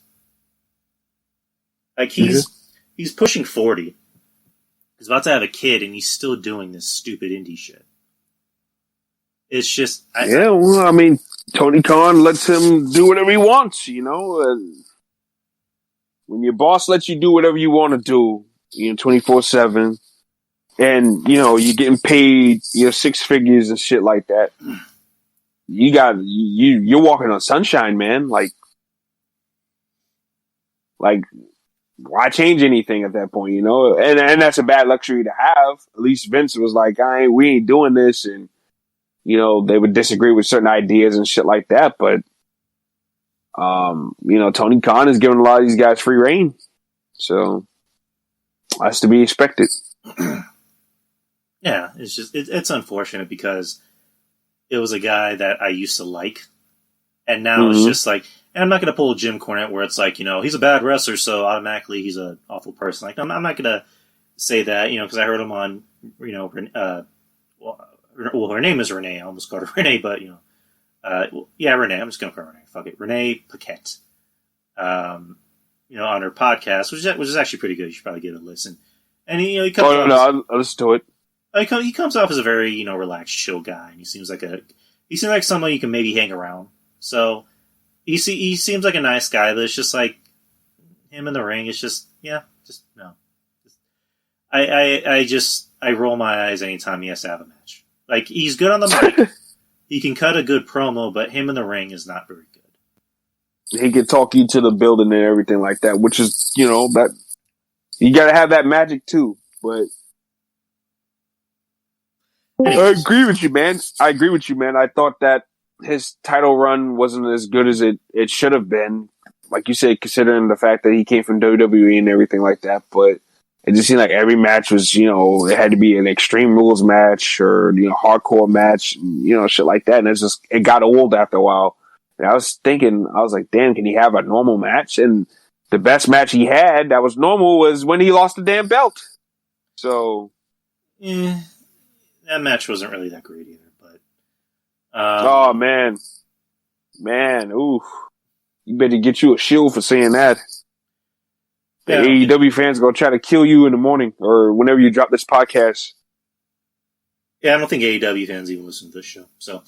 Like, he's pushing 40. He's about to have a kid, and he's still doing this stupid indie shit. It's just... Tony Khan lets him do whatever he wants, when your boss lets you do whatever you want to do, 24/7, and, you're getting paid, six figures and shit like that, you're walking on sunshine, man. Like, why change anything at that point, And that's a bad luxury to have. At least Vince was like, we ain't doing this, and they would disagree with certain ideas and shit like that. But Tony Khan is giving a lot of these guys free reign, so that's to be expected. Yeah, it's just it's unfortunate because it was a guy that I used to like, and now it's just like. And I'm not going to pull a Jim Cornette where it's like, he's a bad wrestler, so automatically he's an awful person. Like, I'm not going to say that, because I heard him on, her name is Renee. I almost called her Renee, but, Renee. I'm just going to call her Renee. Fuck it. Renee Paquette. On her podcast, which is actually pretty good. You should probably give it a listen. And he comes I'll listen to it. He comes off as a very, relaxed, chill guy, and he seems like someone you can maybe hang around. So he seems like a nice guy, but it's just like him in the ring. It's just no. I roll my eyes anytime he has to have a match. Like, he's good on the mic. He can cut a good promo, but him in the ring is not very good. He can talk you to the building and everything like that, which is, that you got to have that magic too. But I agree with you, man. I thought that his title run wasn't as good as it should have been. Like you said, considering the fact that he came from WWE and everything like that. But it just seemed like every match was, it had to be an Extreme Rules match or, hardcore match, shit like that. And it got old after a while. And I was like, damn, can he have a normal match? And the best match he had that was normal was when he lost the damn belt. So. Yeah. That match wasn't really that great either, but. Oh, man. Man, oof. You better get you a shield for saying that. The AEW fans are going to try to kill you in the morning or whenever you drop this podcast. Yeah, I don't think AEW fans even listen to this show. So,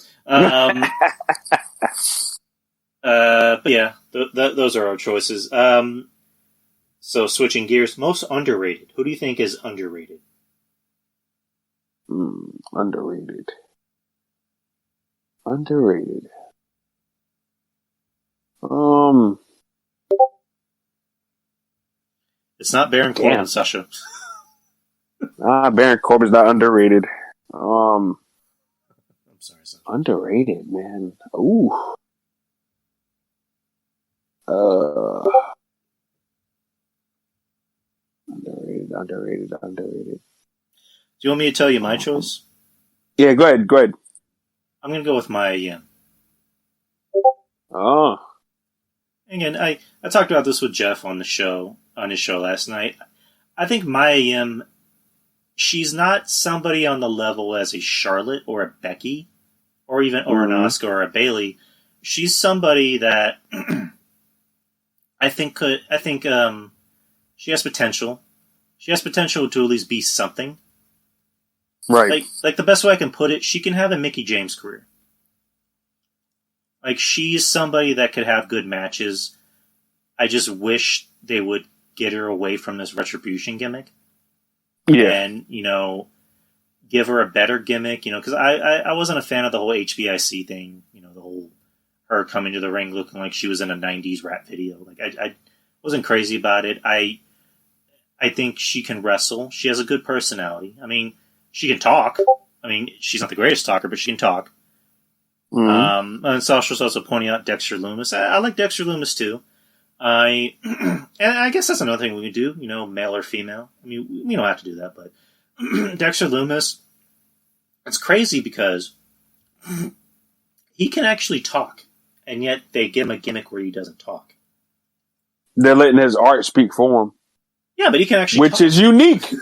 but yeah, those are our choices. So switching gears, most underrated. Who do you think is underrated? Underrated. It's not Baron Corbin, Sasha. Baron Corbin's not underrated. I'm sorry, Sasha. Underrated, man. Ooh. Underrated. Do you want me to tell you my choice? Yeah, go ahead. I'm going to go with Mia Yim. Oh. Again, I talked about this with Jeff on his show last night. I think Mia Yim, she's not somebody on the level as a Charlotte or a Becky, or even or an Asuka or a Bayley. She's somebody that I think she has potential. She has potential to at least be something. Right. Like the best way I can put it, she can have a Mickie James career. Like, she's somebody that could have good matches. I just wish they would get her away from this Retribution gimmick. Yeah. And, give her a better gimmick, because I wasn't a fan of the whole HBIC thing, the whole her coming to the ring looking like she was in a 90s rap video. Like, I wasn't crazy about it. I think she can wrestle. She has a good personality. I mean, she can talk. I mean, she's not the greatest talker, but she can talk. Mm-hmm. And Sasha was also pointing out Dexter Lumis. I like Dexter Lumis too. And I guess that's another thing we can do, male or female. I mean, we don't have to do that, but Dexter Lumis, it's crazy because he can actually talk, and yet they give him a gimmick where he doesn't talk. They're letting his art speak for him. Yeah, but he can actually Which is unique.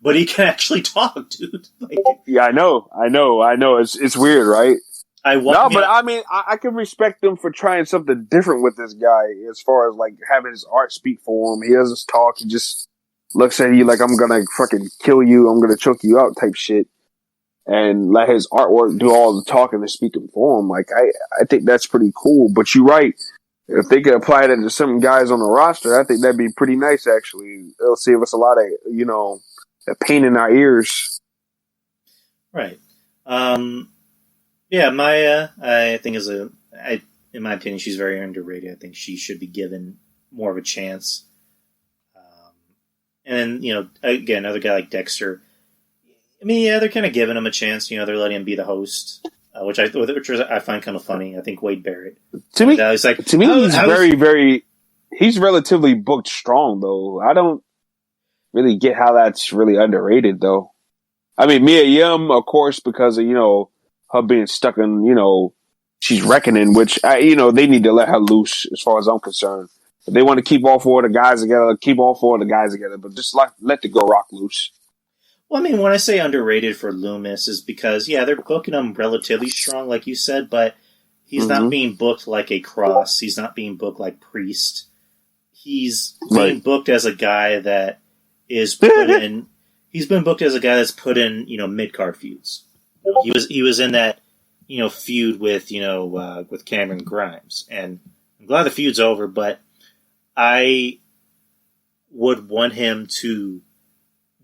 But he can actually talk, dude. Like, yeah, I know. It's weird, right? But I mean, I can respect them for trying something different with this guy as far as, like, having his art speak for him. He doesn't talk. He just looks at you like, I'm going to fucking kill you. I'm going to choke you out type shit. And let his artwork do all the talking and speaking for him. Like, I think that's pretty cool. But you're right. If they could apply that to some guys on the roster, I think that'd be pretty nice, actually. It'll save us a lot of, a pain in our ears. Right. Yeah, Maya, I think in my opinion, she's very underrated. I think she should be given more of a chance. And then, again, another guy like Dexter. I mean, yeah, they're kind of giving him a chance. They're letting him be the host, which I find kind of funny. I think Wade Barrett. To me, he's relatively booked strong, though. I don't really get how that's really underrated, though. I mean, Mia Yim, of course, because of, her being stuck in, she's reckoning, which, they need to let her loose as far as I'm concerned. If they want to keep all four of the guys together, but just let the Go Rock loose. Well, I mean, when I say underrated for Loomis is because, yeah, they're booking him relatively strong, like you said, but He's not being booked like a Cross. He's not being booked like Priest. He's being booked as a guy that is put in. He's been booked as a guy that's put in, mid card feuds. He was in that, feud with with Cameron Grimes, and I'm glad the feud's over. But I would want him to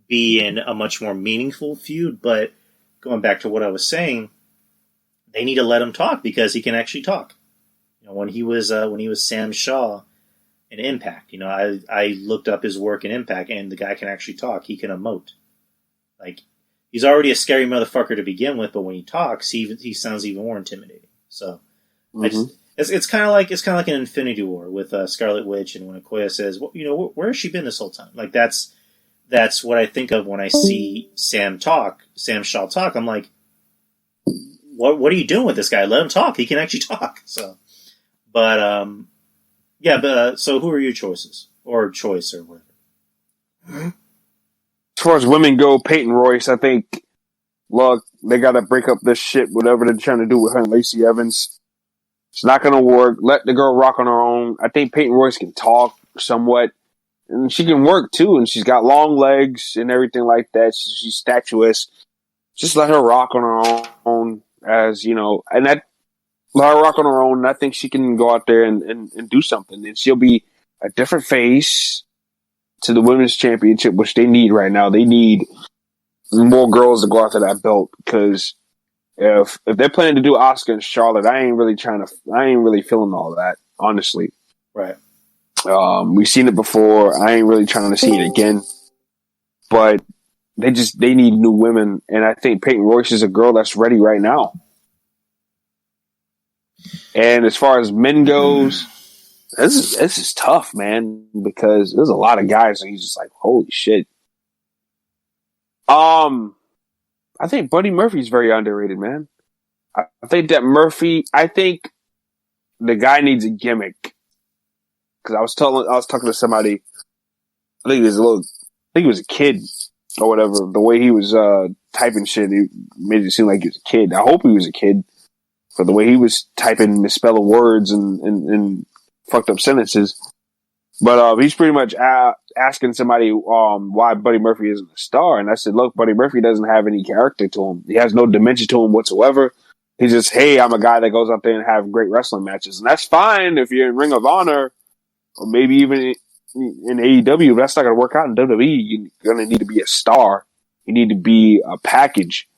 be in a much more meaningful feud. But going back to what I was saying, they need to let him talk because he can actually talk. When he was Sam Shaw in Impact, I looked up his work in Impact, and the guy can actually talk. He can emote. Like, he's already a scary motherfucker to begin with, but when he talks, he sounds even more intimidating. So, it's kind of like an Infinity War with Scarlet Witch, and when Okoye says, "Well, where has she been this whole time?" Like that's what I think of when I see Sam Shaw talk. I'm like, what are you doing with this guy? Let him talk. He can actually talk. So, but so who are your choices or choice or whatever? As far as women go, Peyton Royce, I think, look, they got to break up this shit, whatever they're trying to do with her and Lacey Evans. It's not going to work. Let the girl rock on her own. I think Peyton Royce can talk somewhat, and she can work too, and she's got long legs and everything like that. She's statuesque. Just let her rock on her own, and that let her rock on her own. And I think she can go out there and do something, and she'll be a different face to the women's championship, which they need right now. They need more girls to go after that belt, because if they're planning to do Asuka and Charlotte, I ain't really feeling all that, honestly. Right. We've seen it before. I ain't really trying to see it again. But they need new women, and I think Peyton Royce is a girl that's ready right now. And as far as men goes, this is tough, man, because there's a lot of guys and he's just like, holy shit. I think Buddy Murphy's very underrated, man. I think that I think the guy needs a gimmick. Because I was talking to somebody, I think he was a kid or whatever. The way he was typing shit, it made it seem like he was a kid. I hope he was a kid, for the way he was typing misspelling words and fucked up sentences. But he's pretty much asking somebody why Buddy Murphy isn't a star. And I said, look, Buddy Murphy doesn't have any character to him. He has no dimension to him whatsoever. He's just, hey, I'm a guy that goes out there and have great wrestling matches. And that's fine if you're in Ring of Honor, or maybe even in AEW. But that's not going to work out in WWE. You're going to need to be a star. You need to be a package.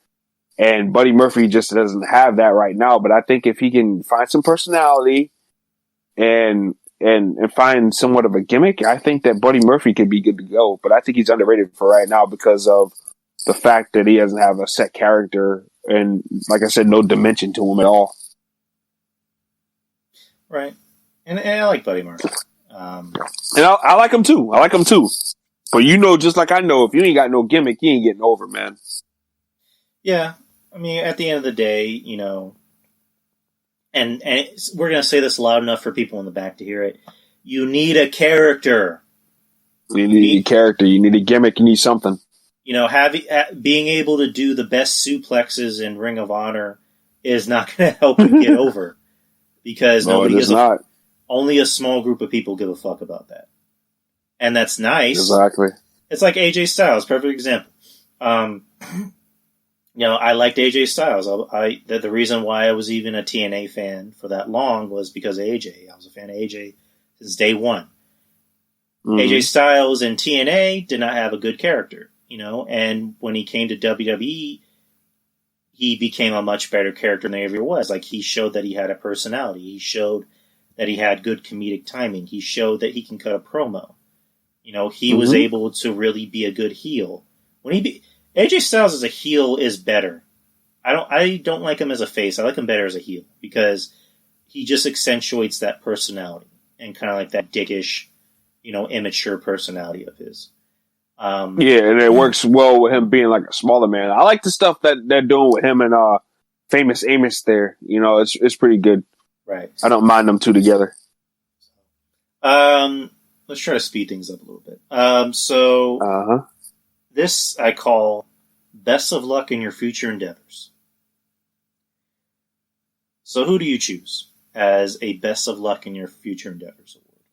And Buddy Murphy just doesn't have that right now. But I think if he can find some personality and find somewhat of a gimmick, I think that Buddy Murphy could be good to go. But I think he's underrated for right now because of the fact that he doesn't have a set character and, like I said, no dimension to him at all. Right. And I like Buddy Murphy. And I like him too. But just like I know, if you ain't got no gimmick, you ain't getting over, man. Yeah. I mean, at the end of the day, and we're going to say this loud enough for people in the back to hear it. You need a character. You need a character. You need a gimmick. You need something. Being able to do the best suplexes in Ring of Honor is not going to help you get over, because only a small group of people give a fuck about that, and that's nice. Exactly. It's like AJ Styles, perfect example. I liked AJ Styles. The reason why I was even a TNA fan for that long was because of AJ. I was a fan of AJ since day one. Mm-hmm. AJ Styles in TNA did not have a good character, and when he came to WWE, he became a much better character than he ever was. Like, he showed that he had a personality. He showed that he had good comedic timing. He showed that he can cut a promo. He was able to really be a good heel. AJ Styles as a heel is better. I don't like him as a face. I like him better as a heel because he just accentuates that personality and kind of like that dickish, immature personality of his. And it works well with him being like a smaller man. I like the stuff that they're doing with him and Famous Amos there. It's pretty good. Right. I don't mind them two together. Let's try to speed things up a little bit. This I call best of luck in your future endeavors. So who do you choose as a best of luck in your future endeavors award?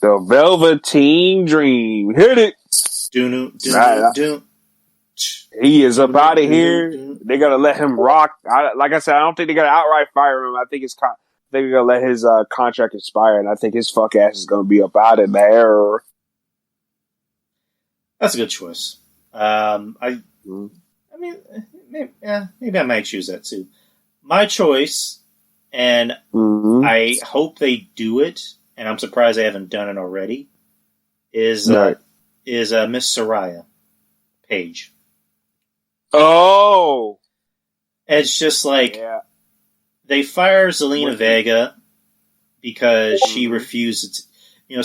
The Velveteen Dream. Hit it. He is up out of here. They're gonna let him rock. Like I said, I don't think they're gonna outright fire him. I think they're gonna let his contract expire, and I think his fuck ass is gonna be up out of there. That's a good choice. I mean, maybe I might choose that too. My choice, and I hope they do it, and I'm surprised they haven't done it already, is Miss Soraya Page. Oh! It's just like, they fire Zelina Vega because she refused to,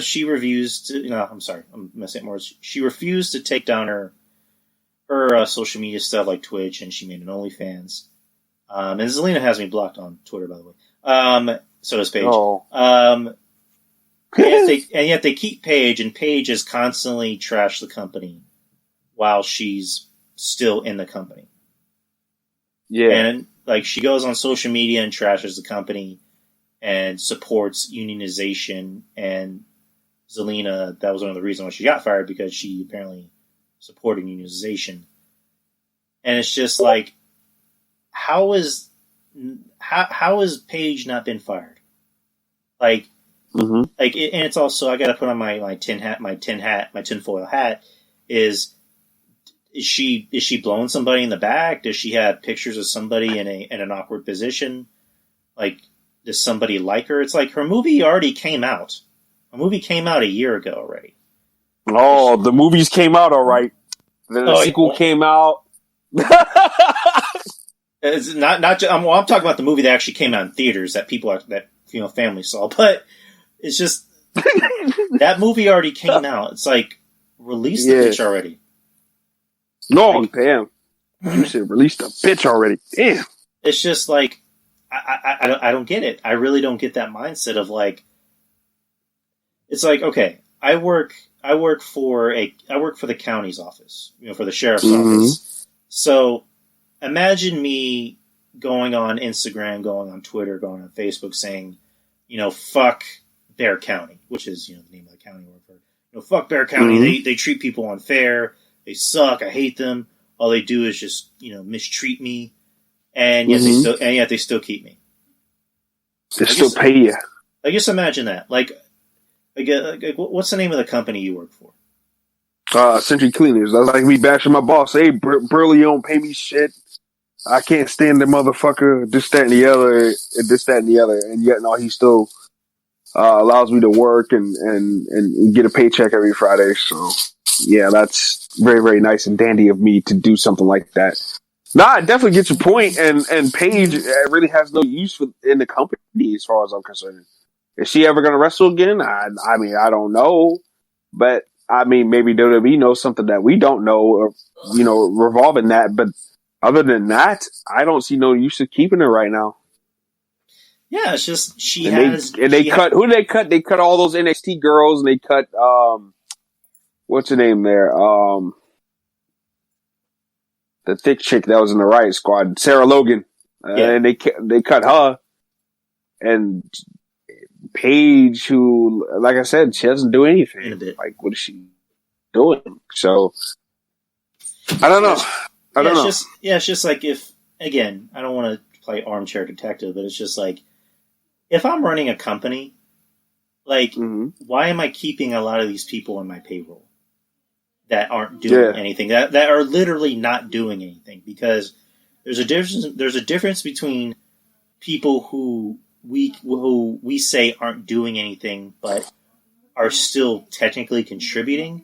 she refused to, I'm sorry, I'm messing up more. She refused to take down her social media stuff like Twitch, and she made an OnlyFans. And Zelina has me blocked on Twitter, by the way. So does Paige. Oh. And yet they keep Paige, and Paige has constantly trashed the company while she's still in the company. Yeah. And like she goes on social media and trashes the company and supports unionization. And Zelina, that was one of the reasons why she got fired, because she apparently supported unionization. And it's just like, how is Paige not been fired? Like, and it's also, I got to put on my tinfoil hat. Is she blowing somebody in the back? Does she have pictures of somebody in an awkward position? Like, does somebody like her? It's like her movie already came out. A movie came out a year ago already. Oh, the movies came out all right. The sequel came out. It's not. I'm talking about the movie that actually came out in theaters that families saw. But it's just that movie already came out. It's like, release the bitch already. No, damn. You should release the bitch already. Damn. It's just like, I don't get it. I really don't get that mindset of like, it's like, okay, I work for the county's office, for the sheriff's office. So imagine me going on Instagram, going on Twitter, going on Facebook saying, fuck Bear County, which is, the name of the county I work for. Fuck Bear County. They treat people unfair. They suck. I hate them. All they do is just, mistreat me. And yet they still keep me. They still pay you. I guess imagine that. Like, what's the name of the company you work for? Century Cleaners. That's like me bashing my boss. Hey, Burley, you don't pay me shit. I can't stand the motherfucker. This, that, and the other. This, that, and the other. And yet, no, he still allows me to work and get a paycheck every Friday. So, yeah, that's very, very nice and dandy of me to do something like that. Nah, I definitely get your point. And Paige really has no use in the company as far as I'm concerned. Is she ever going to wrestle again? I mean, I don't know. But, I mean, maybe WWE knows something that we don't know, or, revolving that. But other than that, I don't see no use of keeping her right now. Yeah, it's just, who did they cut? They cut all those NXT girls, and they cut, what's her name there? The thick chick that was in the Riot Squad, Sarah Logan. And they cut her. And Paige, who, like I said, she doesn't do anything. Like, what is she doing? So, I don't know. I don't know. It's just like, if, again, I don't want to play armchair detective, but it's just like, if I'm running a company, like, why am I keeping a lot of these people on my payroll that aren't doing anything, that are literally not doing anything? Because there's a difference between people who we say aren't doing anything but are still technically contributing,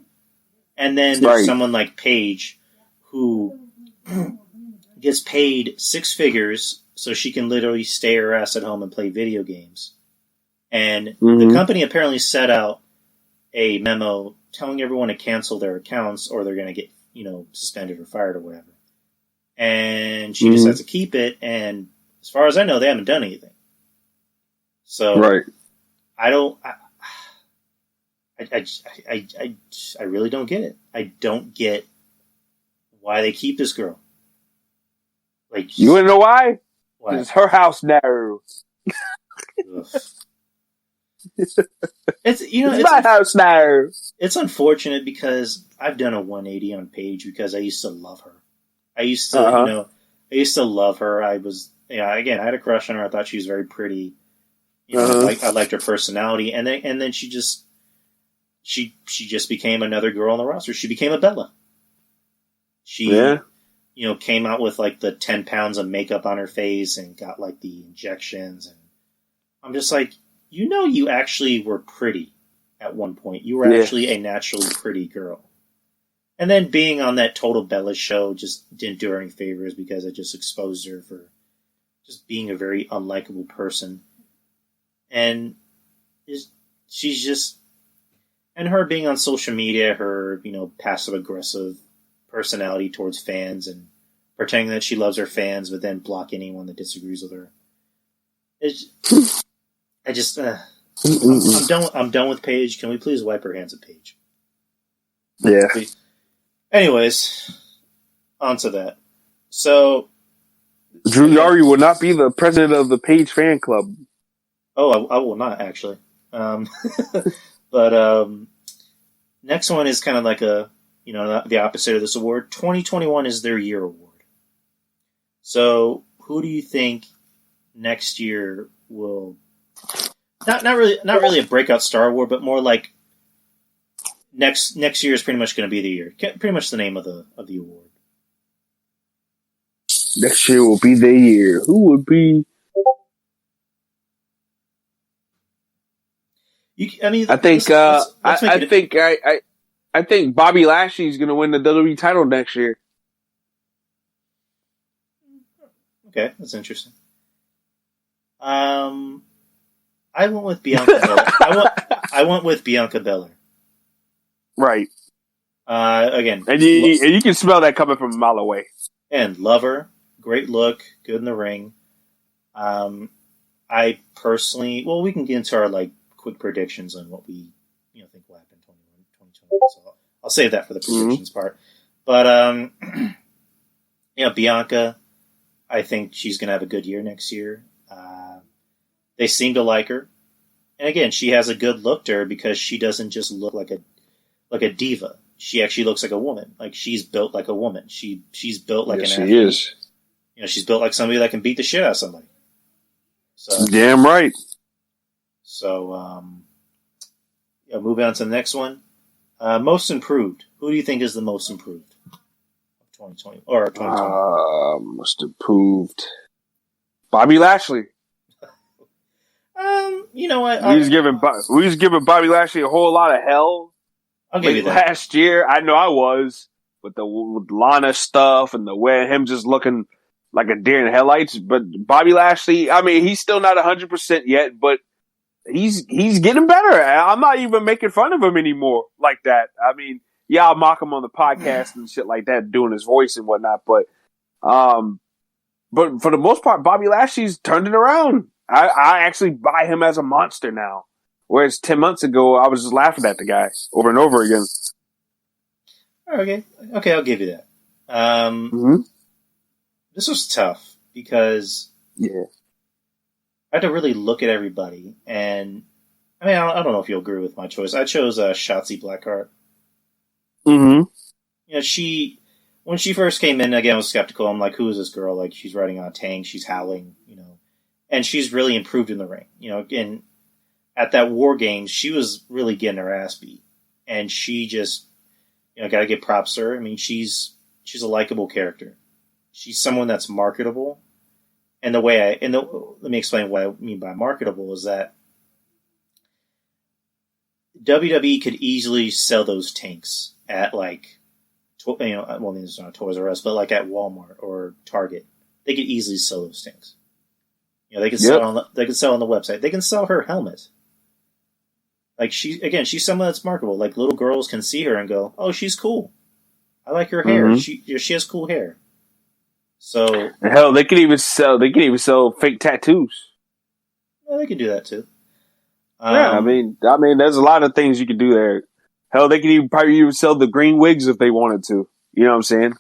and then there's someone like Paige who gets paid six figures so she can literally stay her ass at home and play video games. And the company apparently set out a memo telling everyone to cancel their accounts or they're going to get, suspended or fired or whatever. And she decides to keep it, and as far as I know, they haven't done anything. So I don't. I really don't get it. I don't get why they keep this girl. Like, you want to know why? What? It's her house now. It's It's my house now. It's unfortunate because I've done a 180 on Paige because I used to love her. I used to, I used to love her. I was, again, I had a crush on her. I thought she was very pretty. I liked her personality, and then she just became another girl on the roster. She became a Bella. She, came out with like the 10 pounds of makeup on her face and got like the injections, and I'm just like, you actually were pretty at one point. You were actually a naturally pretty girl. And then being on that Total Bella show just didn't do her any favors because it just exposed her for just being a very unlikable person. And she's just... And her being on social media, her, passive-aggressive personality towards fans and pretending that she loves her fans but then block anyone that disagrees with her. I'm done with Paige. Can we please wipe our hands of Paige? Yeah. Anyways, on to that. So, Drew Yari will not be the president of the Paige fan club. Oh, I will not actually. But next one is kind of like the opposite of this award. 2021 is their year award. So, who do you think next year will not really a breakout star award, but more like next year is pretty much going to be the year. Pretty much the name of the award. Next year will be the year. Who would be? I think Bobby Lashley's going to win the WWE title next year. Okay, that's interesting. I went with Bianca Belair. I went with Bianca Belair. Right. Again, and you can smell that coming from a mile away. And love her, great look, good in the ring. I personally, we can get into our quick predictions on what we think will happen in 2021. So I'll save that for the predictions part. But Bianca, I think she's going to have a good year next year. They seem to like her, and again, she has a good look to her because she doesn't just look like a diva. She actually looks like a woman. Like she's built like a woman. She's built like an athlete. She is. She's built like somebody that can beat the shit out of somebody. So, damn right. So, moving on to the next one. Most improved. Who do you think is the most improved of 2020 or 2020? Most improved. Bobby Lashley. You know what? We was giving Bobby Lashley a whole lot of hell. I'll give you that. Last year, I know I was with Lana stuff and the way him just looking like a deer in headlights. But Bobby Lashley, I mean, he's still not 100% yet, but he's getting better. I'm not even making fun of him anymore like that. I mean, yeah, I'll mock him on the podcast and shit like that, doing his voice and whatnot. But for the most part, Bobby Lashley's turned it around. I actually buy him as a monster now. Whereas 10 months ago, I was just laughing at the guy over and over again. Okay, I'll give you that. This was tough because I had to really look at everybody, and I mean, I don't know if you'll agree with my choice. I chose Shotzi Blackheart. Mm-hmm. When she first came in, again, I was skeptical. I'm like, who is this girl? Like, she's riding on a tank, she's howling, and she's really improved in the ring, and at that War Games, she was really getting her ass beat, and she just, got to give props to her. I mean, she's a likable character. She's someone that's marketable, and let me explain what I mean by marketable is that WWE could easily sell those tanks at it's not Toys R Us, but at Walmart or Target. They could easily sell those tanks. They could sell on the website. They can sell her helmet. She's someone that's marketable. Like, little girls can see her and go, "Oh, she's cool. I like her hair. She has cool hair." So hell, they could even sell fake tattoos. Yeah, they could do that too. I mean, there's a lot of things you could do there. Hell, they could probably even sell the green wigs if they wanted to. You know what I'm saying?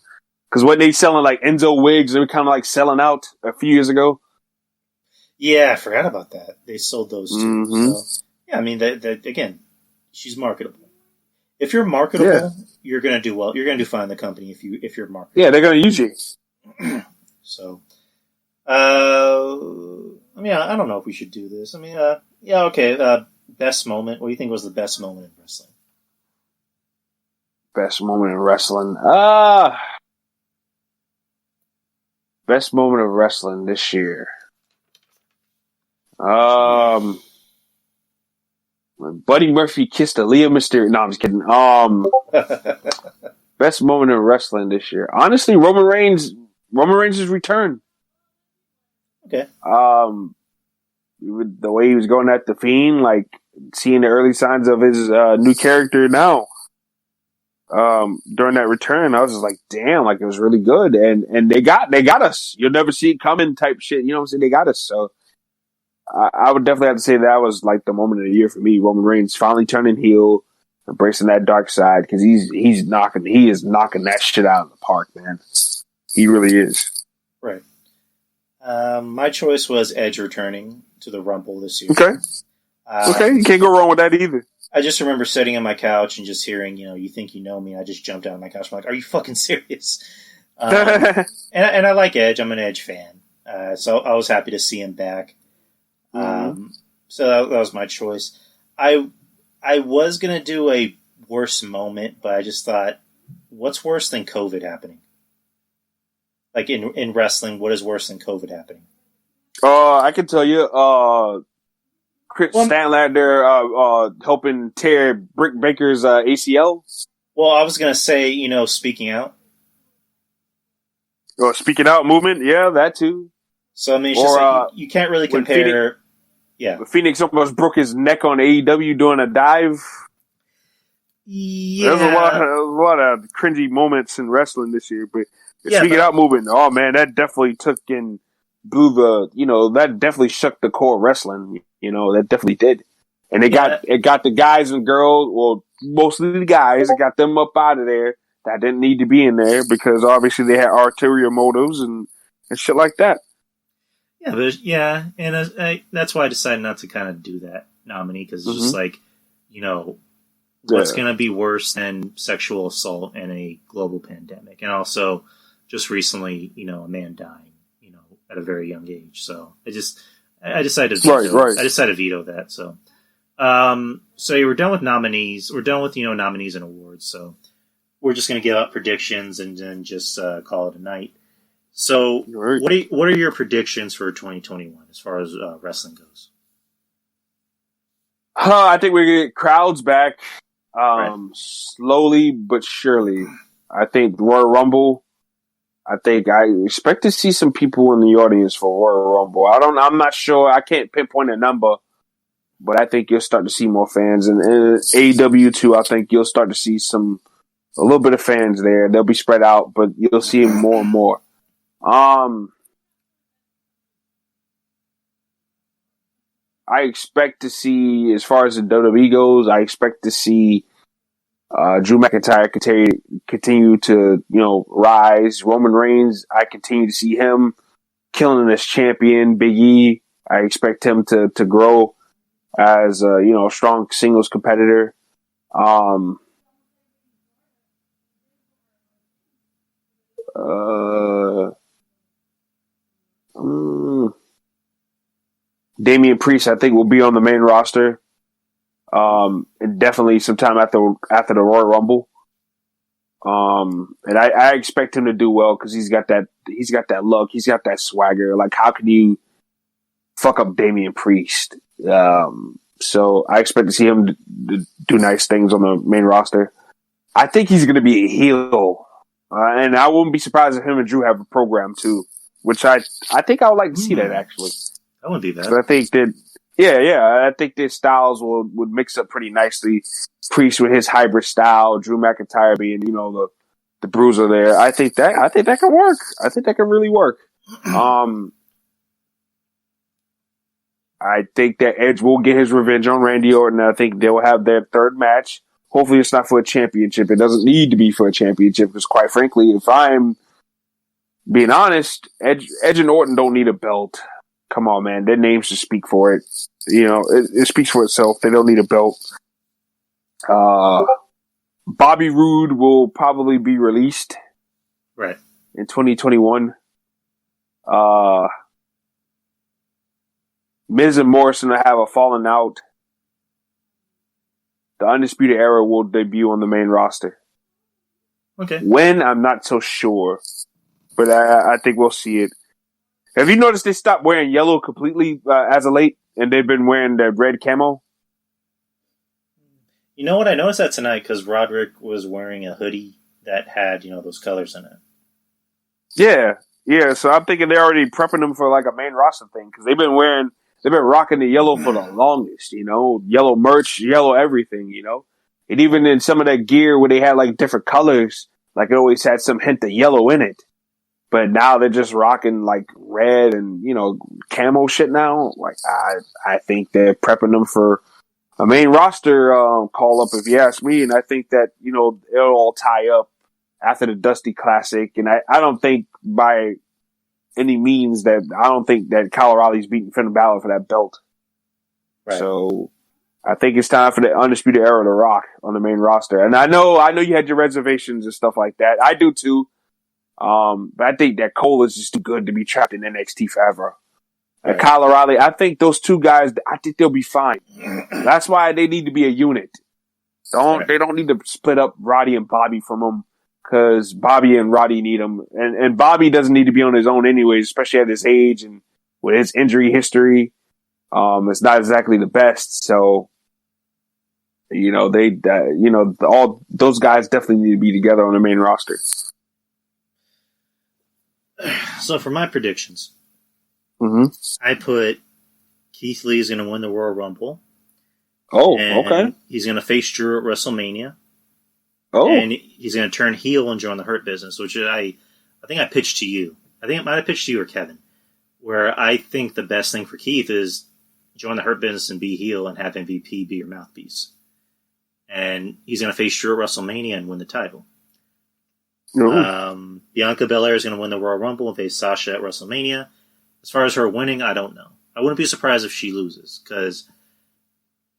Because what they selling Enzo wigs, they were kind of selling out a few years ago. Yeah, I forgot about that. They sold those too. Mm-hmm. So, yeah, I mean, that again, she's marketable. If you're marketable, you're gonna do well. You're gonna do fine in the company if you're marketable. Yeah, they're gonna use you. So, I mean, I don't know if we should do this. I mean, yeah, okay. Best moment. What do you think was the best moment in wrestling? Best moment in wrestling. Best moment of wrestling this year. When Buddy Murphy kissed Aaliyah Mysterio. No, I'm just kidding. Best moment of wrestling this year. Honestly, Roman Reigns' return. Okay. The way he was going at the Fiend, like seeing the early signs of his new character now. During that return, I was just like, damn, like it was really good, and they got us. You'll never see it coming, type shit. You know what I'm saying? They got us. So I would definitely have to say that was like the moment of the year for me. Roman Reigns finally turning heel, embracing that dark side, because he is knocking that shit out of the park, man. He really is. Right. My choice was Edge returning to the Rumble this year. Okay. Okay, you can't go wrong with that either. I just remember sitting on my couch and just hearing, you think you know me. I just jumped out of my couch. I'm like, are you fucking serious? And I like Edge. I'm an Edge fan. So I was happy to see him back. So that was my choice. I was going to do a worse moment, but I just thought, what's worse than COVID happening? Like in wrestling, what is worse than COVID happening? I can tell you, Chris Statlander helping tear Britt Baker's ACL. Well, I was going to say, speaking out. Speaking out movement, yeah, that too. So, I mean, it's just like, you can't really compare. Phoenix almost broke his neck on AEW doing a dive. Yeah. There's a lot of cringy moments in wrestling this year, but speaking out movement, oh man, that definitely blew that definitely shook the core of wrestling. That definitely did. And it got the guys and girls, well, mostly the guys, it got them up out of there that didn't need to be in there because obviously they had ulterior motives and shit like that. Yeah, and that's why I decided not to kind of do that nominee, because it's just like, what's going to be worse than sexual assault and a global pandemic, and also just recently, a man dying, at a very young age. So I decided to veto. Right. I decided to veto that. So, we're done with nominees. We're done with nominees and awards. So we're just going to give out predictions and then just call it a night. So, what are your predictions for 2021 as far as wrestling goes? I think we're gonna get crowds back, slowly but surely. I think Royal Rumble. I expect to see some people in the audience for Royal Rumble. I'm not sure. I can't pinpoint a number, but I think you'll start to see more fans. And AEW too, I think you'll start to see a little bit of fans there. They'll be spread out, but you'll see them more and more. I expect to see, as far as the WWE goes, I expect to see Drew McIntyre continue to, rise. Roman Reigns, I continue to see him killing as champion. Big E, I expect him to grow as a strong singles competitor. Damian Priest, I think, will be on the main roster. And definitely sometime after the Royal Rumble. And I expect him to do well because he's got that look, he's got that swagger. Like, how can you fuck up Damian Priest? So I expect to see him do nice things on the main roster. I think he's going to be a heel, and I wouldn't be surprised if him and Drew have a program too. Which I think I would like to see that actually. That wouldn't be bad. So I think that. Yeah. I think their styles would mix up pretty nicely. Priest with his hybrid style, Drew McIntyre being, the bruiser there. I think that can work. I think that can really work. I think that Edge will get his revenge on Randy Orton. I think they'll have their third match. Hopefully it's not for a championship. It doesn't need to be for a championship because, quite frankly, if I'm being honest, Edge and Orton don't need a belt. come on, man. Their names just speak for it. It speaks for itself. They don't need a belt. Bobby Roode will probably be released Right. in 2021. Miz and Morrison will have a falling out. The Undisputed Era will debut on the main roster. Okay. When, I'm not so sure. But I think we'll see it. Have you noticed they stopped wearing yellow completely as of late? And they've been wearing the red camo? You know what? I noticed that tonight because Roderick was wearing a hoodie that had, those colors in it. Yeah. So I'm thinking they're already prepping them for like a main roster thing because they've been rocking the yellow for the longest. Yellow merch, yellow everything. And even in some of that gear where they had like different colors, like it always had some hint of yellow in it. But now they're just rocking like red and camo shit now. Like I think they're prepping them for a main roster call up, if you ask me. And I think that it'll all tie up after the Dusty Classic. And I don't think by any means that Kyle O'Reilly's beating Finn Balor for that belt. Right. So I think it's time for the Undisputed Era to rock on the main roster. And I know you had your reservations and stuff like that. I do too. But I think that Cole is just too good to be trapped in NXT forever. And Kyle O'Reilly, I think those two guys, I think they'll be fine. That's why they need to be a unit. They don't need to split up Roddy and Bobby from them because Bobby and Roddy need them. And Bobby doesn't need to be on his own anyways, especially at his age and with his injury history. It's not exactly the best. So, all those guys definitely need to be together on the main roster. So for my predictions, I put Keith Lee is going to win the Royal Rumble. Oh, and okay. He's going to face Drew at WrestleMania. Oh, and he's going to turn heel and join the Hurt Business, which I think I pitched to you. I think it might have pitched to you or Kevin, where I think the best thing for Keith is join the Hurt Business and be heel and have MVP be your mouthpiece. And he's going to face Drew at WrestleMania and win the title. Bianca Belair is going to win the Royal Rumble and face Sasha at WrestleMania. As far as her winning, I don't know. I wouldn't be surprised if she loses because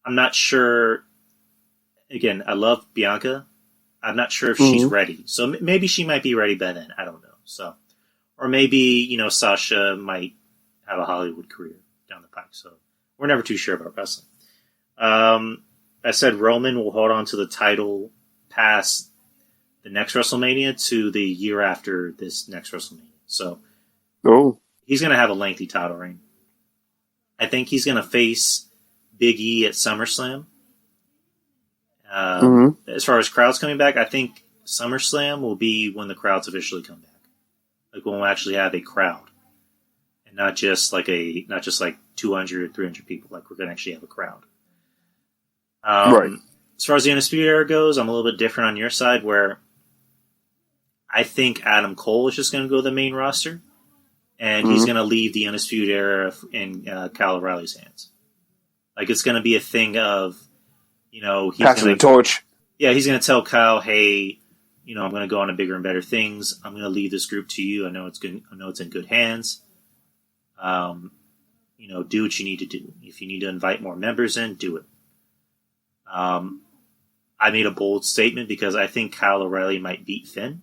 I'm not sure. Again, I love Bianca. I'm not sure if she's ready. So maybe she might be ready by then. I don't know. So, or maybe Sasha might have a Hollywood career down the pike. So we're never too sure about wrestling. I said Roman will hold on to the title past the next WrestleMania to the year after this next WrestleMania. So he's going to have a lengthy title reign. I think he's going to face Big E at SummerSlam. As far as crowds coming back, I think SummerSlam will be when the crowds officially come back. Like when we'll actually have a crowd. And not just like 200 or 300 people. Like we're going to actually have a crowd. Right. As far as the Undisputed Era goes, I'm a little bit different on your side where I think Adam Cole is just going to go to the main roster, and he's going to leave the Undisputed Era in Kyle O'Reilly's hands. Like, it's going to be a thing of, he's passing the torch. Yeah, he's going to tell Kyle, hey, I'm going to go on to bigger and better things. I'm going to leave this group to you. I know it's good. I know it's in good hands. Do what you need to do. If you need to invite more members in, do it. I made a bold statement because I think Kyle O'Reilly might beat Finn.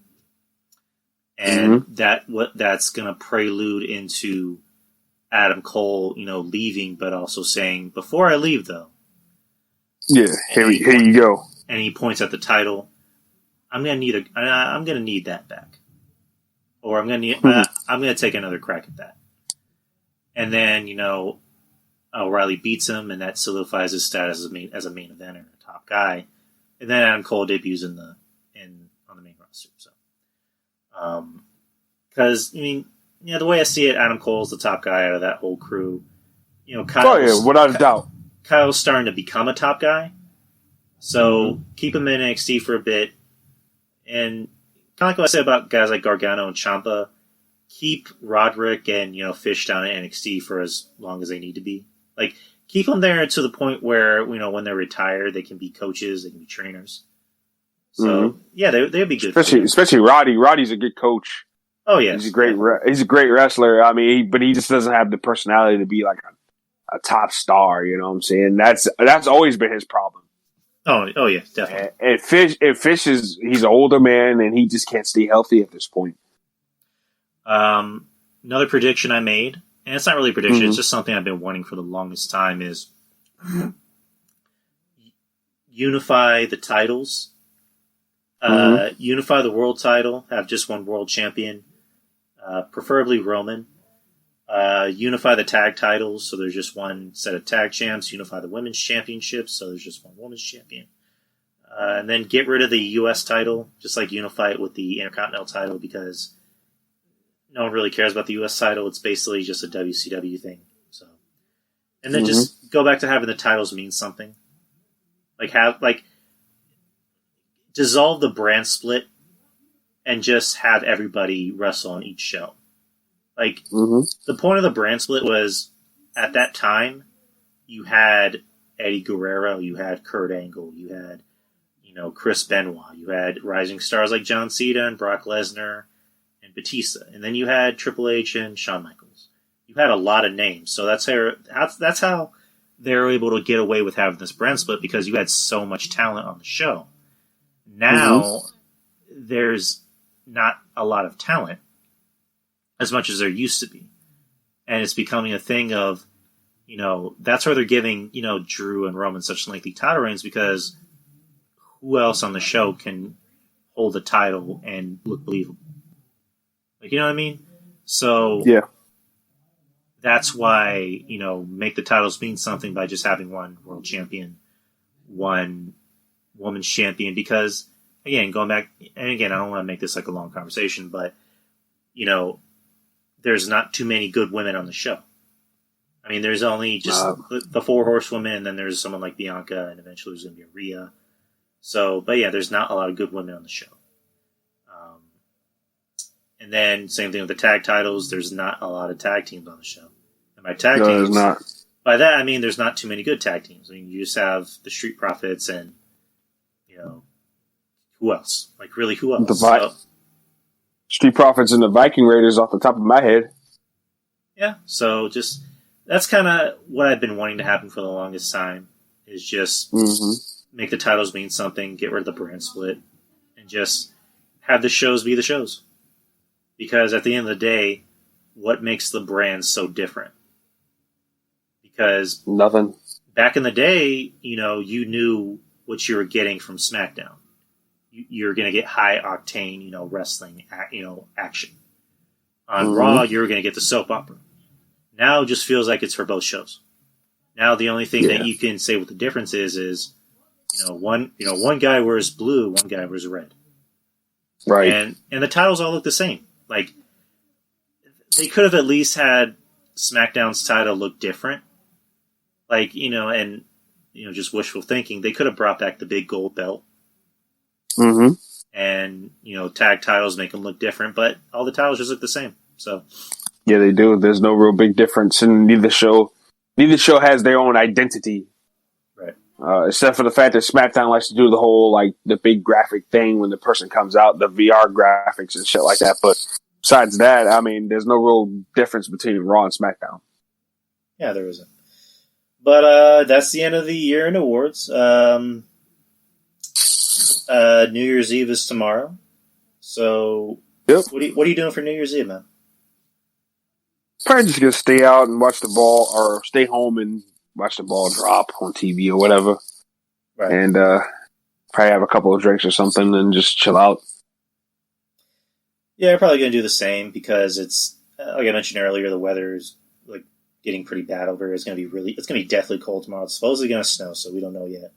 And that's going to prelude into Adam Cole, leaving, but also saying, before I leave, though. Yeah, here you go. And he points at the title. I'm going to need that back. Or I'm going to take another crack at that. And then, O'Reilly beats him, and that solidifies his status as a main eventer, a top guy. And then Adam Cole debuts on the main roster. So, because the way I see it, Adam Cole's the top guy out of that whole crew. Without a doubt. Kyle's starting to become a top guy, so keep him in NXT for a bit, and kind of like what I said about guys like Gargano and Ciampa, keep Roderick and Fish down in NXT for as long as they need to be. Like, keep them there to the point where, when they're retired, they can be coaches, they can be trainers. So, yeah, they'd be good. Especially Roddy. Roddy's a good coach. Oh yes, He's a great wrestler. I mean, but he just doesn't have the personality to be like a top star. You know what I'm saying? That's always been his problem. Oh yeah, definitely. And Fish he's an older man and he just can't stay healthy at this point. Another prediction I made, and it's not really a prediction, Mm-hmm. it's just something I've been wanting for the longest time, is unify the titles. Unify the world title, have just one world champion, preferably Roman. Unify the tag titles, so there's just one set of tag champs. Unify the women's championships, so there's just one women's champion. And then get rid of the U.S. title, just like unify it with the Intercontinental title, because no one really cares about the U.S. title. It's basically just a WCW thing. So, and then just go back to having the titles mean something. Dissolve the brand split and just have everybody wrestle on each show. The point of the brand split was, at that time, you had Eddie Guerrero, you had Kurt Angle, you had, Chris Benoit, you had rising stars like John Cena and Brock Lesnar and Batista, and then you had Triple H and Shawn Michaels. You had a lot of names, so that's how they were able to get away with having this brand split, because you had so much talent on the show. Now, there's not a lot of talent as much as there used to be. And it's becoming a thing of, that's why they're giving, Drew and Roman such lengthy title reigns, because who else on the show can hold the title and look believable? You know what I mean? So, yeah, that's why, make the titles mean something by just having one world champion, one women's champion, because, again, going back, and again, I don't want to make this like a long conversation, but, there's not too many good women on the show. I mean, there's only just the four horsewomen, and then there's someone like Bianca, and eventually there's going to be Rhea. So, but yeah, there's not a lot of good women on the show. And then, same thing with the tag titles, there's not a lot of tag teams on the show. And by tag teams, there's not. By that I mean there's not too many good tag teams. I mean, you just have the Street Profits and, who else? Really, who else? Street Profits and the Viking Raiders off the top of my head. Yeah, so just, that's kind of what I've been wanting to happen for the longest time, is just make the titles mean something, get rid of the brand split, and just have the shows be the shows. Because at the end of the day, what makes the brand so different? Because nothing. Back in the day, you knew what you were getting from SmackDown. You're going to get high octane, wrestling, action. On Raw, you're going to get the soap opera. Now it just feels like it's for both shows. Now the only thing that you can say what the difference is, one guy wears blue, one guy wears red. Right. And the titles all look the same. They could have at least had SmackDown's title look different. Just wishful thinking. They could have brought back the big gold belt. And, tag titles make them look different, but all the titles just look the same. So, yeah, they do. There's no real big difference, and neither show has their own identity. Right. Except for the fact that SmackDown likes to do the whole, the big graphic thing when the person comes out, the VR graphics and shit like that. But besides that, I mean, there's no real difference between Raw and SmackDown. Yeah, there isn't. But that's the end of the year in awards. New Year's Eve is tomorrow. So, what are you doing for New Year's Eve, man? Probably just gonna stay out and watch the ball, or stay home and watch the ball drop on TV or whatever. Right. And probably have a couple of drinks or something and just chill out. Yeah, I'm probably gonna do the same, because it's, like I mentioned earlier, the weather is getting pretty bad over here. It's gonna be deathly cold tomorrow. It's supposedly gonna snow, so we don't know yet.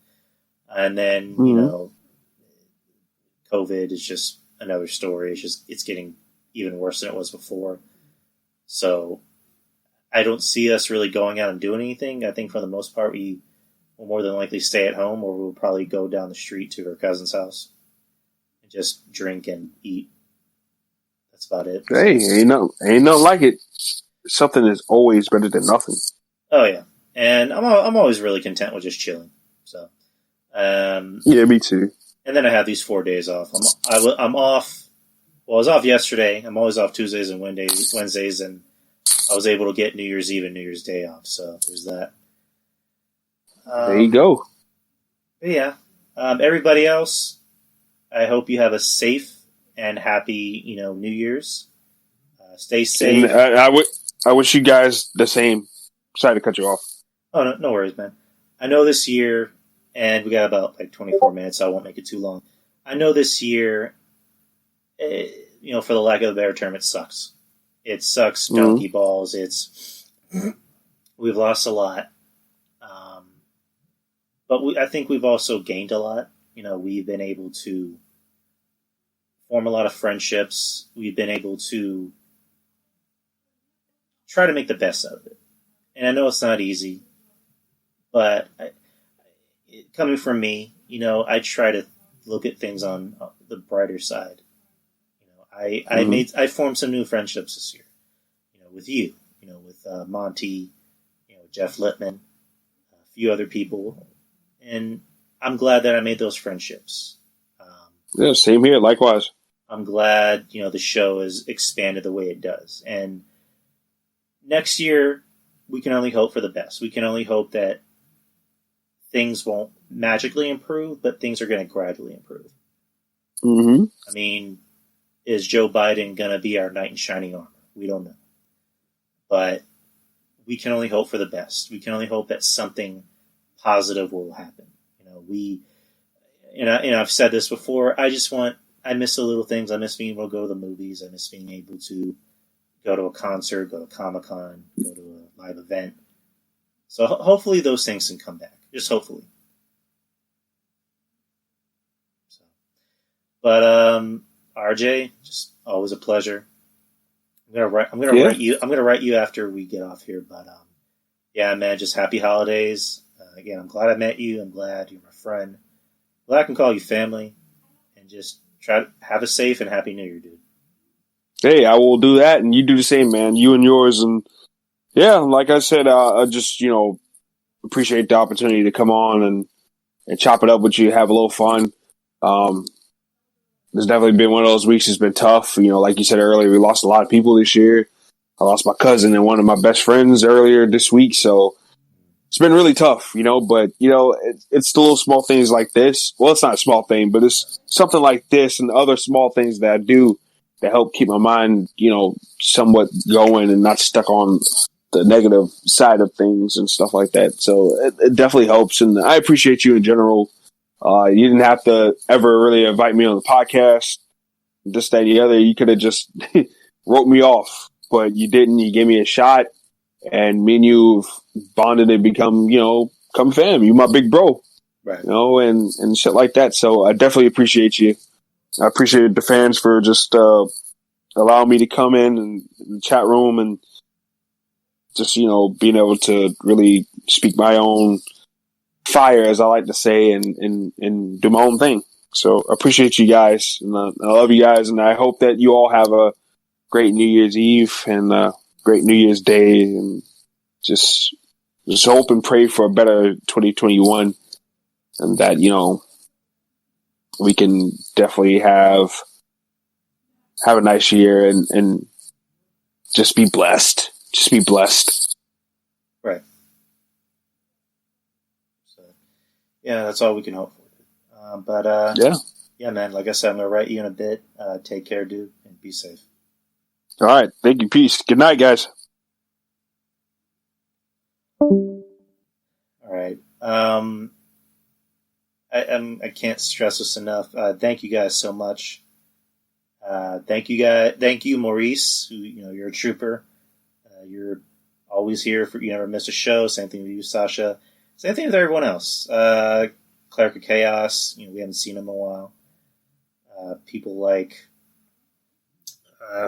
And then COVID is just another story. It's getting even worse than it was before. So I don't see us really going out and doing anything. I think for the most part we will more than likely stay at home, or we'll probably go down the street to her cousin's house and just drink and eat. That's about it. Hey, ain't nothing like it. Something is always better than nothing. Oh yeah, and I'm always really content with just chilling. So yeah, me too. And then I have these 4 days off. I'm off Well, I was off yesterday. I'm always off Tuesdays and Wednesdays, and I was able to get New Year's Eve and New Year's Day off. So there's that. There you go. But yeah, everybody else, I hope you have a safe and happy, New Year's. Stay safe. And I wish you guys the same. Sorry to cut you off. Oh, no worries, man. I know this year, and we got about 24 minutes, so I won't make it too long. I know this year, for the lack of a better term, it sucks. It sucks donkey balls. We've lost a lot. But I think we've also gained a lot. We've been able to form a lot of friendships. We've been able to try to make the best out of it. And I know it's not easy, but coming from me, I try to look at things on the brighter side. I formed some new friendships this year. With you, with Monty, Jeff Littman, a few other people, and I'm glad that I made those friendships. Yeah, same here. Likewise. I'm glad the show has expanded the way it does, and next year we can only hope for the best. We can only hope that things won't magically improve, but things are going to gradually improve. Mm-hmm. I mean, is Joe Biden going to be our knight in shining armor? We don't know. But we can only hope for the best. We can only hope that something positive will happen. I've said this before. I miss the little things. I miss being able to go to the movies. I miss being able to go to a concert, go to Comic-Con, go to a live event. So hopefully those things can come back. Just hopefully. But RJ, just always a pleasure. I'm gonna write you after we get off here. But yeah, man, just happy holidays. Again, I'm glad I met you. I'm glad you're my friend. Glad I can call you family, and just try to have a safe and happy New Year, dude. Hey, I will do that, and you do the same, man. You and yours, and yeah, like I said, I just appreciate the opportunity to come on and chop it up with you, have a little fun. There's definitely been one of those weeks. It's been tough. Like you said earlier, we lost a lot of people this year. I lost my cousin and one of my best friends earlier this week, so it's been really tough. But it's the little small things like this. Well, it's not a small thing, but it's something like this and other small things that I do that help keep my mind, somewhat going and not stuck on the negative side of things and stuff like that. So it definitely helps, and I appreciate you in general. You didn't have to ever really invite me on the podcast, this, that, and the other. You could have just wrote me off, but you didn't. You gave me a shot, and me and you've bonded and become fam. You my big bro, right? And shit like that. So I definitely appreciate you. I appreciate the fans for just allowing me to come in the chat room and just being able to really speak my own fire, as I like to say, and do my own thing. So I appreciate you guys, and I love you guys, and I hope that you all have a great New Year's Eve and a great New Year's Day, and just hope and pray for a better 2021, and that we can definitely have a nice year and just be blessed. Just be blessed. Right. Yeah, that's all we can hope for. Yeah, man. Like I said, I'm gonna write you in a bit. Take care, dude, and be safe. All right, thank you. Peace. Good night, guys. All right. I can't stress this enough. Thank you guys so much. Thank you, guys. Thank you, Maurice. Who you're a trooper. You're always here for. You never miss a show. Same thing with you, Sasha. Same thing with everyone else. Cleric of Chaos, we haven't seen him in a while. People like,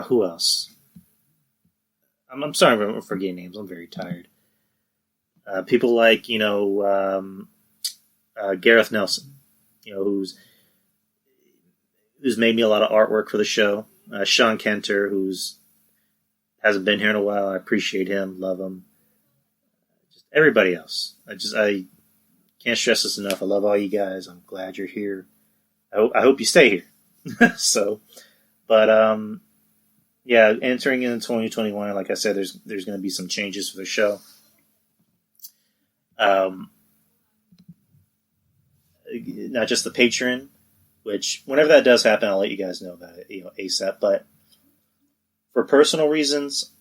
who else? I'm sorry if I'm forgetting names. I'm very tired. People like, Gareth Nelson, who's made me a lot of artwork for the show. Sean Kenter, who's hasn't been here in a while. I appreciate him, love him. Just everybody else. I can't stress this enough. I love all you guys. I'm glad you're here. I hope you stay here. So, But yeah, entering into 2021, like I said, there's going to be some changes for the show. Not just the Patreon, which whenever that does happen, I'll let you guys know about it, ASAP. But for personal reasons,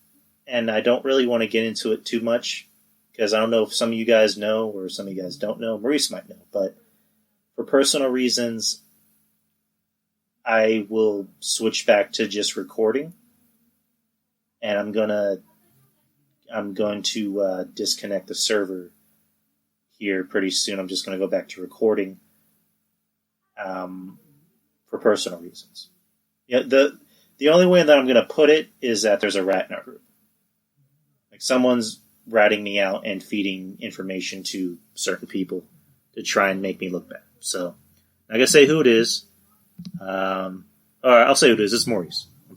and I don't really want to get into it too much because I don't know if some of you guys know or some of you guys don't know. Maurice might know, but for personal reasons, I will switch back to just recording, and I'm going to disconnect the server here pretty soon. I'm just going to go back to recording for personal reasons. Yeah, the only way that I'm going to put it is that there's a rat in our group. Like someone's ratting me out and feeding information to certain people to try and make me look bad. So I'm going to say who it is. All right, I'll say who it is. It's Maurice. I'm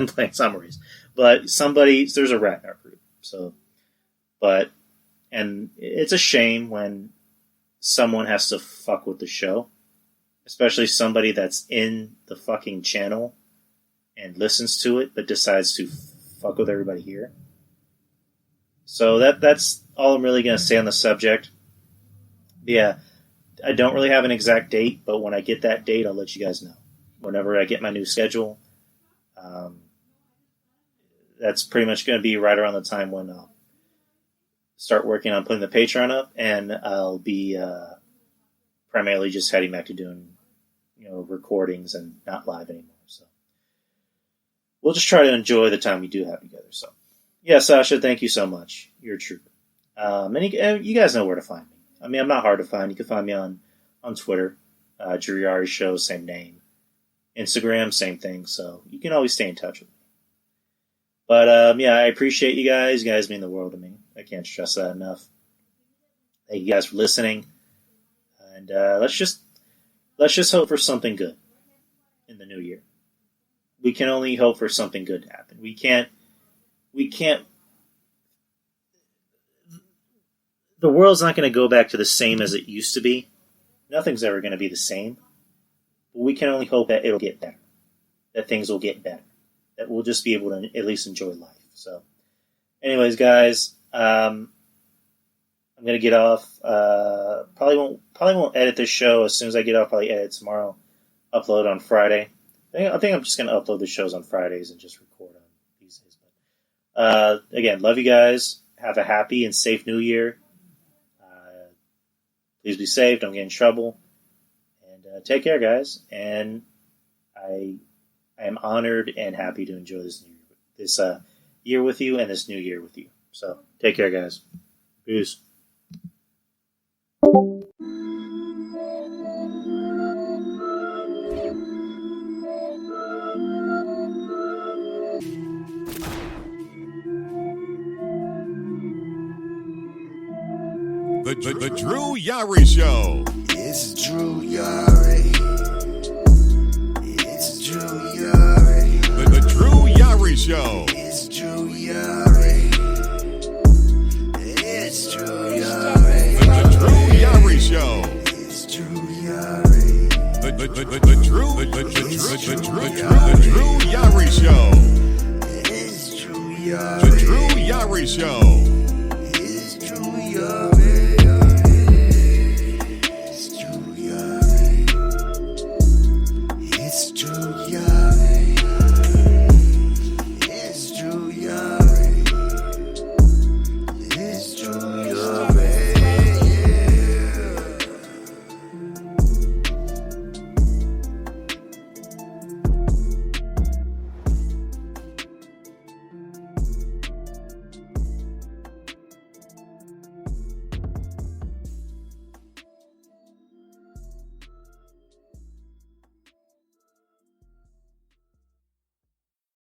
playing. It's not Maurice. But there's a rat in our group. And it's a shame when someone has to fuck with the show, especially somebody that's in the fucking channel and listens to it, but decides to fuck with everybody here. So that's all I'm really going to say on the subject. Yeah, I don't really have an exact date, but when I get that date, I'll let you guys know. Whenever I get my new schedule, that's pretty much going to be right around the time when I'll start working on putting the Patreon up, and I'll be primarily just heading back to doing, recordings and not live anymore. So we'll just try to enjoy the time we do have together. So yeah, Sasha, thank you so much. You're a trooper. And you guys know where to find me. I mean, I'm not hard to find. You can find me on Twitter, Drew Yari Show, same name. Instagram, same thing. So you can always stay in touch with me. But yeah, I appreciate you guys. You guys mean the world to me. I can't stress that enough. Thank you guys for listening, and let's just hope for something good in the new year. We can only hope for something good to happen. We can't. The world's not going to go back to the same as it used to be. Nothing's ever going to be the same. But we can only hope that it'll get better. That things will get better. That we'll just be able to at least enjoy life. So, anyways, guys, I'm gonna get off. Probably won't edit this show as soon as I get off. Probably edit tomorrow. Upload on Friday. I think I'm just gonna upload the shows on Fridays and just record on these days. But again, love you guys. Have a happy and safe New Year. Please be safe. Don't get in trouble. And take care, guys. And I am honored and happy to enjoy this year with you and this new year with you. So, take care, guys. Peace. The Drew Yari Show. It's Drew Yari. It's Drew Yari. The Drew Yari Show. It's Drew Yari. It's Drew Yari. The Drew Yari Show. It's Drew Yari. The Drew Yari Show. It's Drew Yari. The Drew Yari Show.